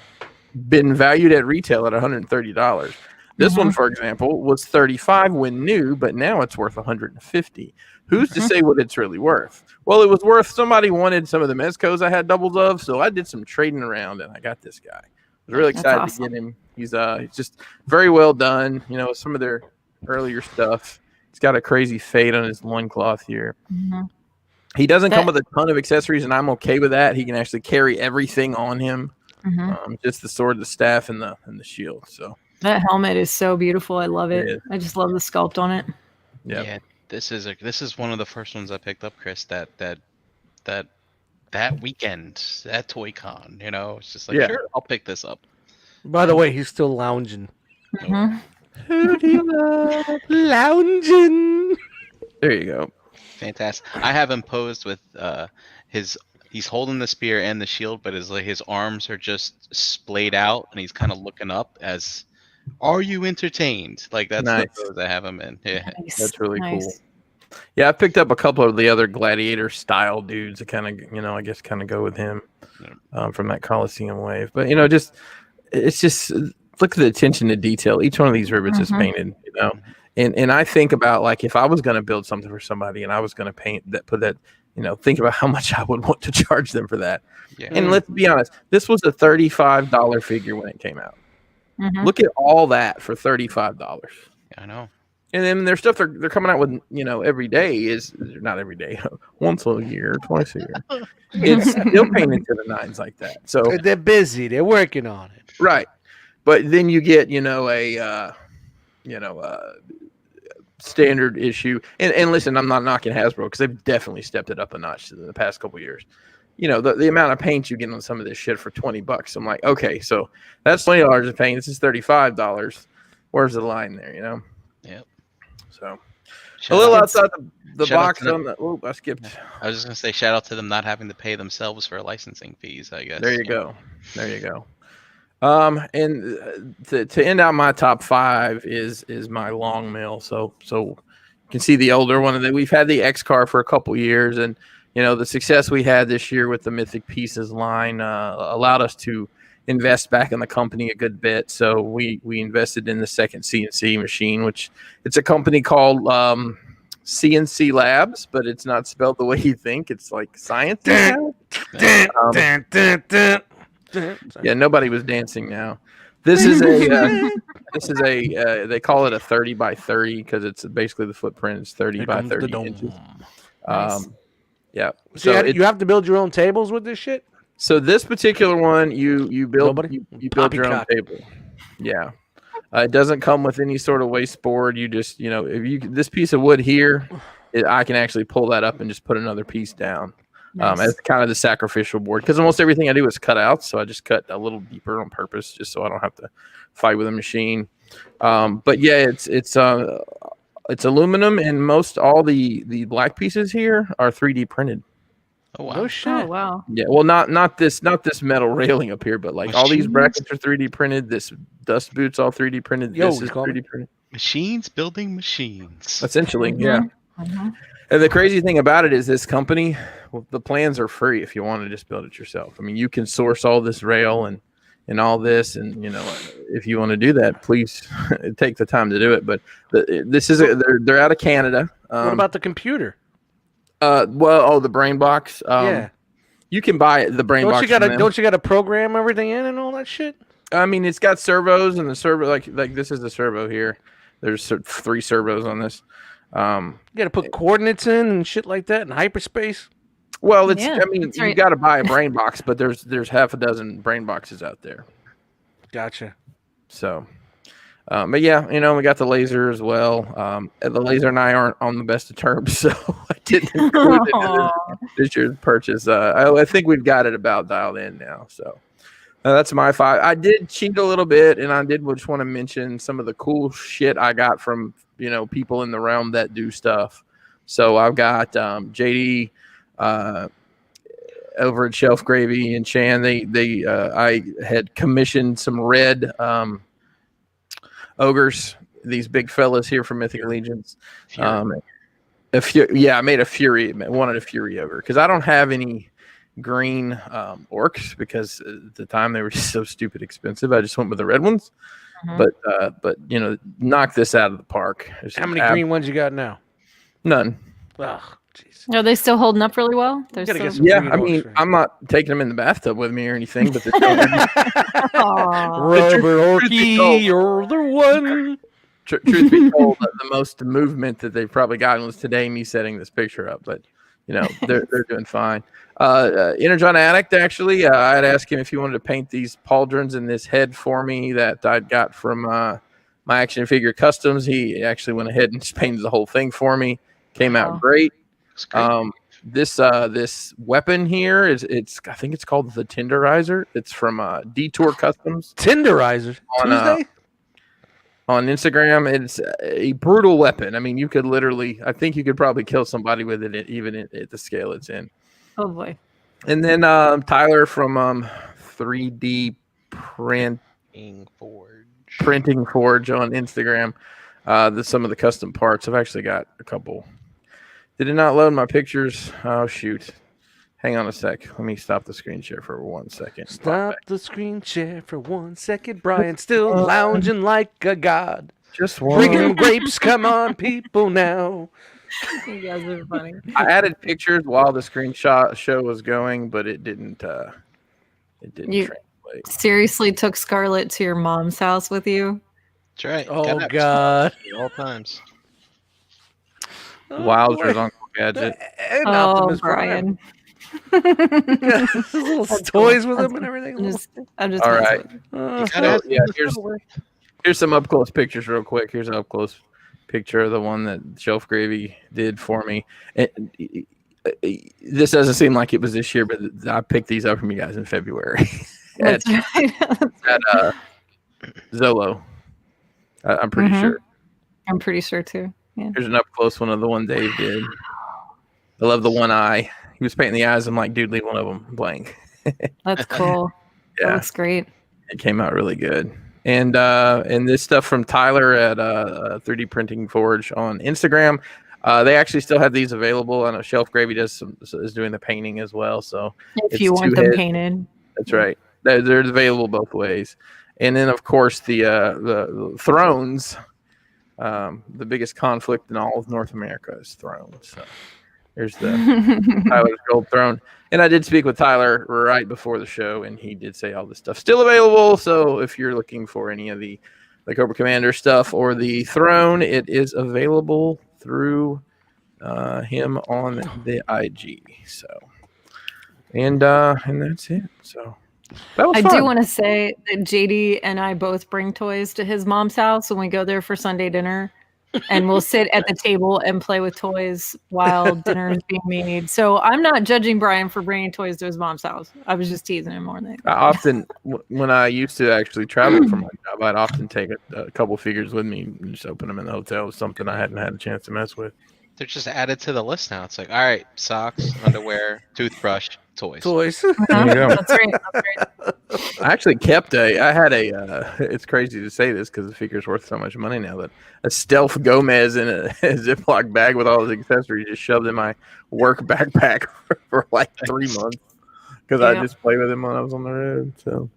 [SPEAKER 1] been valued at retail at $130. This one, for example, was 35 when new, but now it's worth 150. Who's to say what it's really worth? Well, it was worth. Somebody wanted some of the Mezcos I had doubles of, so I did some trading around, and I got this guy. I was really
[SPEAKER 4] That's
[SPEAKER 1] excited
[SPEAKER 4] awesome.
[SPEAKER 1] to get him. He's just very well done. Some of their earlier stuff. He's got a crazy fade on his loincloth here.
[SPEAKER 4] Mhm.
[SPEAKER 1] He doesn't come
[SPEAKER 4] That-
[SPEAKER 1] with a ton of accessories, and I'm okay with that. He can actually carry everything on him. Just the sword, the staff, and the shield. So
[SPEAKER 4] That helmet is so beautiful. I love
[SPEAKER 1] It
[SPEAKER 4] it.
[SPEAKER 1] is.
[SPEAKER 4] I just love the sculpt on it.
[SPEAKER 1] yeah,
[SPEAKER 2] Yeah, this is one of the first ones I picked up, Chris. That weekend at Toy Con. It's just like,
[SPEAKER 1] Yeah.
[SPEAKER 2] sure, I'll pick this up.
[SPEAKER 3] By the way, he's still lounging.
[SPEAKER 4] Mhm.
[SPEAKER 1] who do you love?
[SPEAKER 3] Lounging.
[SPEAKER 1] There you go.
[SPEAKER 2] Fantastic. I have him posed with he's holding the spear and the shield, but his arms are just splayed out, and he's kind of looking up as, "Are you entertained?" Like that's
[SPEAKER 1] Nice.
[SPEAKER 2] the pose I have him in. Yeah.
[SPEAKER 4] Nice.
[SPEAKER 1] That's really cool.
[SPEAKER 4] Nice.
[SPEAKER 1] Yeah, I picked up a couple of the other gladiator style dudes that kind of, I guess kind of go with him from that Coliseum wave. But it's just look at the attention to detail. Each one of these ribbons is painted, And I think about, like, if I was going to build something for somebody and I was going to paint that, put that, think about how much I would want to charge them for that.
[SPEAKER 2] Yeah.
[SPEAKER 1] And let's be honest, this was a $35 figure when it came out.
[SPEAKER 4] Mhm.
[SPEAKER 1] Look at all that for $35.
[SPEAKER 2] I know.
[SPEAKER 1] And then their stuff they're coming out with, every day is not every day, once a year, twice a year. It's still painted to the nines like that. So
[SPEAKER 3] They're busy. They're working on it.
[SPEAKER 1] right, but then you get standard issue. And listen, I'm not knocking Hasbro because they've definitely stepped it up a notch in the past couple of years. The amount of paint you get on some of this shit for $20. I'm like, okay, so that's $20 of paint. This is $35. Where's the line there?
[SPEAKER 2] Yep.
[SPEAKER 1] So
[SPEAKER 2] Shout
[SPEAKER 1] a little
[SPEAKER 2] out-
[SPEAKER 1] outside the
[SPEAKER 2] shout out
[SPEAKER 1] box
[SPEAKER 2] to them.
[SPEAKER 1] on the. Oh, I skipped.
[SPEAKER 2] I was just gonna say, shout out to them not having to pay themselves for licensing fees. I guess.
[SPEAKER 1] There you go. There you go. And to end out my top 5 is my long mill. So you can see the older one. And we've had the X car for a couple years, and the success we had this year with the Mythic Pieces line allowed us to invest back in the company a good bit. So we invested in the second CNC machine, which it's a company called CNC Labs, but it's not spelled the way you think. It's like science. Yeah, nobody was dancing now. This is a they call it a 30 by 30 because it's basically the footprint is 30 by 30 inches.
[SPEAKER 4] Nice.
[SPEAKER 1] Yeah.
[SPEAKER 3] So you have to build your own tables with this shit?
[SPEAKER 1] So this particular one, you build
[SPEAKER 3] Nobody?
[SPEAKER 1] you build your own
[SPEAKER 3] Poppycock.
[SPEAKER 1] table. Yeah. It doesn't come with any sort of waste board. You just, if this piece of wood here, I can actually pull that up and just put another piece down.
[SPEAKER 4] Nice.
[SPEAKER 1] As kind of the sacrificial board, because almost everything I do is cut out, so I just cut a little deeper on purpose, just so I don't have to fight with a machine. But yeah, it's aluminum, and most all the black pieces here are 3D printed.
[SPEAKER 2] Oh wow.
[SPEAKER 3] No shit.
[SPEAKER 4] Oh wow.
[SPEAKER 1] Yeah, well, not this metal railing up here, but like all these
[SPEAKER 2] Machines?
[SPEAKER 1] brackets are 3D printed. This dust boot's all 3D printed.
[SPEAKER 3] Yo,
[SPEAKER 1] This is
[SPEAKER 3] call me.
[SPEAKER 1] 3D printed.
[SPEAKER 2] Machines building machines.
[SPEAKER 1] Essentially, yeah.
[SPEAKER 4] Mhm.
[SPEAKER 1] And the crazy thing about it is this company, well, the plans are free if you want to just build it yourself. I mean, you can source all this rail and all this, and if you want to do that, please take the time to do it. But this is they're out of Canada.
[SPEAKER 3] What about the computer?
[SPEAKER 1] The brain box?
[SPEAKER 3] Yeah.
[SPEAKER 1] You can buy the brain box.
[SPEAKER 3] Don't you gotta program everything in and all that shit?
[SPEAKER 1] I mean, it's got servos, and the servo like this is the servo here. There's 3 servos on this.
[SPEAKER 3] You gotta put coordinates in and shit like that in hyperspace.
[SPEAKER 1] Well, it's
[SPEAKER 4] Yeah,
[SPEAKER 1] I mean,
[SPEAKER 4] that's
[SPEAKER 1] you
[SPEAKER 4] right.
[SPEAKER 1] got to buy a brain box, but there's half a dozen brain boxes out there.
[SPEAKER 3] Gotcha.
[SPEAKER 1] So, but yeah, we got the laser as well. And the laser and I aren't on the best of terms, so I didn't include it in this year's purchase. I think we've got it about dialed in now. So that's my 5. I did cheat a little bit, and I did just want to mention some of the cool shit I got from people in the realm that do stuff. So I've got JD over at Shelf Gravy and Chan. I had commissioned some red ogres, these big fellas here from Mythic Legions. I made a Fury. Wanted a Fury over because I don't have any green orcs because at the time they were just so stupid expensive. I just went with the red ones. But knock this out of the park.
[SPEAKER 3] How many green ones you got now?
[SPEAKER 1] None.
[SPEAKER 3] Ugh, jeez.
[SPEAKER 4] Are they still holding up really well? They're
[SPEAKER 3] Gotta get
[SPEAKER 4] still...
[SPEAKER 3] some
[SPEAKER 1] Yeah,
[SPEAKER 3] green
[SPEAKER 1] I mean,
[SPEAKER 3] orcs.
[SPEAKER 1] I'm not taking them in the bathtub with me or anything, but they're still
[SPEAKER 4] Aw.
[SPEAKER 3] Rubber
[SPEAKER 1] truth be
[SPEAKER 3] orky,
[SPEAKER 1] told-
[SPEAKER 3] you're the one.
[SPEAKER 1] truth be told, the most movement that they've probably gotten was today me setting this picture up. But they're doing fine. Energon Addict, actually, I'd ask him if he wanted to paint these pauldrons and this head for me that I'd got from my action figure customs. He actually went ahead and just painted the whole thing for me. Came
[SPEAKER 4] Wow.
[SPEAKER 1] out great.
[SPEAKER 2] It's great.
[SPEAKER 1] This weapon here I think it's called the Tenderizer. It's from Detour Customs
[SPEAKER 3] Tenderizer. Tuesday?
[SPEAKER 1] on Instagram. It's a brutal weapon. I mean, I think you could probably kill somebody with it, even at the scale it's in.
[SPEAKER 4] Oh boy.
[SPEAKER 1] And then Tyler from 3D Printing Forge on Instagram. Some of the custom parts. I've actually got a couple. Did it not load my pictures? Oh shoot! Hang on a sec. Let me stop the screen share for 1 second.
[SPEAKER 3] Stop the screen share for 1 second. Brian's still lounging like a god.
[SPEAKER 1] Just
[SPEAKER 3] Bringing
[SPEAKER 1] one.
[SPEAKER 3] grapes, come on, people now.
[SPEAKER 4] You guys are funny.
[SPEAKER 1] I added pictures while the screenshot show was going, but it didn't. It didn't
[SPEAKER 4] You-
[SPEAKER 1] translate.
[SPEAKER 4] Seriously took Scarlett to your mom's house with you?
[SPEAKER 2] That's right.
[SPEAKER 3] Oh,
[SPEAKER 2] Gotta have
[SPEAKER 3] God.
[SPEAKER 2] at all times.
[SPEAKER 1] Wowzers, Uncle Gadget.
[SPEAKER 3] And
[SPEAKER 4] Oh,
[SPEAKER 3] Optimus Prime.
[SPEAKER 4] Brian.
[SPEAKER 3] Little
[SPEAKER 4] That's
[SPEAKER 3] toys
[SPEAKER 4] cool.
[SPEAKER 3] with
[SPEAKER 4] That's
[SPEAKER 3] him and everything.
[SPEAKER 4] I'm just
[SPEAKER 1] All
[SPEAKER 4] messing
[SPEAKER 1] right.
[SPEAKER 4] with you.
[SPEAKER 3] Uh,
[SPEAKER 2] Gotta have
[SPEAKER 1] yeah,
[SPEAKER 2] some-
[SPEAKER 1] here's some up close pictures, real quick. Here's an up close picture of the one that Shelf Gravy did for me. This doesn't seem like it was this year, but I picked these up from you guys in February at,
[SPEAKER 4] That's right.
[SPEAKER 1] at Zolo. I'm pretty
[SPEAKER 4] Mhm.
[SPEAKER 1] sure.
[SPEAKER 4] I'm pretty sure too. Yeah.
[SPEAKER 1] Here's an up close one of the one Dave did. I love the one eye. He was painting the eyes. I'm like, dude, leave one of them blank.
[SPEAKER 4] That's cool. That
[SPEAKER 1] Yeah,
[SPEAKER 4] looks great.
[SPEAKER 1] it came out really good. And this stuff from Tyler at 3D Printing Forge on Instagram. They actually still have these available. I know Shelf Gravy is doing the painting as well. So
[SPEAKER 4] If
[SPEAKER 1] it's
[SPEAKER 4] you want
[SPEAKER 1] two
[SPEAKER 4] them
[SPEAKER 1] heads.
[SPEAKER 4] painted.
[SPEAKER 1] That's right. They're available both ways. And then, of course, the thrones. The biggest conflict in all of North America is thrones. So there's the Tyler's Gold Throne. And I did speak with Tyler right before the show, and he did say all this stuff still available. So if you're looking for any of the Cobra Commander stuff or the throne, it is available through him on the IG. So and that's it. So that was
[SPEAKER 4] I
[SPEAKER 1] fun.
[SPEAKER 4] do want to say that JD and I both bring toys to his mom's house when we go there for Sunday dinner. And we'll sit at the table and play with toys while dinner is being made. So I'm not judging Brian for bringing toys to his mom's house. I was just teasing him more than
[SPEAKER 1] I often, when I used to actually travel for my job, I'd often take a couple figures with me and just open them in the hotel with something I hadn't had a chance to mess with.
[SPEAKER 2] They're just added to the list now. It's like, all right, socks, underwear, toothbrush, toys.
[SPEAKER 3] toys.
[SPEAKER 1] There you go.
[SPEAKER 4] That's right. That's right.
[SPEAKER 1] I actually kept it's crazy to say this because the figure's worth so much money now, but a Stealth Gomez in a Ziploc bag with all his accessories just shoved in my work backpack for like 3 months because I
[SPEAKER 4] Yeah.
[SPEAKER 1] just played with him when I was on the road. So,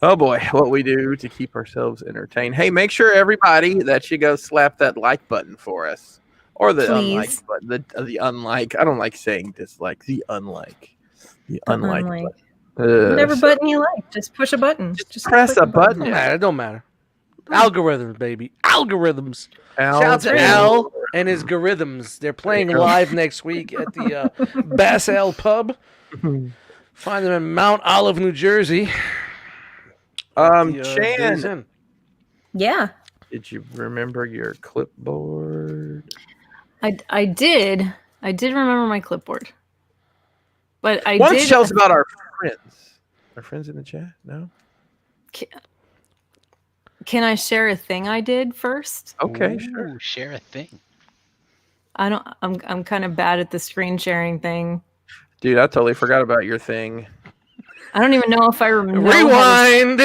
[SPEAKER 1] oh boy, what we do to keep ourselves entertained. Hey, make sure everybody that you go slap that like button for us. Or the unlike
[SPEAKER 4] Please.
[SPEAKER 1] button. The unlike. I don't like saying dislike. The unlike. The unlike.
[SPEAKER 4] unlike.
[SPEAKER 1] button.
[SPEAKER 4] Whatever
[SPEAKER 1] So
[SPEAKER 4] button you like, just push a button. Just
[SPEAKER 1] press
[SPEAKER 4] click
[SPEAKER 1] a button.
[SPEAKER 3] Don't matter. Don't matter. Algorithms, baby. Algorithms.
[SPEAKER 1] Al,
[SPEAKER 3] Shout out to
[SPEAKER 1] Al.
[SPEAKER 3] Al and his Gorithms. They're playing
[SPEAKER 1] There you go.
[SPEAKER 3] live next week at the Bass L Pub. Find them in Mount Olive, New Jersey. The,
[SPEAKER 1] Chan,
[SPEAKER 3] days in.
[SPEAKER 4] Yeah,
[SPEAKER 1] did you remember your clipboard?
[SPEAKER 4] I did. I did remember my clipboard, but I
[SPEAKER 1] Why don't you
[SPEAKER 4] did.
[SPEAKER 1] tell us about our friends? Our friends in the chat? No?
[SPEAKER 4] Can I share a thing I did first?
[SPEAKER 1] Okay,
[SPEAKER 2] Ooh,
[SPEAKER 1] sure.
[SPEAKER 2] Share a thing.
[SPEAKER 4] I don't. I'm kind of bad at the screen sharing thing.
[SPEAKER 1] Dude, I totally forgot about your thing.
[SPEAKER 4] I don't even know if I remember.
[SPEAKER 3] Rewind.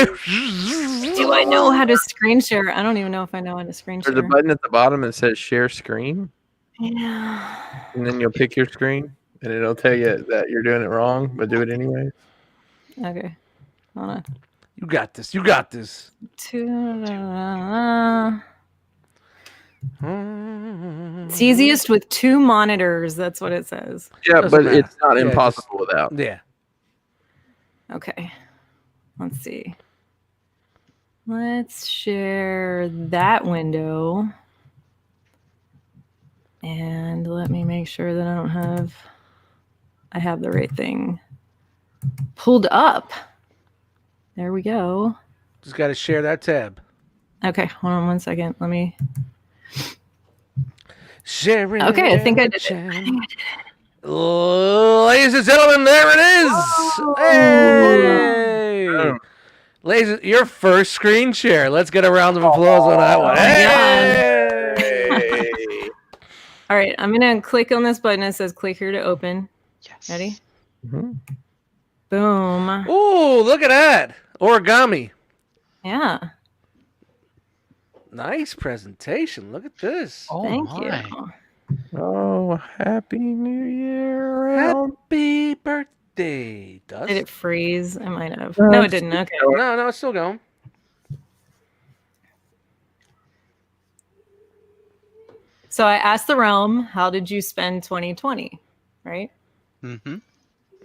[SPEAKER 4] Do I know how to screen share? I don't even know if I know how to screen
[SPEAKER 1] There's a
[SPEAKER 4] share.
[SPEAKER 1] button at the bottom that says share screen.
[SPEAKER 4] Yeah.
[SPEAKER 1] And then you'll pick your screen, and it'll tell you that you're doing it wrong, but do it anyway.
[SPEAKER 4] Okay. Hold on.
[SPEAKER 3] You got this. You got this.
[SPEAKER 4] It's easiest with 2 monitors. That's what it says.
[SPEAKER 1] Yeah,
[SPEAKER 3] Doesn't
[SPEAKER 1] but
[SPEAKER 3] matter.
[SPEAKER 1] it's not
[SPEAKER 3] Yeah,
[SPEAKER 1] impossible without.
[SPEAKER 3] Yeah.
[SPEAKER 4] Okay. Let's see. Let's share that window. And let me make sure that I have the right thing pulled up. There we go.
[SPEAKER 3] Just got to share that tab.
[SPEAKER 4] Okay, hold on one second. Let me.
[SPEAKER 3] Sharing.
[SPEAKER 4] Okay, I think I did it.
[SPEAKER 3] Ladies and gentlemen, there it is.
[SPEAKER 4] Oh.
[SPEAKER 3] Hey.
[SPEAKER 1] Boom.
[SPEAKER 3] Ladies, your first screen share. Let's get a round of applause on that one.
[SPEAKER 4] my
[SPEAKER 3] Hey.
[SPEAKER 4] All right, I'm going to click on this button. It says click here to open.
[SPEAKER 2] Yes.
[SPEAKER 4] Ready?
[SPEAKER 1] Mhm.
[SPEAKER 4] Boom.
[SPEAKER 3] Ooh, look at that. Origami.
[SPEAKER 4] Yeah.
[SPEAKER 3] Nice presentation. Look at this.
[SPEAKER 2] Oh
[SPEAKER 4] Thank
[SPEAKER 2] my.
[SPEAKER 4] you.
[SPEAKER 1] Oh, happy New Year! Round.
[SPEAKER 3] Happy birthday, Dust.
[SPEAKER 4] Did it freeze? I might have. No, it didn't. Okay.
[SPEAKER 3] No, it's still going.
[SPEAKER 4] So I asked the realm, how did you spend 2020? Right?
[SPEAKER 2] Mm-hmm.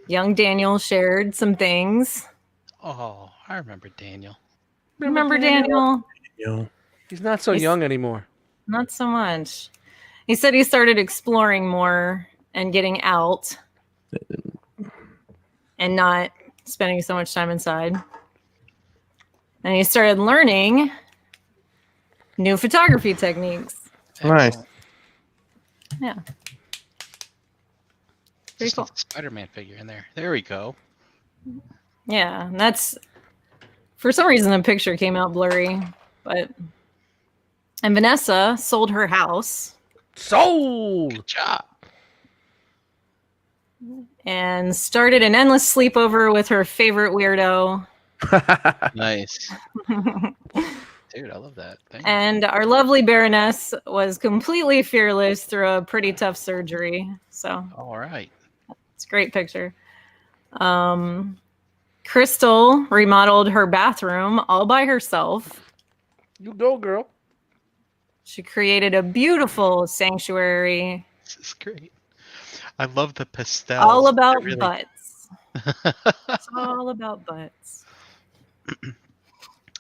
[SPEAKER 4] Young Daniel shared some things.
[SPEAKER 2] Oh, I remember Daniel.
[SPEAKER 4] Remember Daniel?
[SPEAKER 3] He's not so
[SPEAKER 4] He's-
[SPEAKER 3] young anymore.
[SPEAKER 4] Not so much. He said he started exploring more and getting out and not spending so much time inside. And he started learning new photography techniques.
[SPEAKER 1] Nice.
[SPEAKER 2] Excellent.
[SPEAKER 4] Yeah. Pretty
[SPEAKER 2] Just
[SPEAKER 4] cool.
[SPEAKER 2] needs a Spider-Man figure in there. There we go.
[SPEAKER 4] Yeah, and that's for some reason the picture came out blurry, but and Vanessa sold her house
[SPEAKER 3] Sold.
[SPEAKER 2] Good job.
[SPEAKER 4] and started an endless sleepover with her favorite weirdo.
[SPEAKER 2] Nice. Dude, I love that. Thank you.
[SPEAKER 4] And our lovely Baroness was completely fearless through a pretty tough surgery. So
[SPEAKER 2] All right.
[SPEAKER 4] it's a great picture. Crystal remodeled her bathroom all by herself.
[SPEAKER 3] You go, girl.
[SPEAKER 4] She created a beautiful sanctuary
[SPEAKER 2] This is great. I love the pastels.
[SPEAKER 4] all about
[SPEAKER 2] They're really-
[SPEAKER 4] butts. It's all about butts.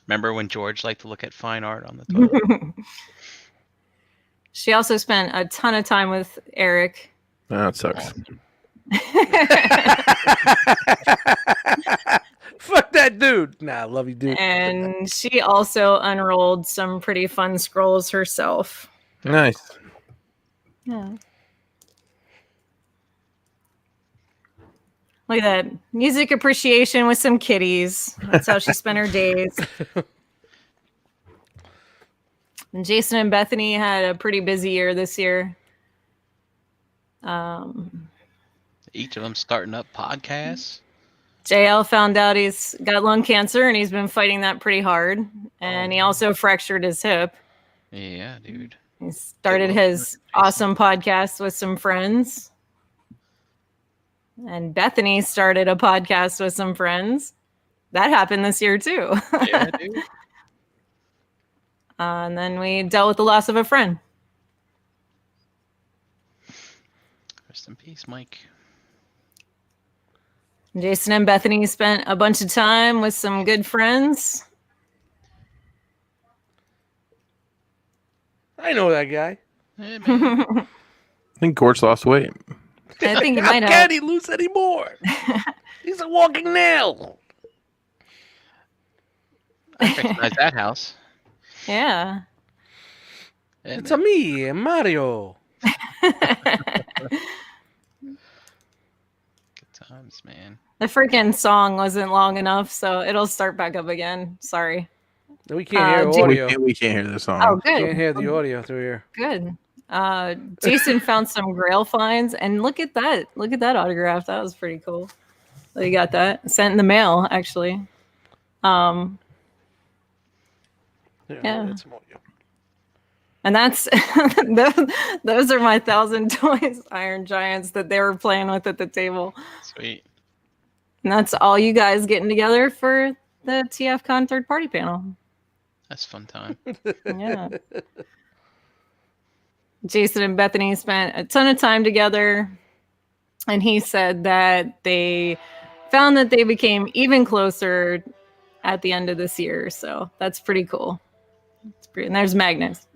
[SPEAKER 2] Remember when George liked to look at fine art on the toilet?
[SPEAKER 4] She also spent a ton of time with Eric.
[SPEAKER 1] Oh, it sucks.
[SPEAKER 3] Fuck that dude. Nah, I love you, dude.
[SPEAKER 4] And she also unrolled some pretty fun scrolls herself.
[SPEAKER 1] Nice.
[SPEAKER 4] Yeah. Look at that. Music appreciation with some kitties. That's how she spent her days. And Jason and Bethany had a pretty busy year this year.
[SPEAKER 2] Each of them starting up podcasts.
[SPEAKER 4] JL found out he's got lung cancer and he's been fighting that pretty hard. And he also fractured his hip.
[SPEAKER 2] Yeah, dude.
[SPEAKER 4] He started his awesome podcast with some friends. And Bethany started a podcast with some friends. That happened this year too.
[SPEAKER 2] Yeah, dude.
[SPEAKER 4] And then we dealt with the loss of a friend.
[SPEAKER 2] Rest in peace, Mike.
[SPEAKER 4] Jason and Bethany spent a bunch of time with some good friends.
[SPEAKER 3] I know that guy.
[SPEAKER 2] Hey, man.
[SPEAKER 1] I think Gort's lost weight.
[SPEAKER 4] I think you
[SPEAKER 3] How
[SPEAKER 4] might
[SPEAKER 3] can
[SPEAKER 4] have.
[SPEAKER 3] he lose anymore? He's a walking nail.
[SPEAKER 2] I recognize that house.
[SPEAKER 4] Yeah.
[SPEAKER 2] And
[SPEAKER 3] It's a me, Mario.
[SPEAKER 2] good times, man.
[SPEAKER 4] The freaking song wasn't long enough, so it'll start back up again. Sorry.
[SPEAKER 3] We can't hear
[SPEAKER 4] Jay-
[SPEAKER 3] audio.
[SPEAKER 1] We can't hear the song.
[SPEAKER 4] Oh,
[SPEAKER 3] Can't
[SPEAKER 4] good.
[SPEAKER 3] hear the audio through here.
[SPEAKER 4] Good. Jason found some Grail finds, and look at that. Look at that autograph. That was pretty cool. So you got that sent in the mail, actually.
[SPEAKER 3] Yeah.
[SPEAKER 4] Yeah.
[SPEAKER 3] That's some audio.
[SPEAKER 4] And that's those are my 1,000 toys Iron Giants that they were playing with at the table.
[SPEAKER 2] Sweet.
[SPEAKER 4] And that's all you guys getting together for the TFCon third party panel.
[SPEAKER 2] That's fun time.
[SPEAKER 4] Yeah. Jason and Bethany spent a ton of time together, and he said that they found that they became even closer at the end of this year. So that's pretty cool. And there's Magnus.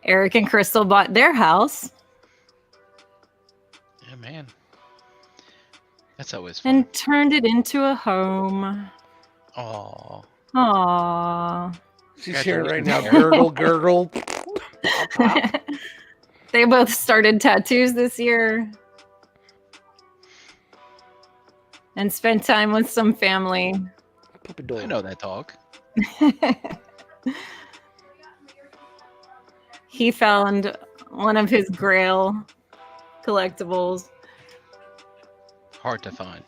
[SPEAKER 4] Eric and Crystal bought their house.
[SPEAKER 2] Yeah, man. That's always fun.
[SPEAKER 4] And turned it into a home.
[SPEAKER 2] Oh.
[SPEAKER 4] Aww.
[SPEAKER 3] She's here right now. Gurgle, gurgle. Pop, pop.
[SPEAKER 4] They both started tattoos this year. And spent time with some family.
[SPEAKER 3] Puppy dog.
[SPEAKER 2] I know that dog.
[SPEAKER 4] He found one of his Grail collectibles.
[SPEAKER 2] Hard to find.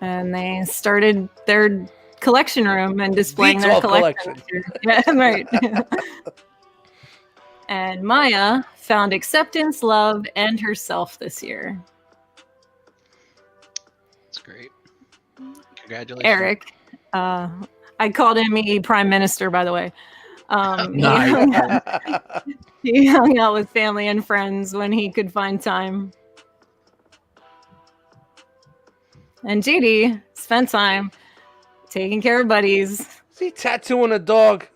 [SPEAKER 4] And they started their collection room and displaying their
[SPEAKER 3] Detail
[SPEAKER 4] collection. Yeah, right. And Maya found acceptance, love, and herself this year.
[SPEAKER 2] That's great. Congratulations.
[SPEAKER 4] Eric, I called him Prime Minister, by the way.
[SPEAKER 1] Nice.
[SPEAKER 4] He hung out with family and friends when he could find time. And JD spent time taking care of buddies.
[SPEAKER 3] Is he tattooing a dog?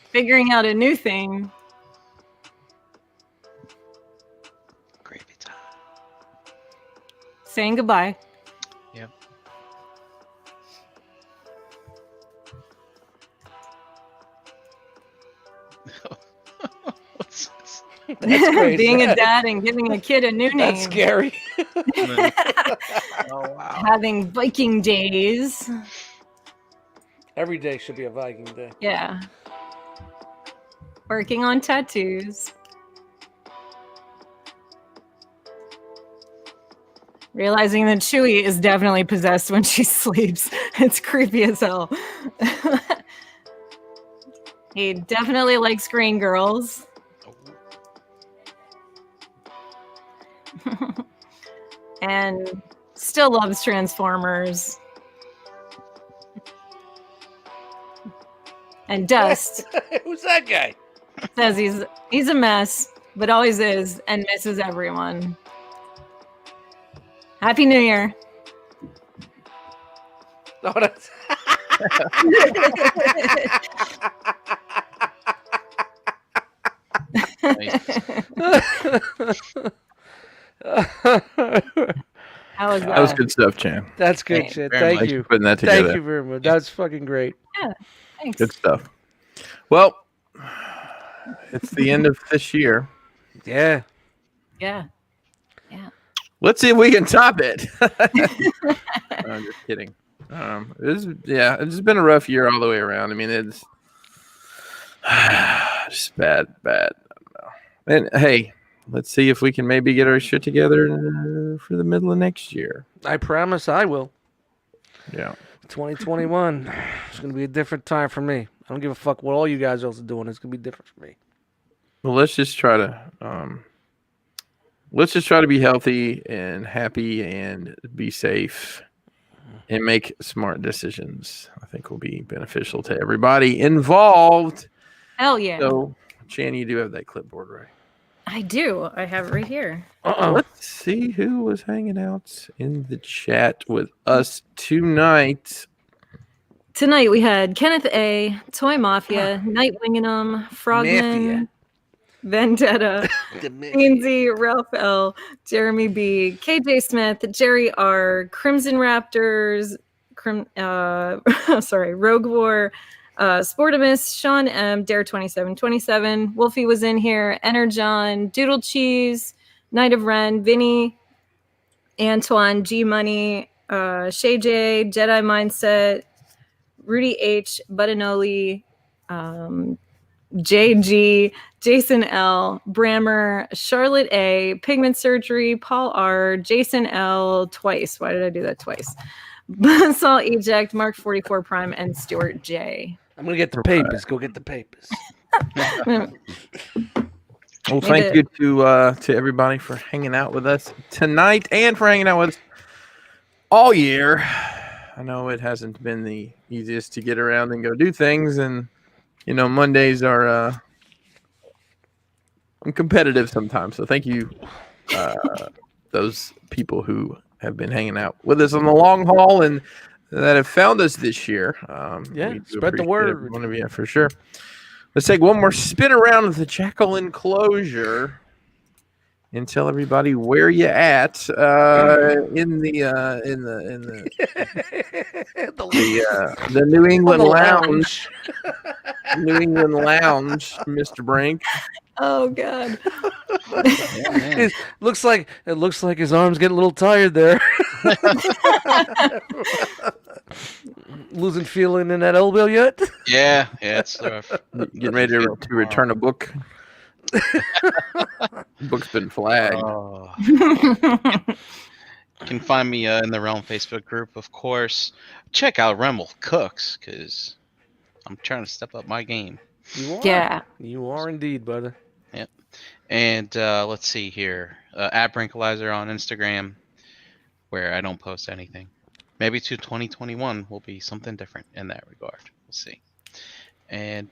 [SPEAKER 4] Figuring out a new thing.
[SPEAKER 2] Gravy time.
[SPEAKER 4] Saying goodbye.
[SPEAKER 2] Yep. What's this?
[SPEAKER 3] That's crazy.
[SPEAKER 4] Being a dad and giving a kid a new name.
[SPEAKER 3] That's scary.
[SPEAKER 1] Oh wow.
[SPEAKER 4] Having Viking days.
[SPEAKER 3] Every day should be a Viking day.
[SPEAKER 4] Yeah. Working on tattoos. Realizing that Chewie is definitely possessed when she sleeps. It's creepy as hell. He definitely likes green girls. And still loves Transformers. And Dust
[SPEAKER 3] Who's that guy?
[SPEAKER 4] says he's a mess, but always is and misses everyone. Happy New Year.
[SPEAKER 3] No, that's...
[SPEAKER 4] How was that?
[SPEAKER 1] That was good stuff, Chan.
[SPEAKER 3] That's good
[SPEAKER 4] Thank
[SPEAKER 3] shit.
[SPEAKER 2] very
[SPEAKER 3] Thank
[SPEAKER 2] much
[SPEAKER 3] you.
[SPEAKER 1] Putting that together.
[SPEAKER 3] Thank you very much. That's fucking great.
[SPEAKER 4] Thanks.
[SPEAKER 1] Good stuff. Well, it's the end of this year.
[SPEAKER 3] Yeah.
[SPEAKER 4] Yeah.
[SPEAKER 1] Let's see if we can top it. I'm just kidding. It's been a rough year all the way around. I mean, it's just bad. I don't know. And hey, let's see if we can maybe get our shit together for the middle of next year.
[SPEAKER 3] I promise I will.
[SPEAKER 1] Yeah.
[SPEAKER 3] 2021. It's going to be a different time for me. I don't give a fuck what all you guys else are doing. It's going to be different for me.
[SPEAKER 1] Well, let's just try to be healthy and happy and be safe and make smart decisions. I think will be beneficial to everybody involved.
[SPEAKER 4] Hell yeah.
[SPEAKER 1] So, Chan, you do have that clipboard, right?
[SPEAKER 4] I do. I have it right here.
[SPEAKER 1] Let's see who was hanging out in the chat with us tonight.
[SPEAKER 4] Tonight we had Kenneth A, Toy Mafia, Nightwinginum, Frogman,
[SPEAKER 3] Mafia.
[SPEAKER 4] Vendetta, Ainsley, Ralph L, Jeremy B, KJ Smith, Jerry R, Crimson Raptors, Rogue War, Sportimus, Sean M, Dare 2727, Wolfie was in here, Energon, Doodle Cheese, Knight of Ren, Vinny, Antoine, G Money, Shay J, Jedi Mindset, Rudy H, Budanoli, JG, Jason L, Brammer, Charlotte A, Pigment Surgery, Paul R, Jason L twice. Why did I do that twice? Buzzsaw Eject, Mark 44 Prime, and Stuart J.
[SPEAKER 3] I'm gonna get the papers. Go get the papers.
[SPEAKER 1] Well, thank you to everybody for hanging out with us tonight and for hanging out with us all year. I know it hasn't been the easiest to get around and go do things, and Mondays are competitive sometimes. So thank you, those people who have been hanging out with us on the long haul and that have found us this year.
[SPEAKER 3] Spread the word.
[SPEAKER 1] One of you, for sure. Let's take one more spin around of the Jackal enclosure and tell everybody where you at in the New England Lounge. New England Lounge, Mr. Brink.
[SPEAKER 4] Oh God.
[SPEAKER 3] It looks like his arm's getting a little tired there. Losing feeling in that elbow yet?
[SPEAKER 2] Yeah, it's rough.
[SPEAKER 1] Getting ready to return a book. Book's been flagged.
[SPEAKER 2] You can find me in the Realm Facebook group, of course. Check out Remel Cooks, because I'm trying to step up my game.
[SPEAKER 3] You are.
[SPEAKER 4] Yeah.
[SPEAKER 3] You are indeed, brother.
[SPEAKER 2] Yep. And let's see here. At Brinkalizer on Instagram, where I don't post anything. Maybe 2021 will be something different in that regard. We'll see. And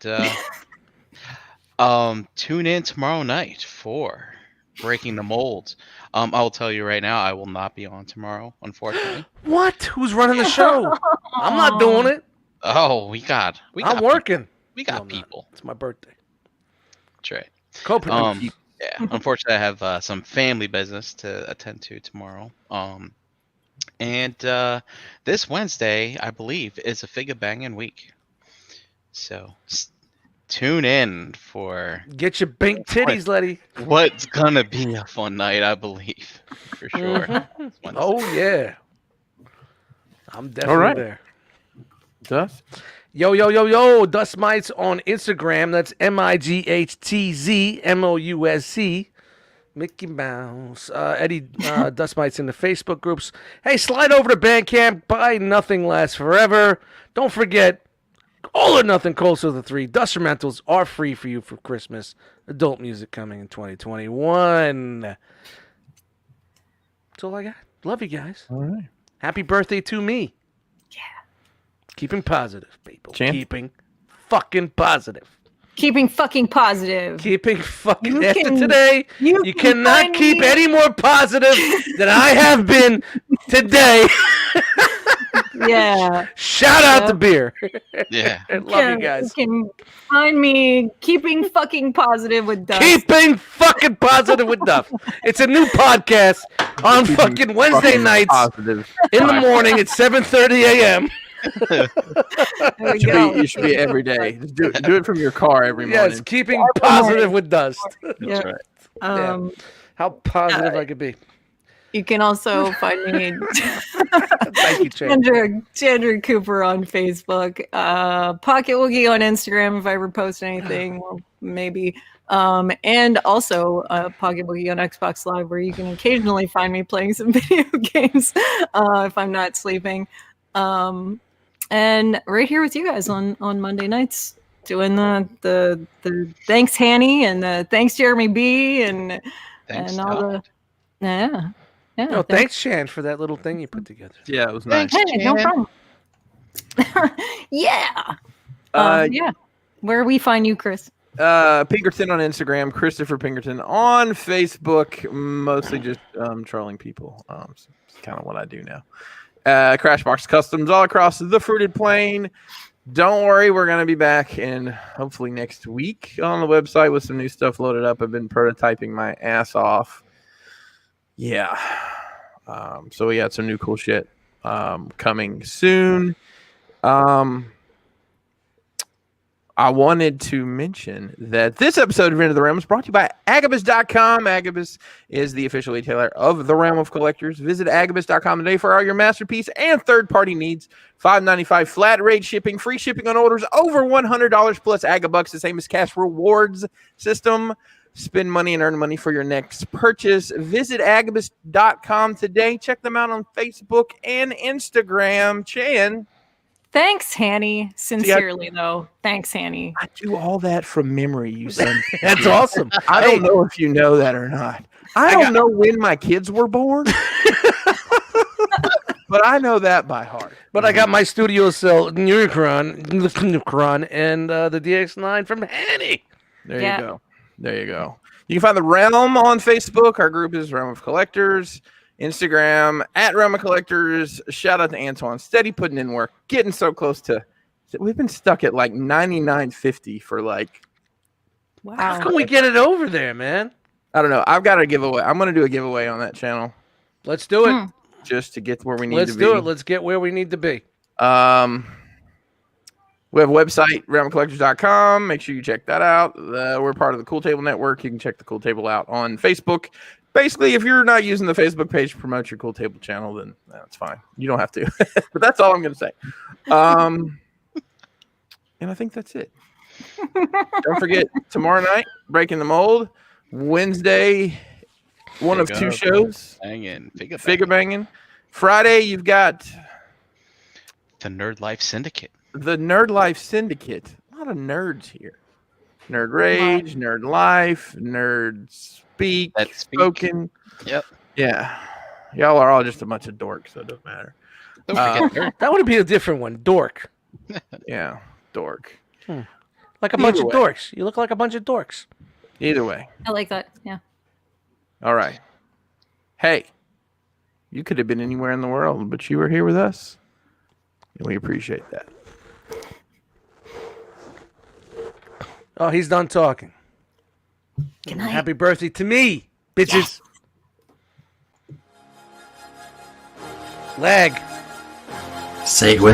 [SPEAKER 2] tune in tomorrow night for Breaking the Mold. I'll tell you right now, I will not be on tomorrow, unfortunately.
[SPEAKER 3] What? Who's running the show? I'm not doing it.
[SPEAKER 2] Oh, we got
[SPEAKER 3] I'm working.
[SPEAKER 2] We got
[SPEAKER 3] No,
[SPEAKER 2] people.
[SPEAKER 3] It's my birthday.
[SPEAKER 2] That's right.
[SPEAKER 3] Co-producer.
[SPEAKER 2] Yeah. Unfortunately, I have some family business to attend to tomorrow. And this Wednesday, I believe, is a figure banging week. So tune in for
[SPEAKER 3] Get your pink titties, Letty.
[SPEAKER 2] what's gonna be a fun night, I believe, for sure.
[SPEAKER 3] Mhm.
[SPEAKER 2] Wednesday.
[SPEAKER 3] Oh yeah. I'm definitely there.
[SPEAKER 1] Dust?
[SPEAKER 3] Yo, Dust Mites on Instagram. That's MIGHTZMOUSC. Mickey Mouse. Eddie Dust Mites in the Facebook groups. Hey, slide over to Bandcamp. Buy Nothing Lasts Forever. Don't forget, All or Nothing Closer to the 3. Dustermentals are free for you for Christmas. Adult music coming in 2021. That's all I got. Love you guys.
[SPEAKER 1] All right.
[SPEAKER 3] Happy birthday to me.
[SPEAKER 4] Yeah.
[SPEAKER 3] Keeping positive, people.
[SPEAKER 1] Chan?
[SPEAKER 3] Keeping fucking positive.
[SPEAKER 4] Keeping fucking positive.
[SPEAKER 3] Keeping fucking
[SPEAKER 4] You
[SPEAKER 3] after
[SPEAKER 4] can-
[SPEAKER 3] today.
[SPEAKER 4] you
[SPEAKER 3] You
[SPEAKER 4] can
[SPEAKER 3] cannot
[SPEAKER 4] find
[SPEAKER 3] keep
[SPEAKER 4] me-
[SPEAKER 3] any more positive than I have been today.
[SPEAKER 4] Yeah.
[SPEAKER 3] Shout out to beer.
[SPEAKER 2] Yeah.
[SPEAKER 3] Love you guys.
[SPEAKER 4] You can find me keeping fucking positive with Dust.
[SPEAKER 3] Keeping fucking positive with Duff. It's a new podcast on fucking Wednesday
[SPEAKER 1] Fucking
[SPEAKER 3] nights
[SPEAKER 1] Positive.
[SPEAKER 3] in the morning at 7:30 a.m.
[SPEAKER 4] There we go.
[SPEAKER 1] You should be every day. Just do it from your car every morning.
[SPEAKER 3] Yes, keeping positive with Dust.
[SPEAKER 4] Yeah.
[SPEAKER 2] right.
[SPEAKER 3] How positive I could be.
[SPEAKER 4] You can also find me
[SPEAKER 3] Thank you, Chan.
[SPEAKER 4] Chandra Cooper on Facebook, Pocket Woogie on Instagram if I ever post anything, well, maybe. And also Pocket Woogie on Xbox Live, where you can occasionally find me playing some video games if I'm not sleeping. And right here with you guys on Monday nights, doing the thanks Hanny and the thanks Jeremy B and
[SPEAKER 2] Thanks,
[SPEAKER 4] all
[SPEAKER 2] Todd.
[SPEAKER 4] the yeah.
[SPEAKER 3] No, thanks, Chan, for that little thing you put together.
[SPEAKER 1] Yeah, it was nice.
[SPEAKER 2] Thanks.
[SPEAKER 4] Hey, no
[SPEAKER 2] Chan.
[SPEAKER 4] problem. Yeah.
[SPEAKER 1] Uh,
[SPEAKER 4] Yeah. Where we find you, Chris?
[SPEAKER 1] Pinkerton on Instagram, Christopher Pinkerton on Facebook, mostly just trolling people. It's kind of what I do now. Crashbox Customs all across the Fruited Plain. Don't worry, we're going to be back in hopefully next week on the website with some new stuff loaded up. I've been prototyping my ass off. Yeah. So we got some new cool shit coming soon. I wanted to mention that this episode of Into the Realm is brought to you by Agabus.com. Agabus is the official retailer of the Realm of Collectors. Visit Agabus.com today for all your masterpiece and third-party needs. $5.95 flat rate shipping, free shipping on orders over $100 plus Agabucks, the same as cash rewards system. Spend money and earn money for your next purchase. Visit Agabus.com today. Check them out on Facebook and Instagram. Chan.
[SPEAKER 4] Thanks, Hanny. Sincerely, though. Thanks, Hanny.
[SPEAKER 1] I do all that from memory, you son.
[SPEAKER 3] That's awesome.
[SPEAKER 1] I don't know if you know that or not. I don't know when my kids were born, but I know that by heart.
[SPEAKER 3] But I got my Studio Cell Neuron and the DX9 from Hanny.
[SPEAKER 1] There you go. There you go. You can find the Realm on Facebook. Our group is Realm of Collectors. Instagram at Realm of Collectors. Shout out to Antoine. Steady putting in work. Getting so close to. We've been stuck at like 99.50 for like.
[SPEAKER 4] Wow.
[SPEAKER 3] How can we get it over there, man?
[SPEAKER 1] I don't know. I've got a giveaway. I'm going to do a giveaway on that channel.
[SPEAKER 3] Let's do it.
[SPEAKER 1] Just to get to where we need
[SPEAKER 3] Let's
[SPEAKER 1] to be.
[SPEAKER 3] do it. Let's get where we need to be.
[SPEAKER 1] We have a website, realmcollectors.com. Make sure you check that out. We're part of the Cool Table Network. You can check the Cool Table out on Facebook. Basically, if you're not using the Facebook page to promote your Cool Table channel, then that's fine. You don't have to. But that's all I'm going to say. And I think that's it. Don't forget, tomorrow night, Breaking the Mold. Wednesday, one of two shows. Figure banging. Friday, you've got
[SPEAKER 2] the Nerd Life Syndicate.
[SPEAKER 1] The Nerd Life Syndicate. A lot of nerds here. Nerd Rage, Nerd Life, Nerd Speak, Spoken.
[SPEAKER 2] Yep.
[SPEAKER 1] Yeah. Y'all are all just a bunch of dorks, so it doesn't matter.
[SPEAKER 2] Don't forget
[SPEAKER 3] that would be a different one. Dork.
[SPEAKER 1] Yeah, dork.
[SPEAKER 3] Like a bunch of dorks. You look like a bunch of dorks.
[SPEAKER 1] Either way.
[SPEAKER 4] I like that. Yeah.
[SPEAKER 1] All right. Hey, you could have been anywhere in the world, but you were here with us. And we appreciate that.
[SPEAKER 3] Oh, he's done talking.
[SPEAKER 4] Good night.
[SPEAKER 3] Happy birthday to me, bitches. Yes. Lag.
[SPEAKER 5] Say it with